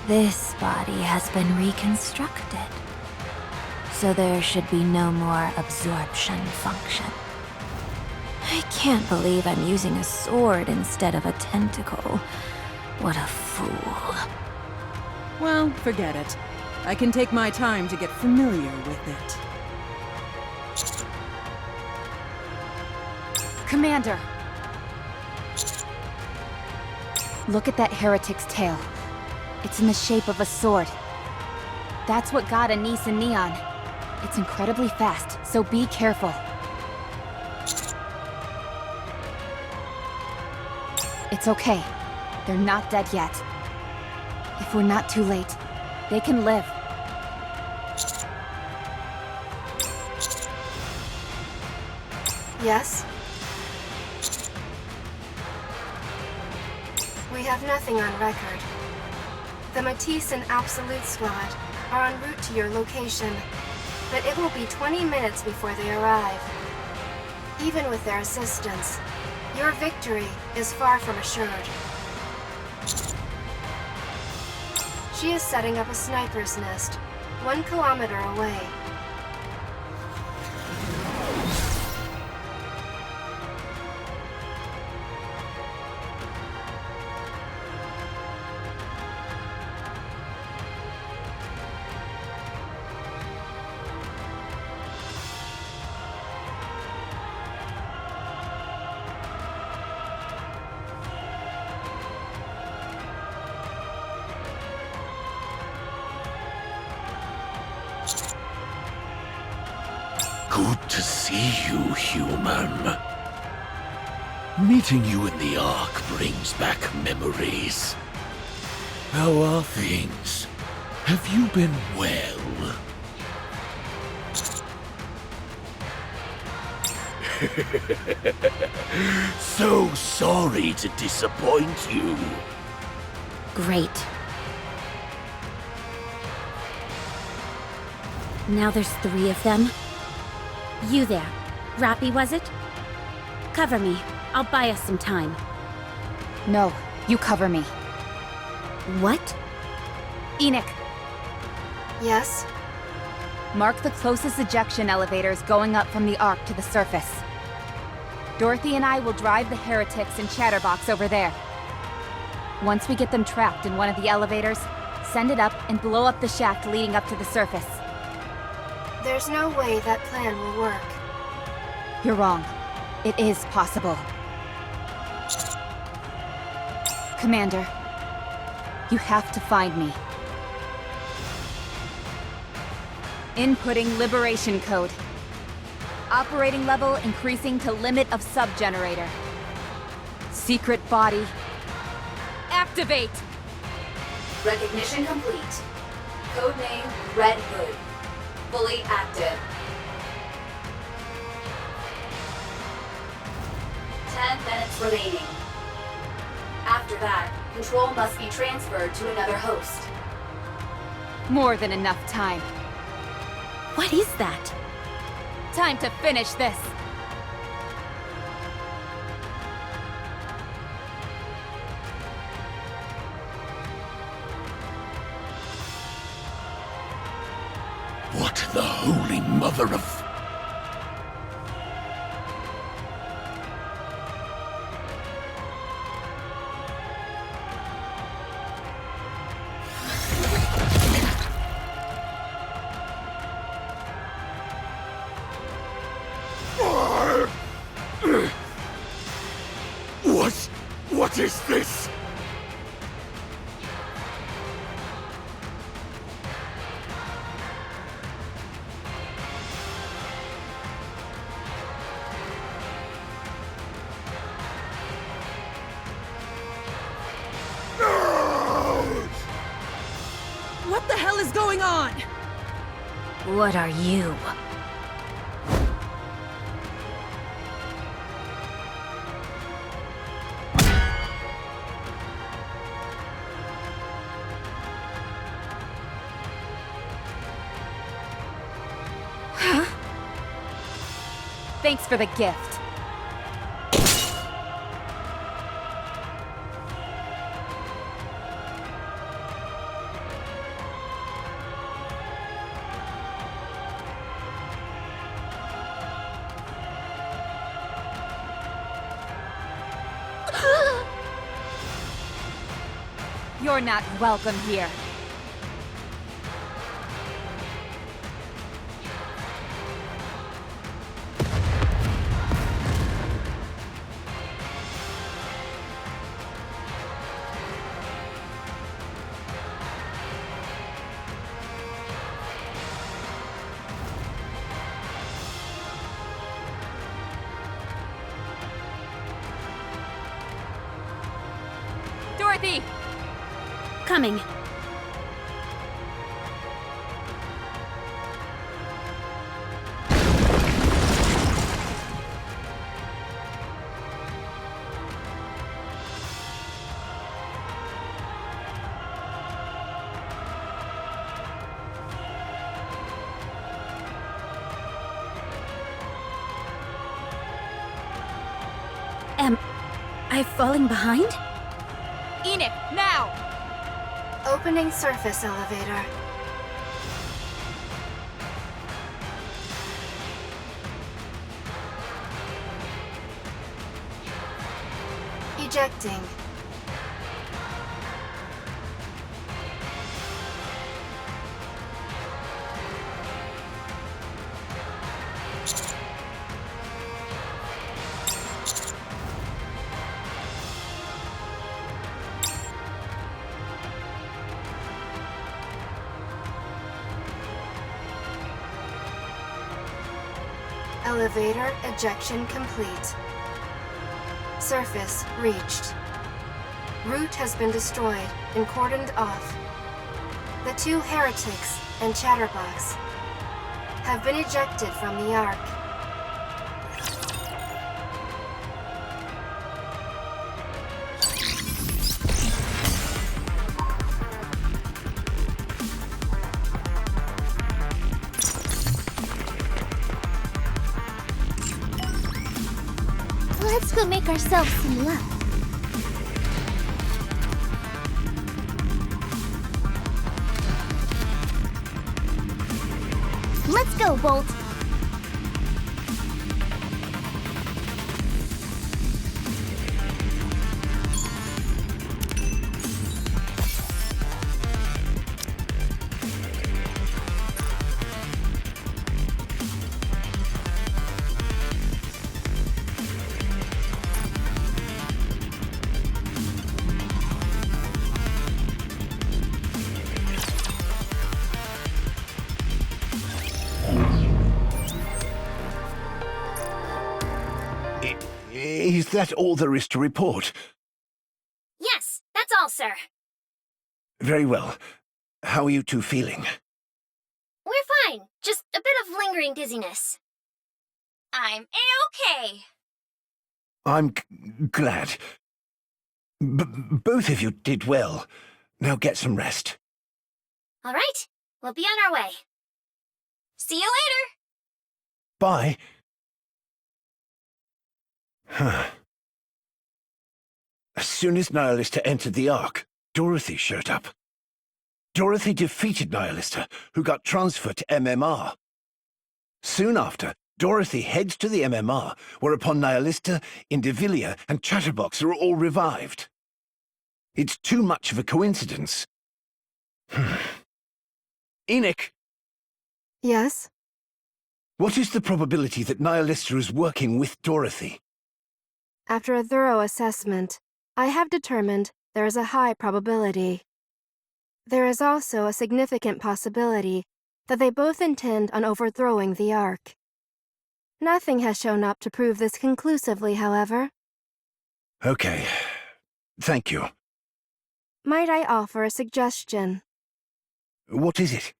This body has been reconstructed. So there should be no more absorption function. I can't believe I'm using a sword instead of a tentacle. What a fool. Well, forget it. I can take my time to get familiar with it. Commander! Look at that heretic's tail. It's in the shape of a sword. That's what got Anise and Neon. It's incredibly fast, so be careful. It's okay. They're not dead yet. If we're not too late, they can live. Yes? We have nothing on record. The Matisse and Absolute Squad are en route to your location, but it will be 20 minutes before they arrive. Even with their assistance, your victory is far from assured. She is setting up a sniper's nest, 1 kilometer away. Good to see you, human. Meeting you in the Ark brings back memories. How are things? Have you been well? So sorry to disappoint you. Great. Now there's 3 of them. You there. Rappy, was it? Cover me. I'll buy us some time. No, you cover me. What? Enoch. Yes? Mark the closest ejection elevators going up from the Ark to the surface. Dorothy and I will drive the Heretics and Chatterbox over there. Once we get them trapped in one of the elevators, send it up and blow up the shaft leading up to the surface. There's no way that plan will work. You're wrong. It is possible. Commander, you have to find me. Inputting liberation code. Operating level increasing to limit of sub-generator. Secret body. Activate! Recognition complete. Codename Red Hood. Fully active. 10 minutes remaining. After that, control must be transferred to another host. More than enough time. What is that? Time to finish this. What the holy mother of... What is this? What the hell is going on? What are you? Thanks for the gift. You're not welcome here. Dorothy! Coming. Am I falling behind? Enoch, now! Opening surface elevator. Ejecting. Elevator ejection complete. Surface reached. Route has been destroyed and cordoned off. The two heretics and Chatterbox have been ejected from the Ark. Let's go make ourselves some love. Let's go, Bolt. Is that all there is to report? Yes, that's all, sir. Very well. How are you two feeling? We're fine. Just a bit of lingering dizziness. I'm A-okay. I'm glad. Both of you did well. Now get some rest. All right, we'll be on our way. See you later. Bye. Huh. As soon as Nihilister entered the Ark, Dorothy showed up. Dorothy defeated Nihilister, who got transferred to MMR. Soon after, Dorothy heads to the MMR, whereupon Nihilister, Indivilia, and Chatterbox are all revived. It's too much of a coincidence. Enoch! Yes? What is the probability that Nihilister is working with Dorothy? After a thorough assessment, I have determined there is a high probability. There is also a significant possibility that they both intend on overthrowing the Ark. Nothing has shown up to prove this conclusively, however. Okay. Thank you. Might I offer a suggestion? What is it?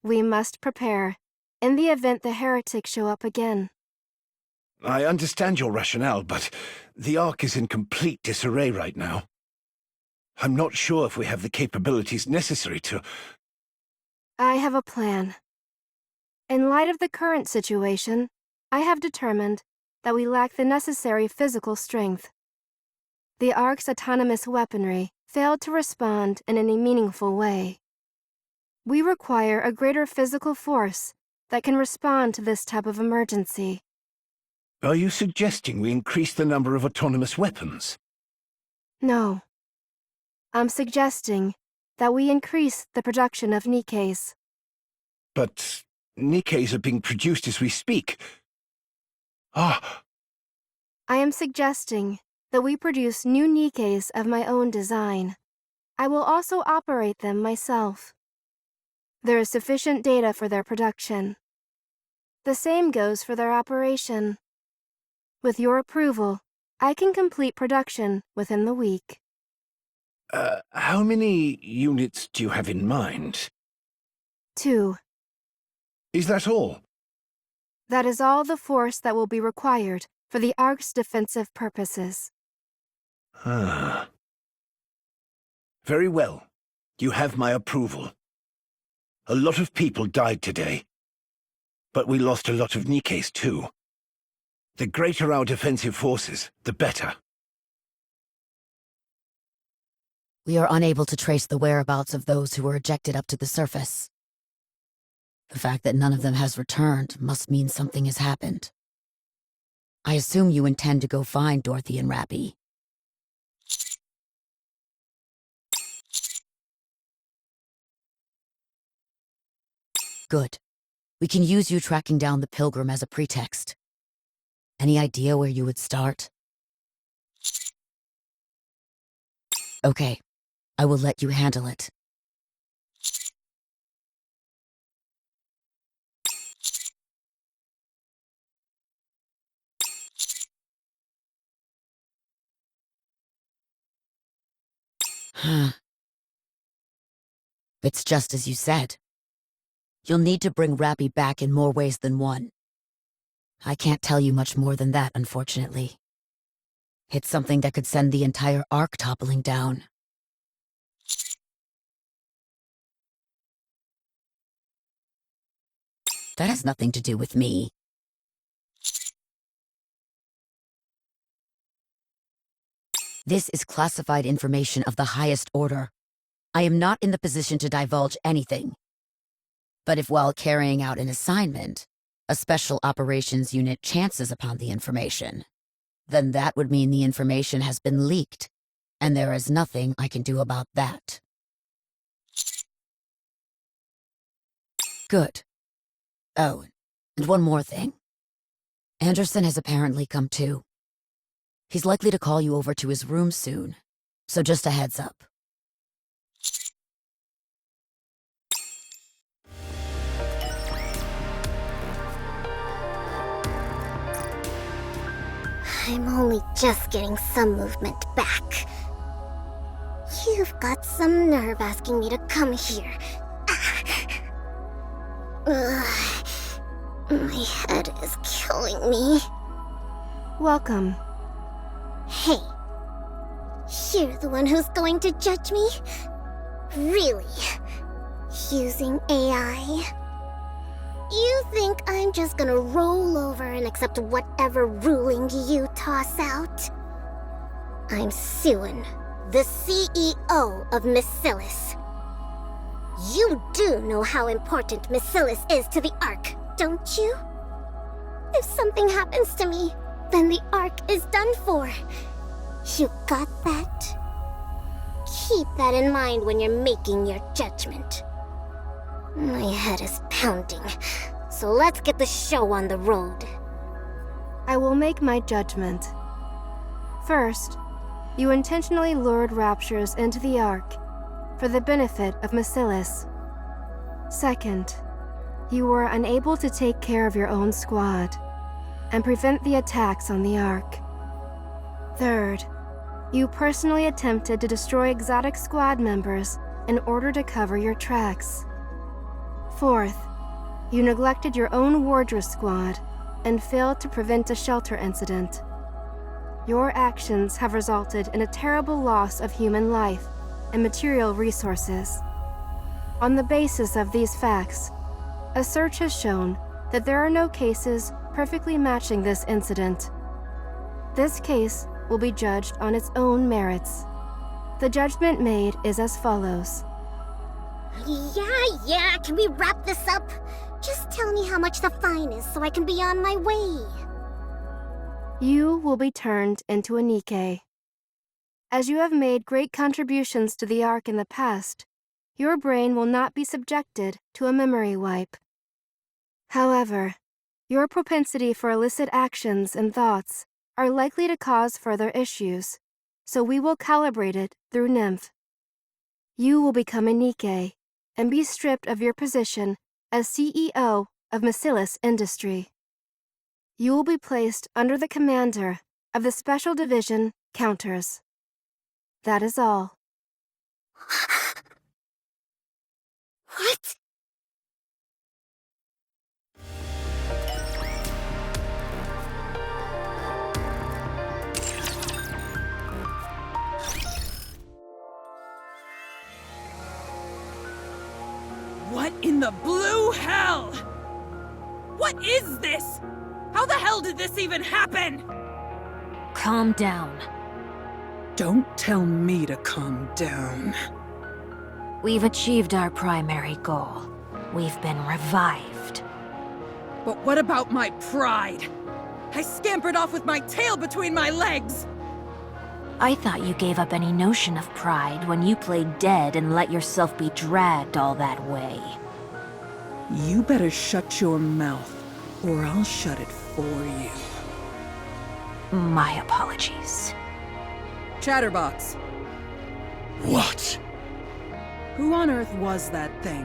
We must prepare, in the event the heretics show up again. I understand your rationale, but the Ark is in complete disarray right now. I'm not sure if we have the capabilities necessary to... I have a plan. In light of the current situation, I have determined that we lack the necessary physical strength. The Ark's autonomous weaponry failed to respond in any meaningful way. We require a greater physical force that can respond to this type of emergency. Are you suggesting we increase the number of autonomous weapons? No. I'm suggesting that we increase the production of Nikkes. But Nikkes are being produced as we speak. Ah! I am suggesting that we produce new Nikkes of my own design. I will also operate them myself. There is sufficient data for their production. The same goes for their operation. With your approval, I can complete production within the week. How many units do you have in mind? 2. Is that all? That is all the force that will be required for the Ark's defensive purposes. Ah. Very well. You have my approval. A lot of people died today. But we lost a lot of Nikkes too. The greater our defensive forces, the better. We are unable to trace the whereabouts of those who were ejected up to the surface. The fact that none of them has returned must mean something has happened. I assume you intend to go find Dorothy and Rappy. Good. We can use you tracking down the Pilgrim as a pretext. Any idea where you would start? Okay, I will let you handle it. It's just as you said. You'll need to bring Rappy back in more ways than one. I can't tell you much more than that, unfortunately. It's something that could send the entire arc toppling down. That has nothing to do with me. This is classified information of the highest order. I am not in the position to divulge anything. But if while carrying out an assignment, a special operations unit chances upon the information, then that would mean the information has been leaked, and there is nothing I can do about that. Good. Oh, and one more thing. Anderson has apparently come to. He's likely to call you over to his room soon, so just a heads up. I'm only just getting some movement back. You've got some nerve asking me to come here. My head is killing me. Welcome. Hey, you're the one who's going to judge me? Really? Using AI? You think I'm just gonna roll over and accept whatever ruling you toss out? I'm Syuen, the CEO of Mesilis. You do know how important Mesilis is to the Ark, don't you? If something happens to me, then the Ark is done for. You got that? Keep that in mind when you're making your judgment. My head is pounding, so let's get the show on the road. I will make my judgment. First, you intentionally lured Raptures into the Ark for the benefit of Mesilis. Second, you were unable to take care of your own squad and prevent the attacks on the Ark. Third, you personally attempted to destroy exotic squad members in order to cover your tracks. Fourth, you neglected your own wardress squad and failed to prevent a shelter incident. Your actions have resulted in a terrible loss of human life and material resources. On the basis of these facts, a search has shown that there are no cases perfectly matching this incident. This case will be judged on its own merits. The judgment made is as follows. Yeah, can we wrap this up? Just tell me how much the fine is so I can be on my way. You will be turned into a Nikke. As you have made great contributions to the Ark in the past, your brain will not be subjected to a memory wipe. However, your propensity for illicit actions and thoughts are likely to cause further issues, so we will calibrate it through Nymph. You will become a Nikke and be stripped of your position as CEO of Mesilis Industry. You will be placed under the commander of the Special Division Counters. That is all. What? What in the blue hell? What is this? How the hell did this even happen? Calm down. Don't tell me to calm down. We've achieved our primary goal. We've been revived. But what about my pride? I scampered off with my tail between my legs! I thought you gave up any notion of pride when you played dead and let yourself be dragged all that way. You better shut your mouth, or I'll shut it for you. My apologies. Chatterbox. What? Who on earth was that thing?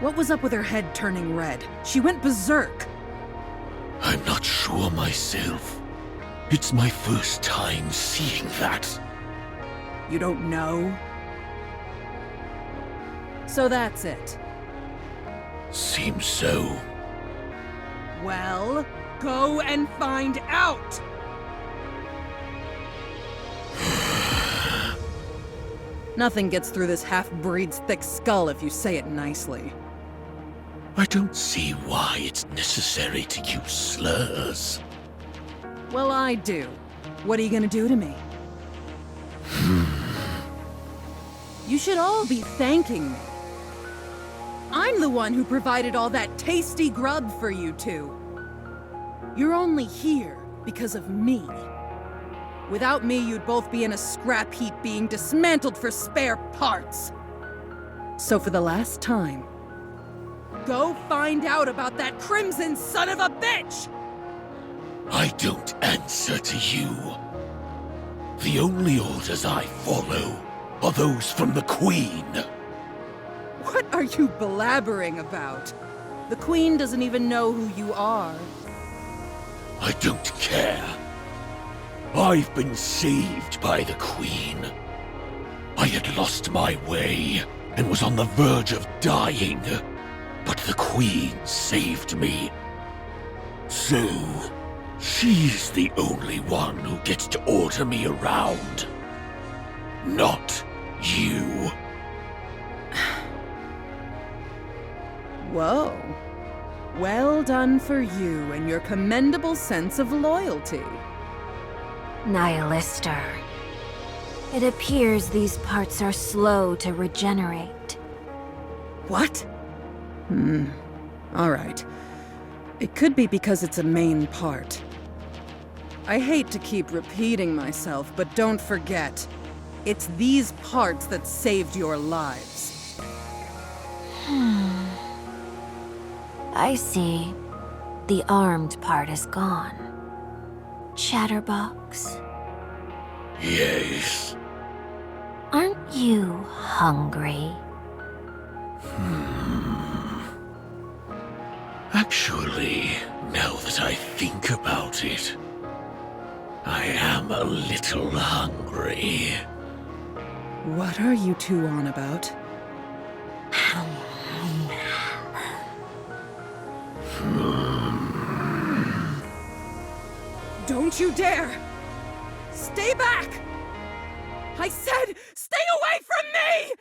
What was up with her head turning red? She went berserk. I'm not sure myself. It's my first time seeing that. You don't know? So that's it. Seems so. Well, go and find out! Nothing gets through this half-breed's thick skull if you say it nicely. I don't see why it's necessary to use slurs. Well, I do. What are you gonna do to me? You should all be thanking me. I'm the one who provided all that tasty grub for you two. You're only here because of me. Without me, you'd both be in a scrap heap being dismantled for spare parts. So for the last time, go find out about that crimson son of a bitch! I don't answer to you. The only orders I follow are those from the Queen. What are you blabbering about? The Queen doesn't even know who you are. I don't care. I've been saved by the Queen. I had lost my way and was on the verge of dying, but the Queen saved me. So, she's the only one who gets to order me around. Not you. Whoa. Well done for you and your commendable sense of loyalty. Nihilister. It appears these parts are slow to regenerate. What? Alright. It could be because it's a main part. I hate to keep repeating myself, but don't forget, it's these parts that saved your lives. I see. The armed part is gone. Chatterbox? Yes. Aren't you hungry? Actually, now that I think about it, I am a little hungry. What are you two on about? Don't you dare! Stay back! I said, stay away from me!